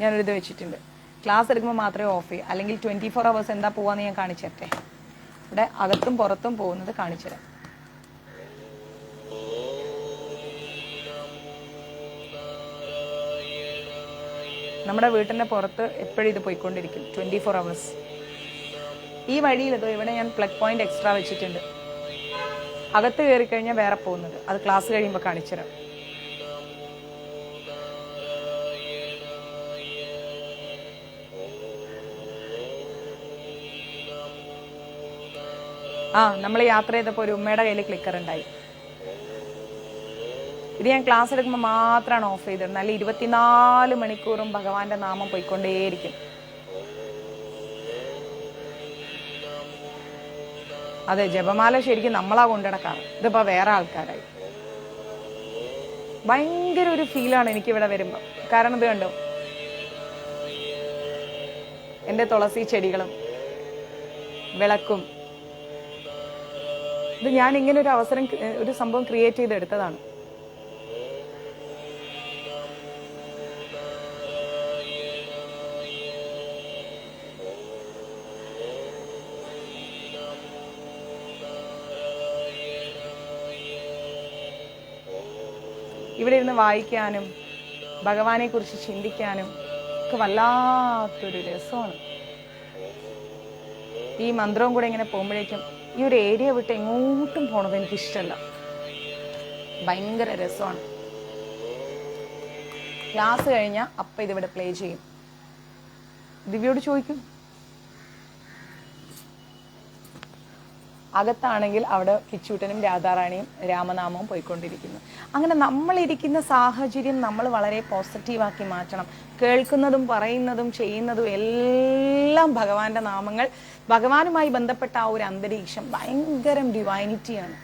ഞാനൊരിത് വെച്ചിട്ടുണ്ട്. ക്ലാസ് എടുക്കുമ്പോൾ മാത്രമേ ഓഫ് ചെയ്യൂ, അല്ലെങ്കിൽ 24 hours എന്താ പോവാന്ന് ഞാൻ കാണിച്ചു തരട്ടെ. ഇവിടെ അകത്തും പുറത്തും പോകുന്നത് കാണിച്ചു തരാം. നമ്മുടെ വീട്ടിന്റെ പുറത്ത് എപ്പോഴും ഇത് പോയിക്കൊണ്ടിരിക്കും 24 hours. ഈ വഴിയിൽ ഇതോ ഇവിടെ ഞാൻ പ്ലഗ് പോയിന്റ് എക്സ്ട്രാ വെച്ചിട്ടുണ്ട്. അകത്ത് കയറി കഴിഞ്ഞാൽ വേറെ പോകുന്നത്. അത് ക്ലാസ് കഴിയുമ്പോൾ കാണിച്ചു തരാം. നമ്മൾ യാത്ര ചെയ്തപ്പോൾ ഒരു ഉമ്മയുടെ കയ്യിൽ ക്ലിക്കർ ഉണ്ടായി. ഇത് ഞാൻ ക്ലാസ് എടുക്കുമ്പോൾ മാത്രമാണ് ഓഫ് ചെയ്തിരുന്നത്. അല്ല 24 മണിക്കൂറും ഭഗവാന്റെ നാമം പോയിക്കൊണ്ടേയിരിക്കും. അതെ, ജപമാല ശരിക്കും നമ്മളാ കൊണ്ടുനടക്കാറ്. ഇതിപ്പോ വേറെ ആൾക്കാരായി. ഭയങ്കര ഒരു ഫീലാണ് എനിക്കിവിടെ വരുമ്പോ. കാരണം ഇത് കണ്ടോ, എൻ്റെ തുളസി ചെടികളും വിളക്കും. ഇത് ഞാൻ ഇങ്ങനെ ഒരു അവസരം, ഒരു സംഭവം ക്രിയേറ്റ് ചെയ്തെടുത്തതാണ്. ഇവിടെ ഇരുന്ന് വായിക്കാനും ഭഗവാനെ കുറിച്ച് ചിന്തിക്കാനും ഒക്കെ വല്ലാത്തൊരു രസമാണ്. ഈ മന്ത്രവും കൂടെ ഇങ്ങനെ പോകുമ്പോഴേക്കും ഈ ഒരു ഏരിയ വിട്ട് എങ്ങോട്ടും പോണത് എനിക്കിഷ്ടമല്ല. ഭയങ്കര രസമാണ്. ക്ലാസ് കഴിഞ്ഞാൽ അപ്പം ഇതിവിടെ പ്ലേ ചെയ്യും. ദിവ്യോട് ചോദിക്കും. അകത്താണെങ്കിൽ അവിടെ കിച്ചൂട്ടനും രാധാറാണിയും രാമനാമവും പോയിക്കൊണ്ടിരിക്കുന്നു. അങ്ങനെ നമ്മളിരിക്കുന്ന സാഹചര്യം നമ്മൾ വളരെ പോസിറ്റീവാക്കി മാറ്റണം. കേൾക്കുന്നതും പറയുന്നതും ചെയ്യുന്നതും എല്ലാം ഭഗവാന്റെ നാമങ്ങൾ. ഭഗവാനുമായി ബന്ധപ്പെട്ട ആ ഒരു അന്തരീക്ഷം ഭയങ്കരം ഡിവൈനിറ്റിയാണ്.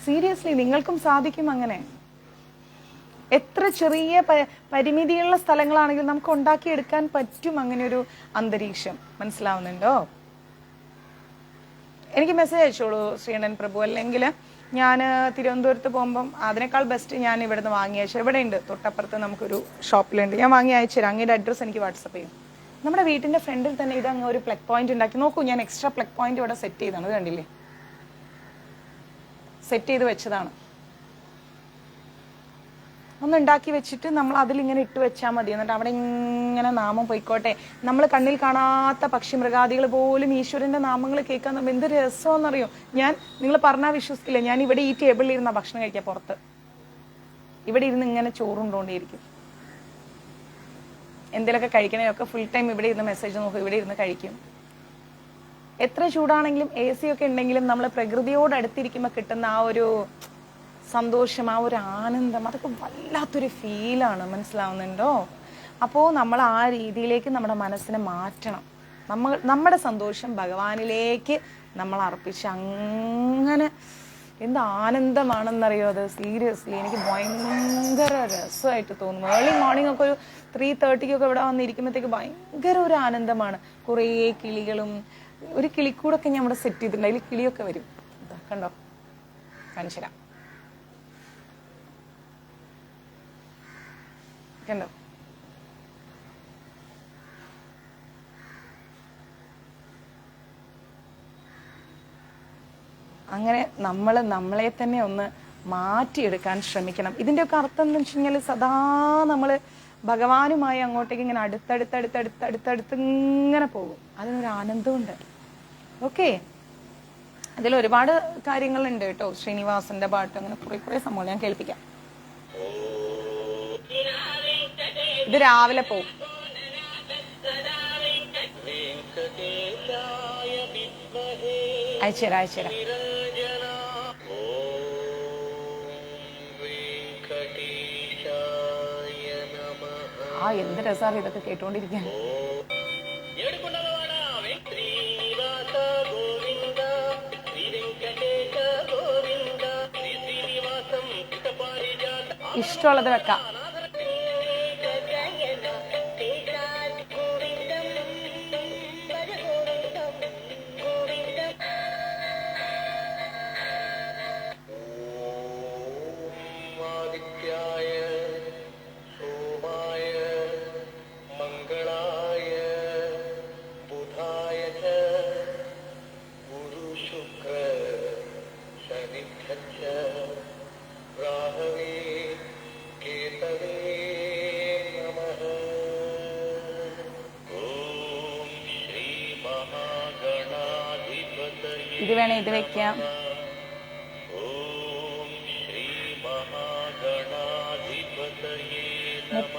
സീരിയസ്ലി നിങ്ങൾക്കും സാധിക്കും അങ്ങനെ. എത്ര ചെറിയ പരിമിതിയുള്ള സ്ഥലങ്ങളാണെങ്കിലും നമുക്ക് ഉണ്ടാക്കിയെടുക്കാൻ പറ്റും അങ്ങനെ ഒരു അന്തരീക്ഷം. മനസ്സിലാവുന്നുണ്ടോ? എനിക്ക് മെസ്സേജ് അയച്ചോളൂ ശ്രീണൻ പ്രഭു. അല്ലെങ്കിൽ ഞാൻ തിരുവനന്തപുരത്ത് പോകുമ്പം അതിനേക്കാൾ ബെസ്റ്റ് ഞാൻ ഇവിടുന്ന് വാങ്ങി അയച്ചു. ഇവിടെ ഉണ്ട്, തൊട്ടപ്പുറത്ത് നമുക്കൊരു ഷോപ്പിലുണ്ട്. ഞാൻ വാങ്ങി അയച്ചു തരാം. അങ്ങയുടെ അഡ്രസ്സ് എനിക്ക് വാട്സപ്പ് ചെയ്യും. നമ്മുടെ വീട്ടിന്റെ ഫ്രണ്ടിൽ തന്നെ ഇത് അങ്ങ് ഒരു പ്ലഗ് പോയിന്റ് ഉണ്ടാക്കി. നോക്കൂ, ഞാൻ എക്സ്ട്രാ പ്ലഗ് പോയിന്റ് ഇവിടെ സെറ്റ് ചെയ്താണ്. ഇത് കണ്ടില്ലേ, സെറ്റ് ചെയ്ത് വെച്ചതാണ്. ഒന്ന് ഉണ്ടാക്കി വെച്ചിട്ട് നമ്മൾ അതിലിങ്ങനെ ഇട്ട് വെച്ചാൽ മതി. എന്നിട്ട് അവിടെ ഇങ്ങനെ നാമം പോയിക്കോട്ടെ. നമ്മൾ കണ്ണിൽ കാണാത്ത പക്ഷി മൃഗാദികൾ പോലും ഈശ്വരന്റെ നാമങ്ങൾ കേൾക്കാൻ നമ്മൾ എന്ത് രസമെന്നറിയോ. നിങ്ങൾ പറഞ്ഞാൽ വിശ്വസിക്കില്ല, ഞാൻ ഇവിടെ ഈ ടേബിളിൽ ഇരുന്ന ഭക്ഷണം കഴിക്കാം. പുറത്ത് ഇവിടെ ഇരുന്ന് ഇങ്ങനെ ചോറുണ്ടോണ്ടേയിരിക്കും. എന്തെങ്കിലുമൊക്കെ കഴിക്കണയൊക്കെ ഫുൾ ടൈം ഇവിടെ ഇരുന്ന് മെസ്സേജ് നോക്കും, ഇവിടെ ഇരുന്ന് കഴിക്കും. എത്ര ചൂടാണെങ്കിലും AC ഒക്കെ ഉണ്ടെങ്കിലും നമ്മൾ പ്രകൃതിയോട് അടുത്തിരിക്കുമ്പോൾ കിട്ടുന്ന ആ ഒരു സന്തോഷം, ആ ഒരു ആനന്ദം, അതൊക്കെ വല്ലാത്തൊരു ഫീലാണ്. മനസ്സിലാവുന്നുണ്ടോ? അപ്പോൾ നമ്മൾ ആ രീതിയിലേക്ക് നമ്മുടെ മനസ്സിനെ മാറ്റണം. നമ്മുടെ സന്തോഷം ഭഗവാനിലേക്ക് നമ്മൾ അർപ്പിച്ച് അങ്ങനെ എന്ത് ആനന്ദമാണെന്നറിയോ അത്. സീരിയസ്ലി എനിക്ക് ഭയങ്കര രസമായിട്ട് തോന്നും. ഏർലി മോർണിംഗ് ഒക്കെ ഒരു 3:30 ഇവിടെ വന്നിരിക്കുമ്പോഴത്തേക്ക് ഭയങ്കര ഒരു ആനന്ദമാണ്. കുറേ കിളികളും, ഒരു കിളിക്കൂടൊക്കെ ഞാൻ ഇവിടെ സെറ്റ് ചെയ്തിട്ടുണ്ട്. അതിൽ കിളിയൊക്കെ വരും. കണ്ടോ, കാണിച്ചു തരാം. കണ്ടോ, അങ്ങനെ നമ്മളെ തന്നെ ഒന്ന് മാറ്റിയെടുക്കാൻ ശ്രമിക്കണം. ഇതിൻ്റെയൊക്കെ അർത്ഥം എന്ന് വെച്ച് കഴിഞ്ഞാൽ സദാ നമ്മൾ ഭഗവാനുമായി അങ്ങോട്ടേക്ക് ഇങ്ങനെ അടുത്തടുത്ത് ഇങ്ങനെ പോകും. അതിനൊരു ആനന്ദമുണ്ട്. ഓക്കെ, അതിൽ ഒരുപാട് കാര്യങ്ങളുണ്ട് കേട്ടോ. ശ്രീനിവാസന്റെ പാട്ട്, അങ്ങനെ കുറെ സംഭവങ്ങൾ ഞാൻ കേൾപ്പിക്കാം. ഇത് രാവിലെ പോകും. അയച്ചുതരാം. എന്ത് രസമാണ് ഇതൊക്കെ കേട്ടോണ്ടിരിക്കാൻ. ഇഷ്ടമുള്ളത് വെക്കാം. ഇത് വേണേ ഇത് വെക്കാം.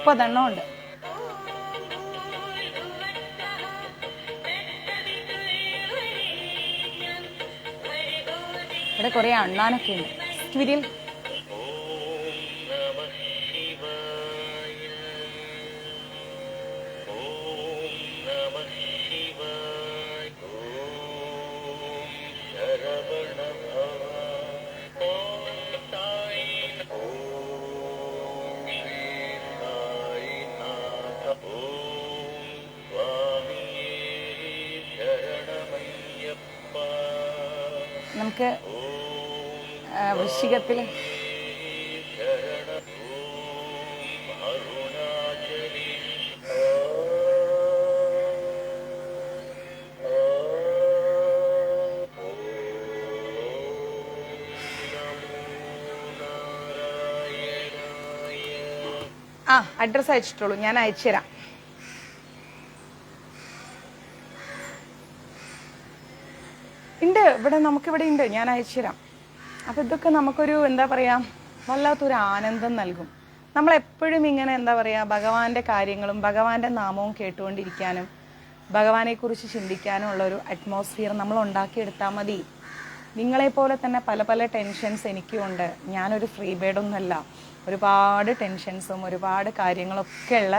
30 എണ്ണം ഉണ്ട്. ഇവിടെ കുറെ അണ്ണാനൊക്കെ ഉണ്ട്. സ്ക്വിരിൽ നമുക്ക് വൃശ്ചികത്തിൽ അഡ്രസ്സ് അയച്ചിട്ടുള്ളൂ, ഞാൻ അയച്ചുതരാം. ഉണ്ട് ഇവിടെ, നമുക്കിവിടെ ഉണ്ട്, ഞാൻ അയച്ചുതരാം. അപ്പം ഇതൊക്കെ നമുക്കൊരു എന്താ പറയുക, വല്ലാത്തൊരു ആനന്ദം നൽകും. നമ്മളെപ്പോഴും ഇങ്ങനെ എന്താ പറയുക, ഭഗവാന്റെ കാര്യങ്ങളും ഭഗവാന്റെ നാമവും കേട്ടുകൊണ്ടിരിക്കാനും ഭഗവാനെക്കുറിച്ച് ചിന്തിക്കാനും ഉള്ളൊരു അറ്റ്മോസ്ഫിയർ നമ്മൾ ഉണ്ടാക്കിയെടുത്താൽ മതി. നിങ്ങളെപ്പോലെ തന്നെ പല പല ടെൻഷൻസ് എനിക്കും ഉണ്ട്. ഞാനൊരു ഫ്രീ ബേഡൊന്നുമല്ല. ഒരുപാട് ടെൻഷൻസും ഒരുപാട് കാര്യങ്ങളൊക്കെ ഉള്ള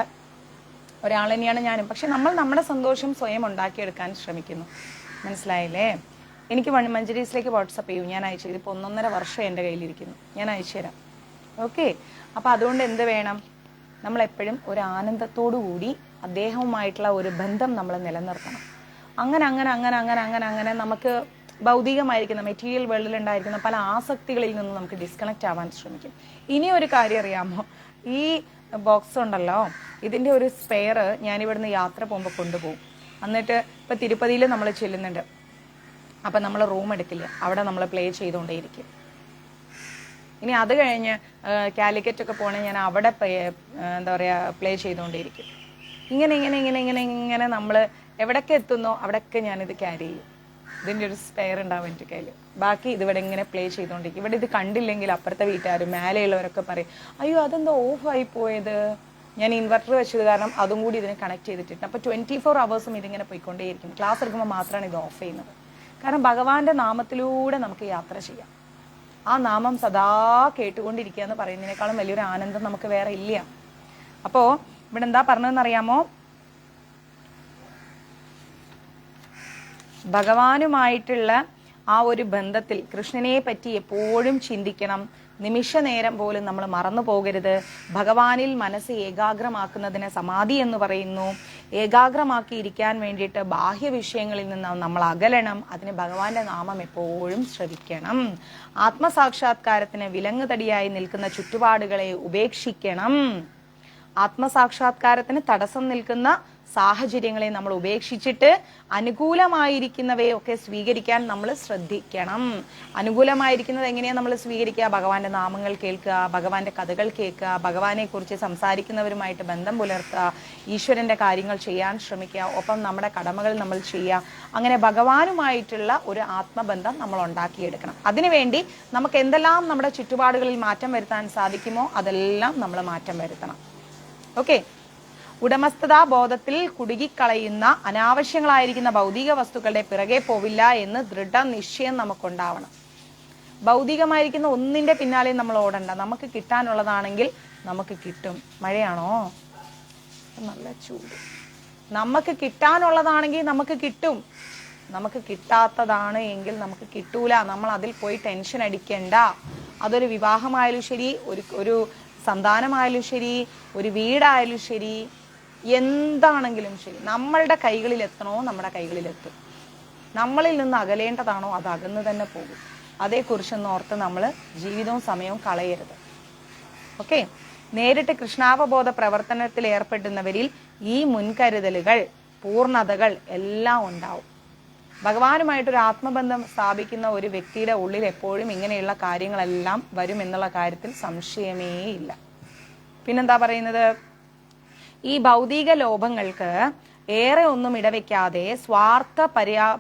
ഒരാൾ തന്നെയാണ് ഞാനും. പക്ഷെ നമ്മൾ നമ്മുടെ സന്തോഷം സ്വയം ഉണ്ടാക്കിയെടുക്കാൻ ശ്രമിക്കുന്നു. മനസ്സിലായില്ലേ? എനിക്ക് മഞ്ജരീസിലേക്ക് വാട്സപ്പ് ചെയ്യും, ഞാൻ അയച്ചു. ഇതിപ്പോൾ 1.5 വർഷം എൻ്റെ കയ്യിലിരിക്കുന്നു, ഞാൻ അയച്ചു തരാം. ഓക്കെ. അപ്പോൾ അതുകൊണ്ട് എന്ത് വേണം, നമ്മളെപ്പോഴും ഒരു ആനന്ദത്തോടു കൂടി അദ്ദേഹവുമായിട്ടുള്ള ഒരു ബന്ധം നമ്മൾ നിലനിർത്തണം. അങ്ങനെ അങ്ങനെ അങ്ങനെ അങ്ങനെ അങ്ങനെ അങ്ങനെ നമുക്ക് ഭൗതികമായിരിക്കുന്ന മെറ്റീരിയൽ വേൾഡിൽ ഉണ്ടായിരിക്കുന്ന പല ആസക്തികളിൽ നിന്ന് നമുക്ക് ഡിസ്കണക്റ്റ് ആവാൻ ശ്രമിക്കും. ഇനി ഒരു കാര്യം അറിയാമോ, ഈ ബോക്സ് ഉണ്ടല്ലോ, ഇതിൻ്റെ ഒരു സ്പെയർ ഞാനിവിടുന്ന് യാത്ര പോകുമ്പോൾ കൊണ്ടുപോകും. എന്നിട്ട് ഇപ്പം തിരുപ്പതിയിൽ നമ്മൾ ചെല്ലുന്നുണ്ട്, അപ്പം നമ്മൾ റൂം എടുക്കില്ല, അവിടെ നമ്മൾ പ്ലേ ചെയ്തുകൊണ്ടേയിരിക്കും. ഇനി അത് കഴിഞ്ഞ് കാലിക്കറ്റ് ഒക്കെ പോകണമെങ്കിൽ ഞാൻ അവിടെ എന്താ പറയുക പ്ലേ ചെയ്തുകൊണ്ടേയിരിക്കും. ഇങ്ങനെ ഇങ്ങനെ ഇങ്ങനെ ഇങ്ങനെ ഇങ്ങനെ നമ്മൾ എവിടെയൊക്കെ എത്തുന്നോ അവിടെയൊക്കെ ഞാനിത് ക്യാരി ചെയ്യും. ഇതിൻ്റെ ഒരു സ്പെയർ ഉണ്ടാവും എൻ്റെ കയ്യിൽ. ബാക്കി ഇതിവിടെ ഇങ്ങനെ പ്ലേ ചെയ്തുകൊണ്ടിരിക്കും. ഇവിടെ ഇത് കണ്ടില്ലെങ്കിൽ അപ്പുറത്തെ വീട്ടുകാരും മേലെയുള്ളവരൊക്കെ പറയും, അയ്യോ അതെന്താ ഓഫായി പോയത്. ഞാൻ ഇൻവെർട്ടർ വെച്ചത് കാരണം അതും കൂടി ഇതിനെ കണക്ട് ചെയ്തിട്ടുണ്ട്. അപ്പോൾ 24 hours ഇതിങ്ങനെ പോയിക്കൊണ്ടേയിരിക്കും. ക്ലാസ് എടുക്കുമ്പോൾ മാത്രമാണ് ഇത് ഓഫ് ചെയ്യുന്നത്. കാരണം ഭഗവാന്റെ നാമത്തിലൂടെ നമുക്ക് യാത്ര ചെയ്യാം. ആ നാമം സദാ കേട്ടുകൊണ്ടിരിക്കുക എന്ന് പറയുന്നതിനേക്കാളും വലിയൊരു ആനന്ദം നമുക്ക് വേറെ ഇല്ല. അപ്പോൾ ഇവിടെ എന്താ പറഞ്ഞതെന്നറിയാമോ, ഭഗവാനുമായിട്ടുള്ള ആ ഒരു ബന്ധത്തിൽ കൃഷ്ണനെ പറ്റി എപ്പോഴും ചിന്തിക്കണം. നിമിഷ നേരം പോലും നമ്മൾ മറന്നു പോകരുത്. ഭഗവാനിൽ മനസ്സ് ഏകാഗ്രമാക്കുന്നതിന് സമാധി എന്ന് പറയുന്നു. ഏകാഗ്രമാക്കിയിരിക്കാൻ വേണ്ടിയിട്ട് ബാഹ്യ വിഷയങ്ങളിൽ നിന്ന് നമ്മൾ അകലണം. അതിന് ഭഗവാന്റെ നാമം എപ്പോഴും ശ്രവിക്കണം. ആത്മസാക്ഷാത്കാരത്തിന് വിലങ്ങുതടിയായി നിൽക്കുന്ന ചുറ്റുപാടുകളെ ഉപേക്ഷിക്കണം. ആത്മസാക്ഷാത്കാരത്തിന് തടസ്സം നിൽക്കുന്ന സാഹചര്യങ്ങളെ നമ്മൾ ഉപേക്ഷിച്ചിട്ട് അനുകൂലമായിരിക്കുന്നവയൊക്കെ സ്വീകരിക്കാൻ നമ്മൾ ശ്രദ്ധിക്കണം. അനുകൂലമായിരിക്കുന്നത് എങ്ങനെയാണ് നമ്മൾ സ്വീകരിക്കുക? ഭഗവാന്റെ നാമങ്ങൾ കേൾക്കുക, ഭഗവാന്റെ കഥകൾ കേൾക്കുക, ഭഗവാനെ കുറിച്ച് സംസാരിക്കുന്നവരുമായിട്ട് ബന്ധം പുലർത്തുക, ഈശ്വരന്റെ കാര്യങ്ങൾ ചെയ്യാൻ ശ്രമിക്കുക, ഒപ്പം നമ്മുടെ കടമകൾ നമ്മൾ ചെയ്യുക. അങ്ങനെ ഭഗവാനുമായിട്ടുള്ള ഒരു ആത്മബന്ധം നമ്മൾ ഉണ്ടാക്കിയെടുക്കണം. അതിനുവേണ്ടി നമുക്ക് എന്തെല്ലാം നമ്മുടെ ചുറ്റുപാടുകളിൽ മാറ്റം വരുത്താൻ സാധിക്കുമോ അതെല്ലാം നമ്മൾ മാറ്റം വരുത്തണം. ഓക്കെ. ഉടമസ്ഥതാ ബോധത്തിൽ കുടുങ്ങിക്കളയുന്ന അനാവശ്യങ്ങളായിരിക്കുന്ന ഭൗതിക വസ്തുക്കളുടെ പിറകെ പോവില്ല എന്ന് ദൃഢനിശ്ചയം നമുക്കുണ്ടാവണം. ഭൗതികമായിരിക്കുന്ന ഒന്നിന്റെ പിന്നാലെ നമ്മൾ ഓടണ്ട. നമുക്ക് കിട്ടാനുള്ളതാണെങ്കിൽ നമുക്ക് കിട്ടും. മഴയാണോ? നല്ല ചൂട്. നമുക്ക് കിട്ടാനുള്ളതാണെങ്കിൽ നമുക്ക് കിട്ടും. നമുക്ക് കിട്ടാത്തതാണ് എങ്കിൽ നമുക്ക് കിട്ടൂല. നമ്മൾ അതിൽ പോയി ടെൻഷൻ അടിക്കണ്ട. അതൊരു വിവാഹമായാലും ശരി, ഒരു സന്താനമായാലും ശരി, ഒരു വീടായാലും ശരി, എന്താണെങ്കിലും ശരി, നമ്മളുടെ കൈകളിൽ എത്തണോ നമ്മുടെ കൈകളിലെത്തും. നമ്മളിൽ നിന്ന് അകലേണ്ടതാണോ അത് അകന്ന് തന്നെ പോകും. അതേക്കുറിച്ചൊന്നും ഓർത്ത് നമ്മൾ ജീവിതവും സമയവും കളയരുത്. ഓക്കെ. നേരിട്ട് കൃഷ്ണാവബോധ പ്രവർത്തനത്തിൽ ഏർപ്പെടുന്നവരിൽ ഈ മുൻകരുതലുകൾ, പൂർണ്ണതകൾ എല്ലാം ഉണ്ടാവും. ഭഗവാനുമായിട്ടൊരു ആത്മബന്ധം സ്ഥാപിക്കുന്ന ഒരു വ്യക്തിയുടെ ഉള്ളിൽ എപ്പോഴും ഇങ്ങനെയുള്ള കാര്യങ്ങളെല്ലാം വരും എന്നുള്ള കാര്യത്തിൽ സംശയമേ ഇല്ല. പിന്നെന്താ പറയുന്നത്? ഈ ഭൗതിക ലോഭങ്ങൾക്ക് ഏറെ ഒന്നും ഇടവെക്കാതെ സ്വാർത്ഥ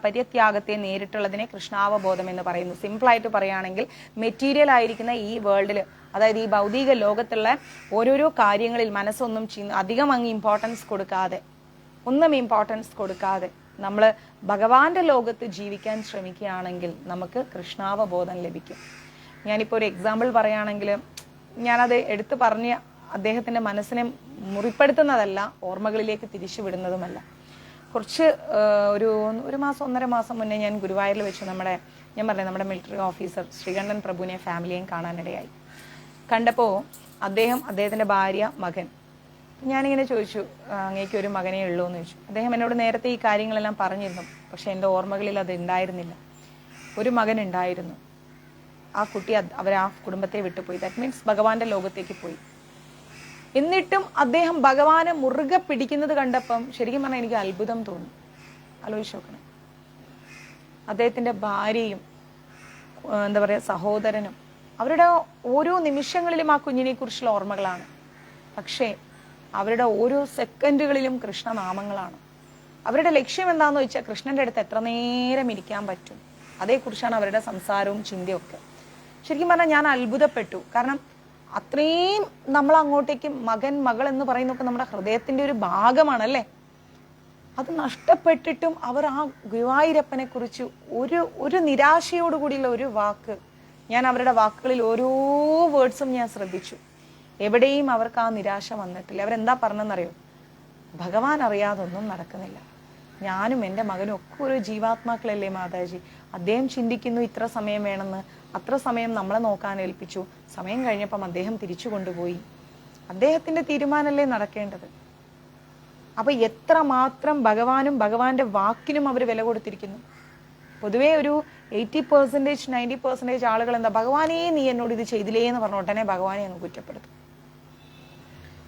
പരിത്യാഗത്തെ നേരിട്ടുള്ളതിനെ കൃഷ്ണാവബോധം എന്ന് പറയുന്നു. സിമ്പിളായിട്ട് പറയുകയാണെങ്കിൽ മെറ്റീരിയൽ ആയിരിക്കുന്ന ഈ വേൾഡിൽ, അതായത് ഈ ഭൗതിക ലോകത്തുള്ള ഓരോരോ കാര്യങ്ങളിൽ മനസ്സൊന്നും അധികം അങ്ങ് ഇമ്പോർട്ടൻസ് കൊടുക്കാതെ നമ്മൾ ഭഗവാന്റെ ലോകത്ത് ജീവിക്കാൻ ശ്രമിക്കുകയാണെങ്കിൽ നമുക്ക് കൃഷ്ണാവബോധം ലഭിക്കും. ഞാനിപ്പോൾ ഒരു എക്സാമ്പിൾ പറയുകയാണെങ്കിൽ, ഞാനത് എടുത്തു പറഞ്ഞ് അദ്ദേഹത്തിന്റെ മനസ്സിനെ മുറിപ്പെടുത്തുന്നതല്ല, ഓർമ്മകളിലേക്ക് തിരിച്ചു വിടുന്നതുമല്ല. കുറച്ച് ഒരു മാസം 1.5 മാസം മുന്നേ ഞാൻ ഗുരുവായൂരിൽ വെച്ച് നമ്മുടെ മിലിറ്ററി ഓഫീസർ ശ്രീകണ്ഠൻ പ്രഭുവിനെ ഫാമിലിയെയും കാണാനിടയായി. കണ്ടപ്പോൾ അദ്ദേഹത്തിന്റെ ഭാര്യ, മകൻ, ഞാനിങ്ങനെ ചോദിച്ചു, അങ്ങേക്ക് ഒരു മകനേ ഉള്ളൂ എന്ന് ചോദിച്ചു. അദ്ദേഹം എന്നോട് നേരത്തെ ഈ കാര്യങ്ങളെല്ലാം പറഞ്ഞിരുന്നു, പക്ഷെ എൻ്റെ ഓർമ്മകളിൽ അത് ഉണ്ടായിരുന്നില്ല. ഒരു മകൻ ഉണ്ടായിരുന്നു. ആ കുട്ടി ആ കുടുംബത്തെ വിട്ടുപോയി. ദാറ്റ് മീൻസ് ഭഗവാന്റെ ലോകത്തേക്ക് പോയി. എന്നിട്ടും അദ്ദേഹം ഭഗവാനെ മുറുകെ പിടിക്കുന്നത് കണ്ടപ്പം ശരിക്കും പറഞ്ഞാൽ എനിക്ക് അത്ഭുതം തോന്നി. ആലോചിച്ച് നോക്കണം. അദ്ദേഹത്തിന്റെ ഭാര്യയും സഹോദരനും അവരുടെ ഓരോ നിമിഷങ്ങളിലും ആ കുഞ്ഞിനെ കുറിച്ചുള്ള ഓർമ്മകളാണ്. പക്ഷേ അവരുടെ ഓരോ സെക്കൻഡുകളിലും കൃഷ്ണനാമങ്ങളാണ്. അവരുടെ ലക്ഷ്യം എന്താണെന്ന് വെച്ചാൽ കൃഷ്ണന്റെ അടുത്ത് എത്ര നേരം ഇരിക്കാൻ പറ്റും, അതേക്കുറിച്ചാണ് അവരുടെ സംസാരവും ചിന്തയൊക്കെ. ശരിക്കും പറഞ്ഞാൽ ഞാൻ അത്ഭുതപ്പെട്ടു. കാരണം അത്രയും നമ്മൾ അങ്ങോട്ടേക്ക് മകൾ എന്ന് പറയുന്നതൊക്കെ നമ്മുടെ ഹൃദയത്തിന്റെ ഒരു ഭാഗമാണല്ലേ. അത് നഷ്ടപ്പെട്ടിട്ടും അവർ ആ ഗുരുവായൂരപ്പനെ കുറിച്ച് ഒരു നിരാശയോടുകൂടിയുള്ള ഒരു വാക്ക്, ഞാൻ അവരുടെ വാക്കുകളിൽ ഓരോ വേർഡ്സും ഞാൻ ശ്രദ്ധിച്ചു. എവിടെയും അവർക്ക് ആ നിരാശ വന്നിട്ടില്ല. അവരെന്താ പറഞ്ഞെന്നറിയോ? ഭഗവാൻ അറിയാതൊന്നും നടക്കുന്നില്ല. ഞാനും എൻ്റെ മകനും ഒക്കെ ഒരു ജീവാത്മാക്കളല്ലേ മാതാജി. അദ്ദേഹം ചിന്തിക്കുന്നു ഇത്ര സമയം വേണമെന്ന്, അത്ര സമയം നമ്മളെ നോക്കാൻ ഏൽപ്പിച്ചു. സമയം കഴിഞ്ഞപ്പം അദ്ദേഹം തിരിച്ചു കൊണ്ടുപോയി. അദ്ദേഹത്തിന്റെ തീരുമാനമല്ലേ നടക്കേണ്ടത്. അപ്പൊ എത്രമാത്രം ഭഗവാനും ഭഗവാന്റെ വാക്കിനും അവർ വില കൊടുത്തിരിക്കുന്നു. പൊതുവേ ഒരു 80% 90% ആളുകൾ എന്താ, ഭഗവാനേ നീ എന്നോട് ഇത് ചെയ്തില്ലേ എന്ന് പറഞ്ഞ ഉടനെ ഭഗവാനെ അങ്ങ് കുറ്റപ്പെടുത്തും.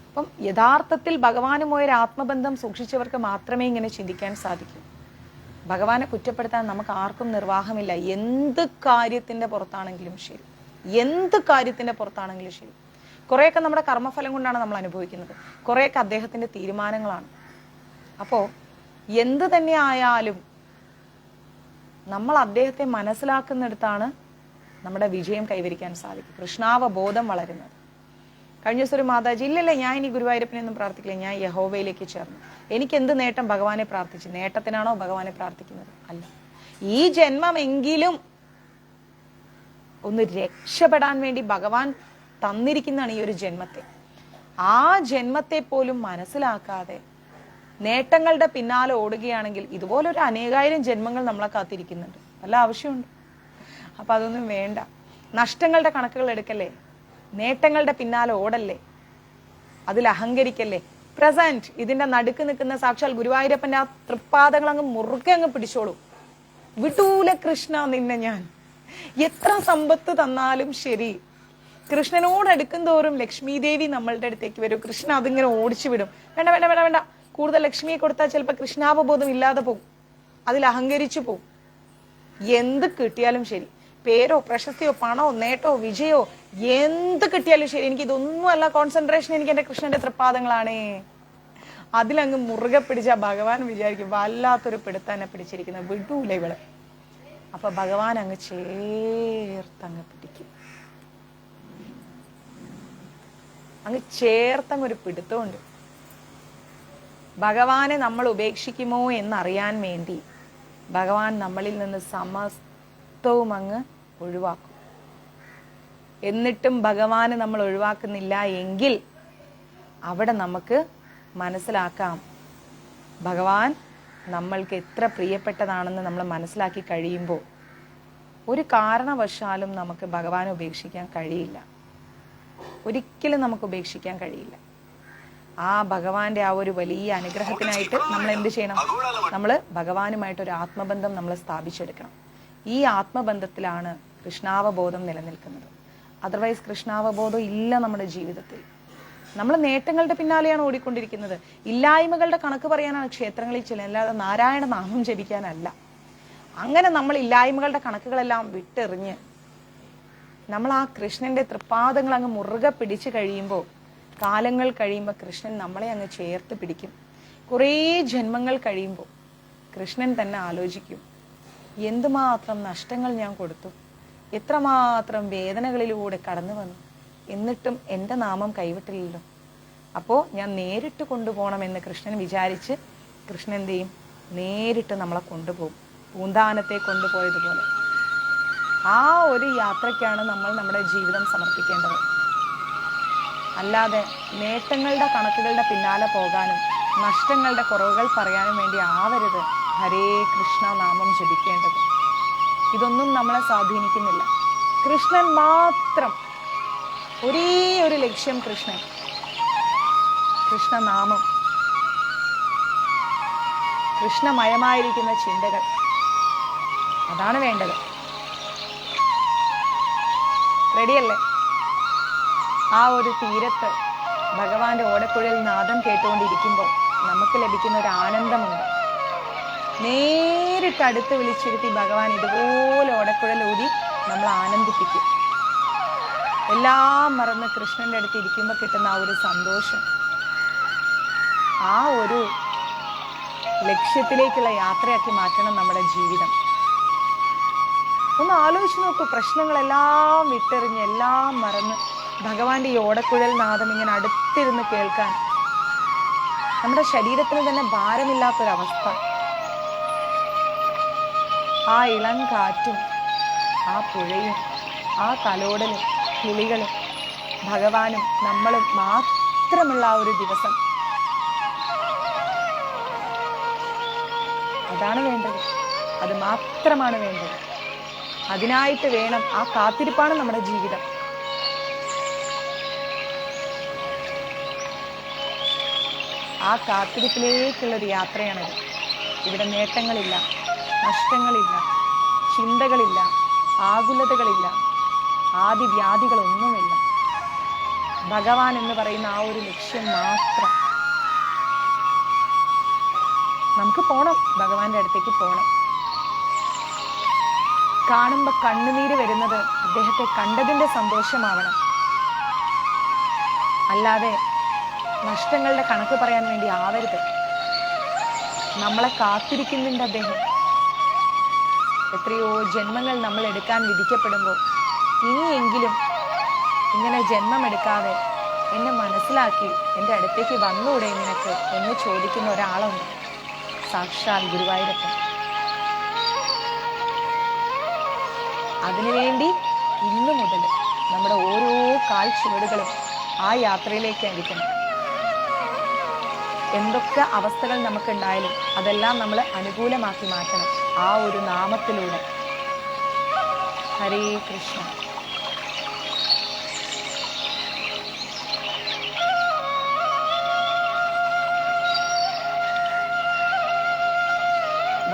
അപ്പം യഥാർത്ഥത്തിൽ ഭഗവാനുമായ ഒരു ആത്മബന്ധം സൂക്ഷിച്ചവർക്ക് മാത്രമേ ഇങ്ങനെ ചിന്തിക്കാൻ സാധിക്കൂ. ഭഗവാനെ കുറ്റപ്പെടുത്താൻ നമുക്ക് ആർക്കും നിർവാഹമില്ല. എന്ത് കാര്യത്തിന്റെ പുറത്താണെങ്കിലും ശരി, കുറെയൊക്കെ നമ്മുടെ കർമ്മഫലം കൊണ്ടാണ് നമ്മൾ അനുഭവിക്കുന്നത്, കുറെയൊക്കെ അദ്ദേഹത്തിന്റെ തീരുമാനങ്ങളാണ്. അപ്പോ എന്ത് തന്നെ ആയാലും നമ്മൾ അദ്ദേഹത്തെ മനസ്സിലാക്കുന്നിടത്താണ് നമ്മുടെ വിജയം കൈവരിക്കാൻ സാധിക്കും, കൃഷ്ണാവബോധം വളരുന്നത്. കഴിഞ്ഞ ദിവസം ഒരു മാതാജി, ഇല്ലല്ലേ ഞാൻ ഇനി ഗുരുവായൂരപ്പനെയൊന്നും പ്രാർത്ഥിക്കില്ല, ഞാൻ യഹോവയിലേക്ക് ചേർന്നു. എനിക്ക് എന്ത് നേട്ടം? ഭഗവാനെ പ്രാർത്ഥിച്ചു. നേട്ടത്തിനാണോ ഭഗവാനെ പ്രാർത്ഥിക്കുന്നത്? അല്ല. ഈ ജന്മമെങ്കിലും ഒന്ന് രക്ഷപ്പെടാൻ വേണ്ടി ഭഗവാൻ തന്നിരിക്കുന്നതാണ് ഈ ഒരു ജന്മത്തെ. ആ ജന്മത്തെ പോലും മനസ്സിലാക്കാതെ നേട്ടങ്ങളുടെ പിന്നാലെ ഓടുകയാണെങ്കിൽ ഇതുപോലൊരു അനേകായിരം ജന്മങ്ങൾ നമ്മളെ കാത്തിരിക്കുന്നുണ്ട്. വല്ല ആവശ്യമുണ്ട്? അപ്പൊ അതൊന്നും വേണ്ട. നഷ്ടങ്ങളുടെ കണക്കുകൾ എടുക്കല്ലേ, നേട്ടങ്ങളുടെ പിന്നാലെ ഓടല്ലേ, അതിൽ അഹങ്കരിക്കല്ലേ. പ്രസന്റ് ഇതിന്റെ നടുക്ക് നിൽക്കുന്ന സാക്ഷാൽ ഗുരുവായൂരപ്പന്റെ ആ തൃപ്പാദങ്ങൾ അങ്ങ് മുറുകെ അങ്ങ് പിടിച്ചോളൂ. വിടൂല കൃഷ്ണ നിന്നെ ഞാൻ. എത്ര സമ്പത്ത് തന്നാലും ശരി, കൃഷ്ണനോട് അടുക്കും തോറും ലക്ഷ്മി ദേവി നമ്മളുടെ അടുത്തേക്ക് വരും. കൃഷ്ണ അതിങ്ങനെ ഓടിച്ചു വിടും. വേണ്ട വേണ്ട വേണ്ട വേണ്ട, കൂടുതൽ ലക്ഷ്മിയെ കൊടുത്താൽ ചിലപ്പോൾ കൃഷ്ണാവബോധം ഇല്ലാതെ പോകും, അതിൽ അഹങ്കരിച്ചു പോകും. എന്ത് കിട്ടിയാലും ശരി, പേരോ പ്രശസ്തിയോ പണമോ നേട്ടോ വിജയോ എന്ത് കിട്ടിയാലും ശരി, എനിക്ക് ഇതൊന്നും അല്ല കോൺസെൻട്രേഷൻ, എനിക്ക് എന്റെ കൃഷ്ണന്റെ തൃപ്പാദങ്ങളാണേ. അതിലങ്ങ് മുറുകെ പിടിച്ച ഭഗവാൻ വിചാരിക്കും വല്ലാത്തൊരു പിടുത്തന്നെ പിടിച്ചിരിക്കുന്ന, വിടൂല ഇവള്. അപ്പൊ ഭഗവാൻ അങ്ങ് ചേർത്തങ്ങ് പിടിക്കും, അങ്ങ് ചേർത്തങ്ങൊരു പിടുത്തമുണ്ട്. ഭഗവാനെ നമ്മൾ ഉപേക്ഷിക്കുമോ എന്നറിയാൻ വേണ്ടി ഭഗവാൻ നമ്മളിൽ നിന്ന് സമസ്തവും അങ്ങ് ഒഴിവാക്കും. എന്നിട്ടും ഭഗവാനെ നമ്മൾ ഒഴിവാക്കുന്നില്ല എങ്കിൽ അവിടെ നമുക്ക് മനസ്സിലാക്കാം ഭഗവാൻ നമ്മൾക്ക് എത്ര പ്രിയപ്പെട്ടതാണെന്ന് നമ്മൾ മനസ്സിലാക്കി കഴിയുമ്പോൾ ഒരു കാരണവശാലും നമുക്ക് ഭഗവാനെ ഉപേക്ഷിക്കാൻ കഴിയില്ല. ഒരിക്കലും നമുക്ക് ഉപേക്ഷിക്കാൻ കഴിയില്ല. ആ ഭഗവാന്റെ ആ ഒരു വലിയ അനുഗ്രഹത്തിനായിട്ട് നമ്മൾ എന്ത് ചെയ്യണം? നമ്മൾ ഭഗവാനുമായിട്ട് ഒരു ആത്മബന്ധം നമ്മൾ സ്ഥാപിച്ചെടുക്കണം. ഈ ആത്മബന്ധത്തിലാണ് കൃഷ്ണാവബോധം നിലനിൽക്കുന്നത്. അതർവൈസ് കൃഷ്ണാവബോധം ഇല്ല നമ്മുടെ ജീവിതത്തിൽ. നമ്മൾ നേട്ടങ്ങളുടെ പിന്നാലെയാണ് ഓടിക്കൊണ്ടിരിക്കുന്നത്. ഇല്ലായ്മകളുടെ കണക്ക് പറയാനാണ് ക്ഷേത്രങ്ങളിൽ ചെല്ലുന്നത്, അല്ലാതെ നാരായണ നാമം ജപിക്കാനല്ല. അങ്ങനെ നമ്മൾ ഇല്ലായ്മകളുടെ കണക്കുകളെല്ലാം വിട്ടെറിഞ്ഞ് നമ്മൾ ആ കൃഷ്ണന്റെ തൃപ്പാദങ്ങൾ അങ്ങ് മുറുകെ പിടിച്ചു കഴിയുമ്പോൾ, കാലങ്ങൾ കഴിയുമ്പോൾ കൃഷ്ണൻ നമ്മളെ അങ്ങ് ചേർത്ത് പിടിക്കും. കുറേ ജന്മങ്ങൾ കഴിയുമ്പോൾ കൃഷ്ണൻ തന്നെ ആലോചിക്കും, എന്തുമാത്രം നഷ്ടങ്ങൾ ഞാൻ കൊടുത്തു, എത്രമാത്രം വേദനകളിലൂടെ കടന്നു വന്നു, എന്നിട്ടും എൻ്റെ നാമം കൈവിട്ടില്ലല്ലോ. അപ്പോൾ ഞാൻ നേരിട്ട് കൊണ്ടുപോകണമെന്ന് കൃഷ്ണൻ വിചാരിച്ച് കൃഷ്ണൻ എന്ത് ചെയ്യും? നേരിട്ട് നമ്മളെ കൊണ്ടുപോകും, പൂന്താനത്തെ കൊണ്ടുപോയതുപോലെ. ആ ഒരു യാത്രയ്ക്കാണ് നമ്മൾ നമ്മുടെ ജീവിതം സമർപ്പിക്കേണ്ടത്. അല്ലാതെ നേട്ടങ്ങളുടെ കണക്കുകളുടെ പിന്നാലെ പോകാനും നഷ്ടങ്ങളുടെ കുറവുകൾ പറയാനും വേണ്ടി ആവരുത് ഹരേ കൃഷ്ണ നാമം ജപിക്കേണ്ടത്. ഇതൊന്നും നമ്മളെ സ്വാധീനിക്കുന്നില്ല. കൃഷ്ണൻ മാത്രം, ഒരേ ഒരു ലക്ഷ്യം കൃഷ്ണൻ, കൃഷ്ണനാമം, കൃഷ്ണമയമായിരിക്കുന്ന ചിന്തകൾ, അതാണ് വേണ്ടത്. റെഡിയല്ലേ? ആ ഒരു തീരത്ത് ഭഗവാന്റെ ഓടക്കുഴൽ നാദം കേട്ടുകൊണ്ടിരിക്കുമ്പോൾ നമുക്ക് ലഭിക്കുന്ന ഒരു ആനന്ദമുണ്ട്. നേരിട്ട് അടുത്ത് വിളിച്ചിരുത്തി ഭഗവാൻ ഇതുപോലെ ഓടക്കുഴൽ ഊതി നമ്മൾ ആനന്ദിപ്പിക്കും. എല്ലാം മറന്ന് കൃഷ്ണന്റെ അടുത്ത് ഇരിക്കുമ്പോൾ കിട്ടുന്ന ആ ഒരു സന്തോഷം, ആ ഒരു ലക്ഷ്യത്തിലേക്കുള്ള യാത്രയാക്കി മാറ്റണം നമ്മുടെ ജീവിതം. ഒന്ന് ആലോചിച്ച് നോക്കൂ, പ്രശ്നങ്ങളെല്ലാം വിട്ടെറിഞ്ഞ് എല്ലാം മറന്ന് ഭഗവാന്റെ ഈ ഓടക്കുഴൽ നാദം ഇങ്ങനെ അടുത്തിരുന്ന് കേൾക്കാൻ നമ്മുടെ ശരീരത്തിന് തന്നെ ഭാരമില്ലാത്തൊരവസ്ഥ. ആ ഇളം കാറ്റും ആ പുഴയും ആ തലോടലും കിളികളും ഭഗവാനും നമ്മളും മാത്രമുള്ള ആ ഒരു ദിവസം, അതാണ് വേണ്ടത്. അത് മാത്രമാണ് വേണ്ടത്. അതിനായിട്ട് വേണം, ആ കാത്തിരിപ്പാണ് നമ്മുടെ ജീവിതം. ആ കാത്തിരിപ്പിലേക്കുള്ളൊരു യാത്രയാണിത്. ഇവിടെ നേട്ടങ്ങളില്ല, നഷ്ടങ്ങളില്ല, ചിന്തകളില്ല, ആകുലതകളില്ല, ആദിവ്യാധികളൊന്നുമില്ല. ഭഗവാൻ എന്ന് പറയുന്ന ആ ഒരു ലക്ഷ്യം മാത്രം. നമുക്ക് പോണം, ഭഗവാന്റെ അടുത്തേക്ക് പോണം. കാണുമ്പോൾ കണ്ണുനീര് വരുന്നത് അദ്ദേഹത്തെ കണ്ടതിന്റെ സന്തോഷമാവണം. അല്ലാതെ നഷ്ടങ്ങളുടെ കണക്ക് പറയാൻ വേണ്ടി ആവരുത്. നമ്മളെ കാത്തിരിക്കുന്നുണ്ട് അദ്ദേഹം. എത്രയോ ജന്മങ്ങൾ നമ്മൾ എടുക്കാൻ വിധിക്കപ്പെടുമ്പോൾ ഇനിയെങ്കിലും ഇങ്ങനെ ജന്മമെടുക്കാതെ എന്നെ മനസ്സിലാക്കി എൻ്റെ അടുത്തേക്ക് വന്നുകൂടെ നിനക്ക് എന്ന് ചോദിക്കുന്ന ഒരാളുണ്ട്, സാക്ഷാൽ ഗുരുവായൂരപ്പൻ. അതിനുവേണ്ടി ഇന്നു മുതൽ നമ്മുടെ ഓരോ കാൽ ചുവടുകളും ആ യാത്രയിലേക്ക് അടിക്കണം. എന്തൊക്കെ അവസ്ഥകൾ നമുക്കുണ്ടായാലും അതെല്ലാം നമ്മൾ അനുകൂലമാക്കി മാറ്റണം ആ ഒരു നാമത്തിലൂടെ. ഹരേ കൃഷ്ണ.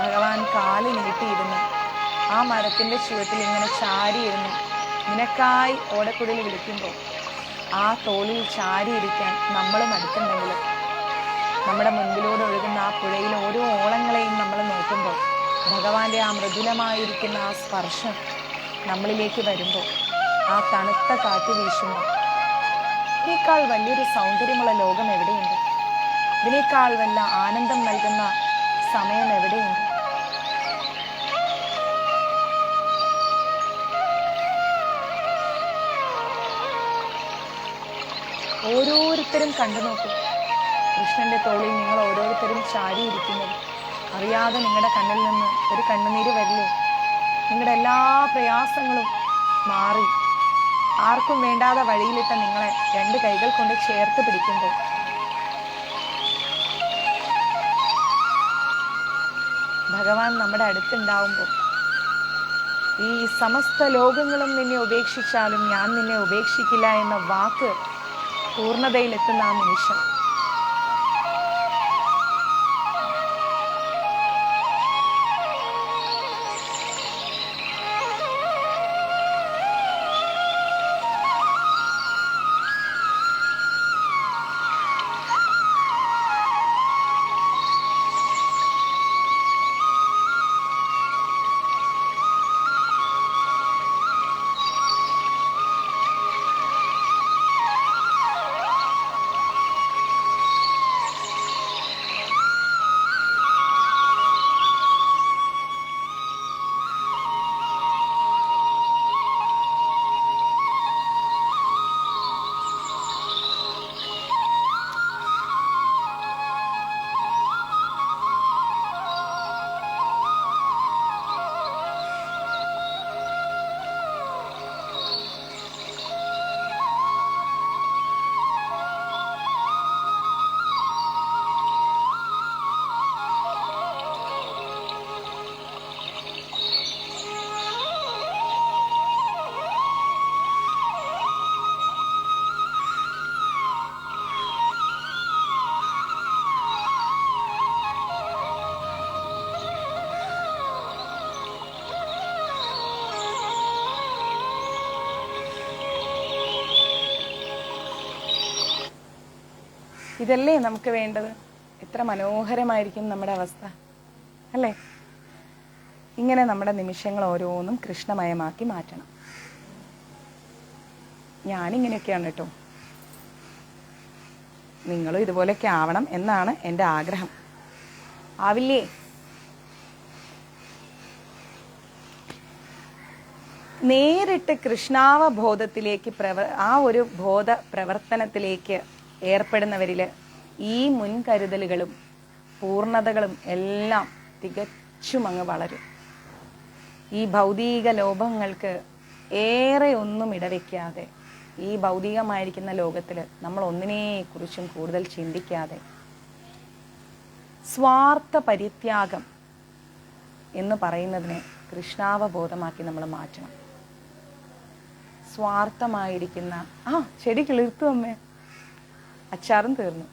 ഭഗവാൻ കാല് നീട്ടിയിരുന്നു ആ മരത്തിന്റെ ചുവട്ടിൽ ഇങ്ങനെ ചാരിയിരുന്നു നിനക്കായി ഓടക്കുഴൽ വിളിക്കുമ്പോൾ ആ തോളിൽ ചാരിയിരിക്കാൻ നമ്മളും അടുത്തുണ്ടെങ്കിൽ, നമ്മുടെ മുൻപിലൂടെ ഒഴുകുന്ന ആ പുഴയിൽ ഓരോ ഓളങ്ങളെയും നമ്മൾ നോക്കുമ്പോൾ ഭഗവാന്റെ ആ മൃദുലമായിരിക്കുന്ന ആ സ്പർശം നമ്മളിലേക്ക് വരുമ്പോൾ, ആ തണുത്ത കാറ്റ് വീശുമ്പോൾ, ഇതിനേക്കാൾ വലിയൊരു സൗന്ദര്യമുള്ള ലോകം എവിടെയുണ്ട്? ഇതിനേക്കാൾ വല്ല ആനന്ദം നൽകുന്ന സമയം എവിടെയുണ്ട്? ഓരോരുത്തരും കണ്ടു നോക്കൂ, കൃഷ്ണന്റെ തോളിൽ നിങ്ങൾ ഓരോരുത്തരും ചാരിയിരിക്കുന്നത്. അറിയാതെ നിങ്ങളുടെ കണ്ണിൽ നിന്ന് ഒരു കണ്ണുനീര് വരില്ലേ? നിങ്ങളുടെ എല്ലാ പ്രയാസങ്ങളും മാറി ആർക്കും വേണ്ടാതെ വഴിയിലിട്ട നിങ്ങളെ രണ്ട് കൈകൾ കൊണ്ട് ചേർത്ത് പിടിക്കുമ്പോൾ ഭഗവാൻ നമ്മുടെ അടുത്തുണ്ടാവുമ്പോൾ, ഈ സമസ്ത ലോകങ്ങളും നിന്നെ ഉപേക്ഷിച്ചാലും ഞാൻ നിന്നെ ഉപേക്ഷിക്കില്ല എന്ന വാക്ക് പൂർണ്ണതയിലെത്തുന്ന ആ നിമിഷം, ഇതല്ലേ നമുക്ക് വേണ്ടത്? എത്ര മനോഹരമായിരിക്കും നമ്മുടെ അവസ്ഥ അല്ലേ? ഇങ്ങനെ നമ്മുടെ നിമിഷങ്ങൾ ഓരോന്നും കൃഷ്ണമയമാക്കി മാറ്റണം. ഞാനിങ്ങനെയൊക്കെയാണ് കേട്ടോ. നിങ്ങളും ഇതുപോലെയൊക്കെ ആവണം എന്നാണ് എൻ്റെ ആഗ്രഹം. ആവില്ലേ? നേരിട്ട് കൃഷ്ണാവബോധത്തിലേക്ക് ആ ഒരു ബോധ പ്രവർത്തനത്തിലേക്ക് ഏർപ്പെടുന്നവരിൽ ഈ മുൻകരുതലുകളും പൂർണ്ണതകളും എല്ലാം തികച്ചും അങ്ങ് വളരും. ഈ ഭൗതിക ലോഭങ്ങൾക്ക് ഏറെ ഒന്നും ഇടവെക്കാതെ, ഈ ഭൗതികമായിരിക്കുന്ന ലോകത്തിൽ നമ്മൾ ഒന്നിനെക്കുറിച്ചും കൂടുതൽ ചിന്തിക്കാതെ സ്വാർത്ഥ പരിത്യാഗം എന്ന് പറയുന്നതിനെ കൃഷ്ണാവബോധമാക്കി നമ്മൾ മാറ്റണം. സ്വാർത്ഥമായിരിക്കുന്ന ചെടി കിളിർത്തു അമ്മേ, അച്ചാറും തീർന്നു.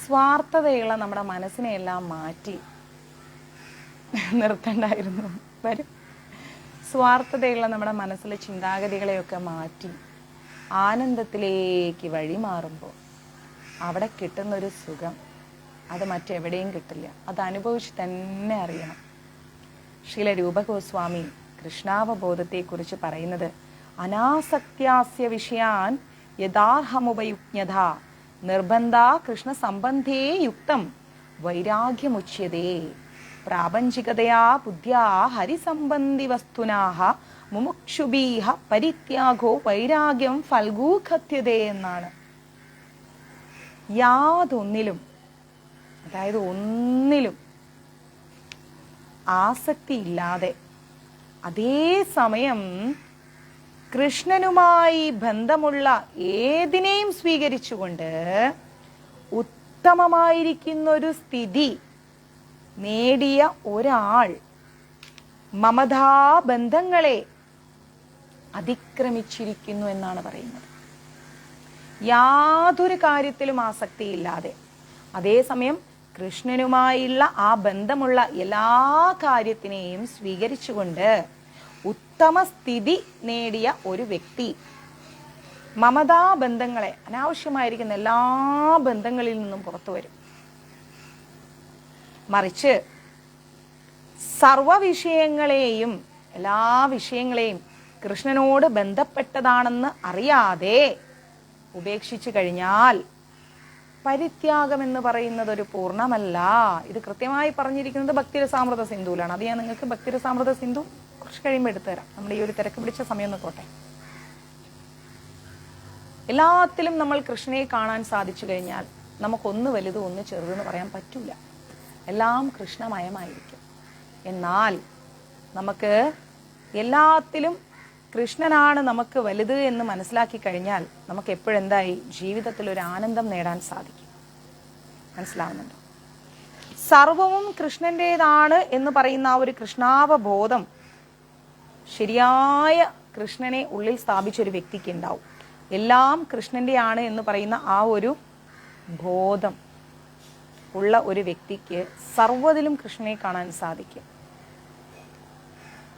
സ്വാർത്ഥതയുള്ള നമ്മുടെ മനസ്സിനെയെല്ലാം മാറ്റി നിർത്തണ്ടായിരുന്നു. വരും. സ്വാർത്ഥതയുള്ള നമ്മുടെ മനസ്സിലെ ചിന്താഗതികളെയൊക്കെ മാറ്റി ആനന്ദത്തിലേക്ക് വഴിമാറുമ്പോൾ അവിടെ കിട്ടുന്നൊരു സുഖം അത് മറ്റെവിടെയും കിട്ടില്ല. അത് അനുഭവിച്ച് തന്നെ അറിയണം. ശ്രീല രൂപഗോസ്വാമി കൃഷ്ണാവബോധത്തെക്കുറിച്ച് പറയുന്നത്, അനാസക്ത്യാസ്യ വിഷയാൻ യഥാർഹമുപയുജ്ഞത നിർബന്ധ കൃഷ്ണ സംബന്ധേ യുക്തം വൈരാഗ്യമുച്യതേ പ്രാപഞ്ചികതയാ ബുദ്ധ്യാ ഹരിസംബന്ധി വസ്തുനാഹ മുമുക്ഷുബീഹ പരിത്യാഗോ വൈരാഗ്യം ഫൽഗൂഖത്യതേ എന്നാണ്. യാതൊന്നിലും, അതായത് ഒന്നിലും ആസക്തിയില്ലാതെ അതേസമയം കൃഷ്ണനുമായി ബന്ധമുള്ള ഏതിനെയും സ്വീകരിച്ചുകൊണ്ട് ഉത്തമമായിരിക്കുന്ന ഒരു സ്ഥിതി നേടിയ ഒരാൾ മമതാബന്ധങ്ങളെ അതിക്രമിച്ചിരിക്കുന്നു എന്നാണ് പറയുന്നത്. യാതൊരു കാര്യത്തിലും ആസക്തിയില്ലാതെ അതേസമയം കൃഷ്ണനുമായുള്ള ആ ബന്ധമുള്ള എല്ലാ കാര്യത്തിനെയും സ്വീകരിച്ചുകൊണ്ട് ഉത്തമ സ്ഥിതി നേടിയ ഒരു വ്യക്തി മമതാബന്ധങ്ങളെ, അനാവശ്യമായിരിക്കുന്ന എല്ലാ ബന്ധങ്ങളിൽ നിന്നും പുറത്തു വരും. മറിച്ച് സർവവിഷയങ്ങളെയും, എല്ലാ വിഷയങ്ങളെയും കൃഷ്ണനോട് ബന്ധപ്പെട്ടതാണെന്ന് അറിയാതെ ഉപേക്ഷിച്ചു കഴിഞ്ഞാൽ പരിത്യാഗം എന്ന് പറയുന്നത് ഒരു പൂർണ്ണമല്ല. ഇത് കൃത്യമായി പറഞ്ഞിരിക്കുന്നത് ഭക്തിരസാമൃത സിന്ധുവിലാണ്. അത് ഞാൻ നിങ്ങൾക്ക് ഭക്തിരസാമൃത സിന്ധു കുറച്ച് കഴിയുമ്പോൾ എടുത്തുതരാം. നമ്മുടെ ഈ ഒരു തിരക്ക് പിടിച്ച സമയം നോക്കട്ടെ. എല്ലാത്തിലും നമ്മൾ കൃഷ്ണനെ കാണാൻ സാധിച്ചു കഴിഞ്ഞാൽ നമുക്കൊന്ന് വലുത് ഒന്ന് ചെറുതെന്ന് പറയാൻ പറ്റൂല. എല്ലാം കൃഷ്ണമയമായിരിക്കും. എന്നാൽ നമുക്ക് എല്ലാത്തിലും കൃഷ്ണനാണ് നമുക്ക് വലുത് എന്ന് മനസ്സിലാക്കി കഴിഞ്ഞാൽ നമുക്ക് എപ്പോഴെന്തായി ജീവിതത്തിൽ ഒരു ആനന്ദം നേടാൻ സാധിക്കും. മനസ്സിലാവുന്നുണ്ടോ? സർവവും കൃഷ്ണൻ്റെതാണ് എന്ന് പറയുന്ന ആ ഒരു കൃഷ്ണാവബോധം ശരിയായ കൃഷ്ണനെ ഉള്ളിൽ സ്ഥാപിച്ചൊരു വ്യക്തിക്ക് ഉണ്ടാവും. എല്ലാം കൃഷ്ണൻ്റെയാണ് എന്ന് പറയുന്ന ആ ഒരു ബോധം ഉള്ള ഒരു വ്യക്തിക്ക് സർവ്വതിലും കൃഷ്ണനെ കാണാൻ സാധിക്കും.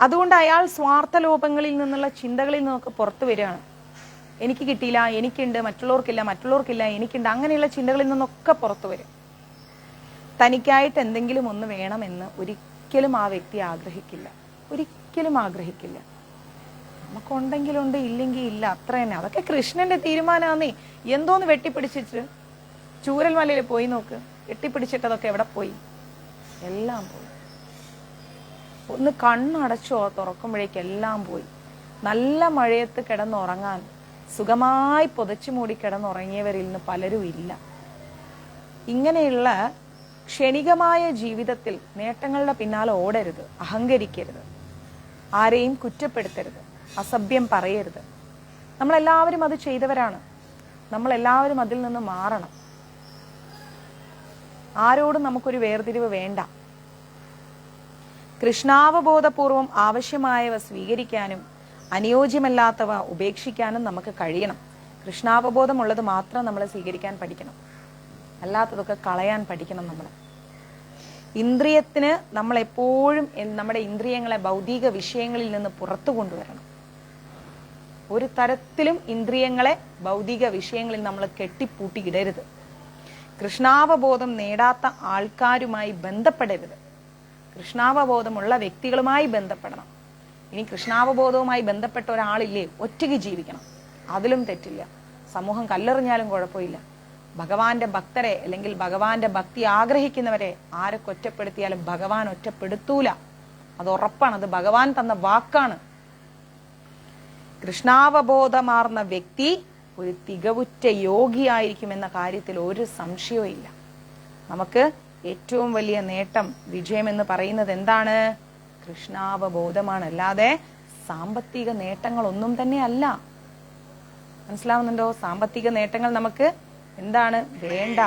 അതുകൊണ്ട് അയാൾ സ്വാർത്ഥ ലോപങ്ങളിൽ നിന്നുള്ള ചിന്തകളിൽ നിന്നൊക്കെ പുറത്തു വരികയാണ്. എനിക്ക് കിട്ടിയില്ല, എനിക്കുണ്ട്, മറ്റുള്ളവർക്കില്ല, എനിക്കുണ്ട്, അങ്ങനെയുള്ള ചിന്തകളിൽ നിന്നൊക്കെ പുറത്തു വരും. തനിക്കായിട്ട് എന്തെങ്കിലും ഒന്ന് വേണമെന്ന് ഒരിക്കലും ആ വ്യക്തി ആഗ്രഹിക്കില്ല. ഒരിക്കലും ആഗ്രഹിക്കില്ല. നമുക്കുണ്ടെങ്കിലുണ്ട്, ഇല്ലെങ്കിൽ ഇല്ല, അത്ര തന്നെ. അതൊക്കെ കൃഷ്ണന്റെ തീരുമാനമാന്നേ. എന്തോന്ന് വെട്ടിപ്പിടിച്ചിട്ട് ചൂരൽമലയിൽ പോയി നോക്ക്. വെട്ടിപ്പിടിച്ചിട്ട് അതൊക്കെ എവിടെ പോയി? എല്ലാം പോയി. ഒന്ന് കണ്ണടച്ചോ തുറക്കുമ്പോഴേക്ക് എല്ലാം പോയി. നല്ല മഴയത്ത് കിടന്നുറങ്ങാൻ സുഖമായി പുതച്ചു മൂടി കിടന്നുറങ്ങിയവരിൽ നിന്ന് പലരും ഇല്ല. ഇങ്ങനെയുള്ള ക്ഷണികമായ ജീവിതത്തിൽ നേട്ടങ്ങളുടെ പിന്നാലെ ഓടരുത്, അഹങ്കരിക്കരുത്, ആരെയും കുറ്റപ്പെടുത്തരുത്, അസഭ്യം പറയരുത്. നമ്മളെല്ലാവരും അത് ചെയ്തവരാണ്. നമ്മളെല്ലാവരും അതിൽ നിന്ന് മാറണം. ആരോടും നമുക്കൊരു വേർതിരിവ് വേണ്ട. കൃഷ്ണാവബോധപൂർവം ആവശ്യമായവ സ്വീകരിക്കാനും അനുയോജ്യമല്ലാത്തവ ഉപേക്ഷിക്കാനും നമുക്ക് കഴിയണം. കൃഷ്ണാവബോധമുള്ളത് മാത്രം നമ്മൾ സ്വീകരിക്കാൻ പഠിക്കണം. അല്ലാത്തതൊക്കെ കളയാൻ പഠിക്കണം. നമ്മൾ ഇന്ദ്രിയത്തിന് നമ്മൾ എപ്പോഴും നമ്മുടെ ഇന്ദ്രിയങ്ങളെ ഭൗതിക വിഷയങ്ങളിൽ നിന്ന് പുറത്തു കൊണ്ടുവരണം. ഒരു തരത്തിലും ഇന്ദ്രിയങ്ങളെ ഭൗതിക വിഷയങ്ങളിൽ നമ്മൾ കെട്ടിപ്പൂട്ടിയിടരുത്. കൃഷ്ണാവബോധം നേടാത്ത ആൾക്കാരുമായി ബന്ധപ്പെടരുത്. കൃഷ്ണാവബോധമുള്ള വ്യക്തികളുമായി ബന്ധപ്പെടണം. ഇനി കൃഷ്ണാവബോധവുമായി ബന്ധപ്പെട്ട ഒരാളില്ലേ, ഒറ്റയ്ക്ക് ജീവിക്കണം, അതിലും തെറ്റില്ല. സമൂഹം കല്ലെറിഞ്ഞാലും കുഴപ്പമില്ല. ഭഗവാന്റെ ഭക്തരെ അല്ലെങ്കിൽ ഭഗവാന്റെ ഭക്തി ആഗ്രഹിക്കുന്നവരെ ആരൊക്കെ ഒറ്റപ്പെടുത്തിയാലും ഭഗവാൻ ഒറ്റപ്പെടുത്തൂല. അത് ഉറപ്പാണ്. അത് ഭഗവാൻ തന്ന വാക്കാണ്. കൃഷ്ണാവബോധമാർന്ന വ്യക്തി ഒരു തികവുറ്റ യോഗിയായിരിക്കുമെന്ന കാര്യത്തിൽ ഒരു സംശയവും ഇല്ല. നമുക്ക് ഏറ്റവും വലിയ നേട്ടം, വിജയം എന്ന് പറയുന്നത് എന്താണ്? കൃഷ്ണാവബോധമാണ്. അല്ലാതെ സാമ്പത്തിക നേട്ടങ്ങളൊന്നും തന്നെ അല്ല. മനസ്സിലാവുന്നുണ്ടോ? സാമ്പത്തിക നേട്ടങ്ങൾ നമുക്ക് എന്താണ് വേണ്ട.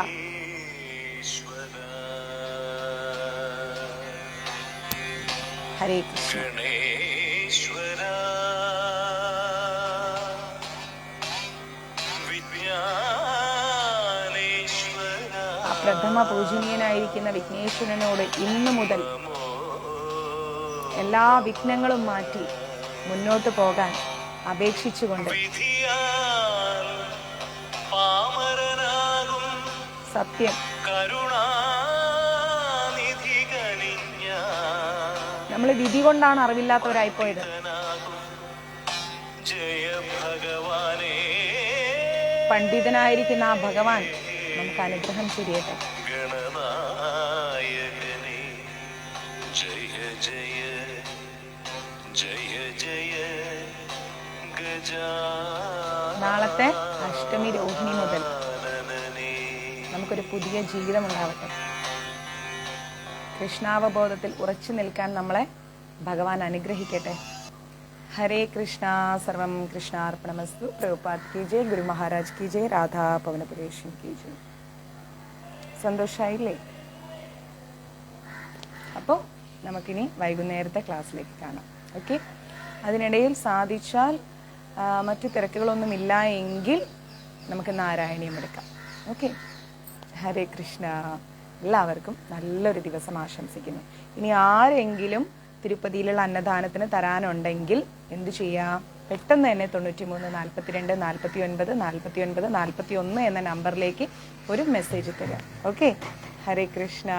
ഹരേ കൃഷ്ണ. ഗണേശ്വര വിജ്ഞാനേശ്വര പ്രഥമ പൂജനീയനായിരിക്കുന്ന വിഘ്നേശ്വരനോട് ഇന്നു മുതൽ എല്ലാ വിഘ്നങ്ങളും മാറ്റി മുന്നോട്ട് പോകാൻ അപേക്ഷിച്ചുകൊണ്ട് വിധിയാൽ പാമരനാകും സത്യം കരുണാനിധി കനിഞ്ഞ നമ്മൾ വിധി കൊണ്ടാണ് അറിവില്ലാത്തവരായിപ്പോയത്. ജയ ഭഗവാനേ പണ്ഡിതനായിരിക്കുന്ന ആ ഭഗവാൻ നമുക്ക് അനുഗ്രഹം ചൊരിയട്ടെ. ഗണനായകനേ ജയ ജയ ജയ ജയ നാളത്തെ അഷ്ടമി രോഹിണി മുതൽ ഗജാനനേ നമുക്കൊരു പുതിയ ജീവിതം ഉണ്ടാവട്ടെ. കൃഷ്ണാവബോധത്തിൽ ഉറച്ചു നിൽക്കാൻ നമ്മളെ ഭഗവാൻ അനുഗ്രഹിക്കട്ടെ. ഹരേ കൃഷ്ണ. സർവം കൃഷ്ണാർപ്പണമസ്തു. പ്രഭുപാദ് കി ജയ്, ഗുരു മഹാരാജ് കി ജയ്, രാധാ പവനപുരേഷൻ കി ജയ്. സന്തോഷായില്ലേ? അപ്പോൾ നമുക്കിനി വൈകുന്നേരത്തെ ക്ലാസ്സിലേക്ക് കാണാം. ഓക്കെ. അതിനിടയിൽ സാധിച്ചാൽ മറ്റു തിരക്കുകളൊന്നും ഇല്ല എങ്കിൽ നമുക്ക് നാരായണീയം എടുക്കാം. ഓക്കെ. ഹരേ കൃഷ്ണ. എല്ലാവർക്കും നല്ലൊരു ദിവസം ആശംസിക്കുന്നു. ഇനി ആരെങ്കിലും തിരുപ്പതിയിലുള്ള അന്നദാനത്തിന് തരാനുണ്ടെങ്കിൽ എന്ത് ചെയ്യാം? പെട്ടെന്ന് തന്നെ 93 42 49 49 41 എന്ന നമ്പറിലേക്ക് ഒരു മെസ്സേജ് തരാം. ഓക്കെ. ഹരേ കൃഷ്ണ.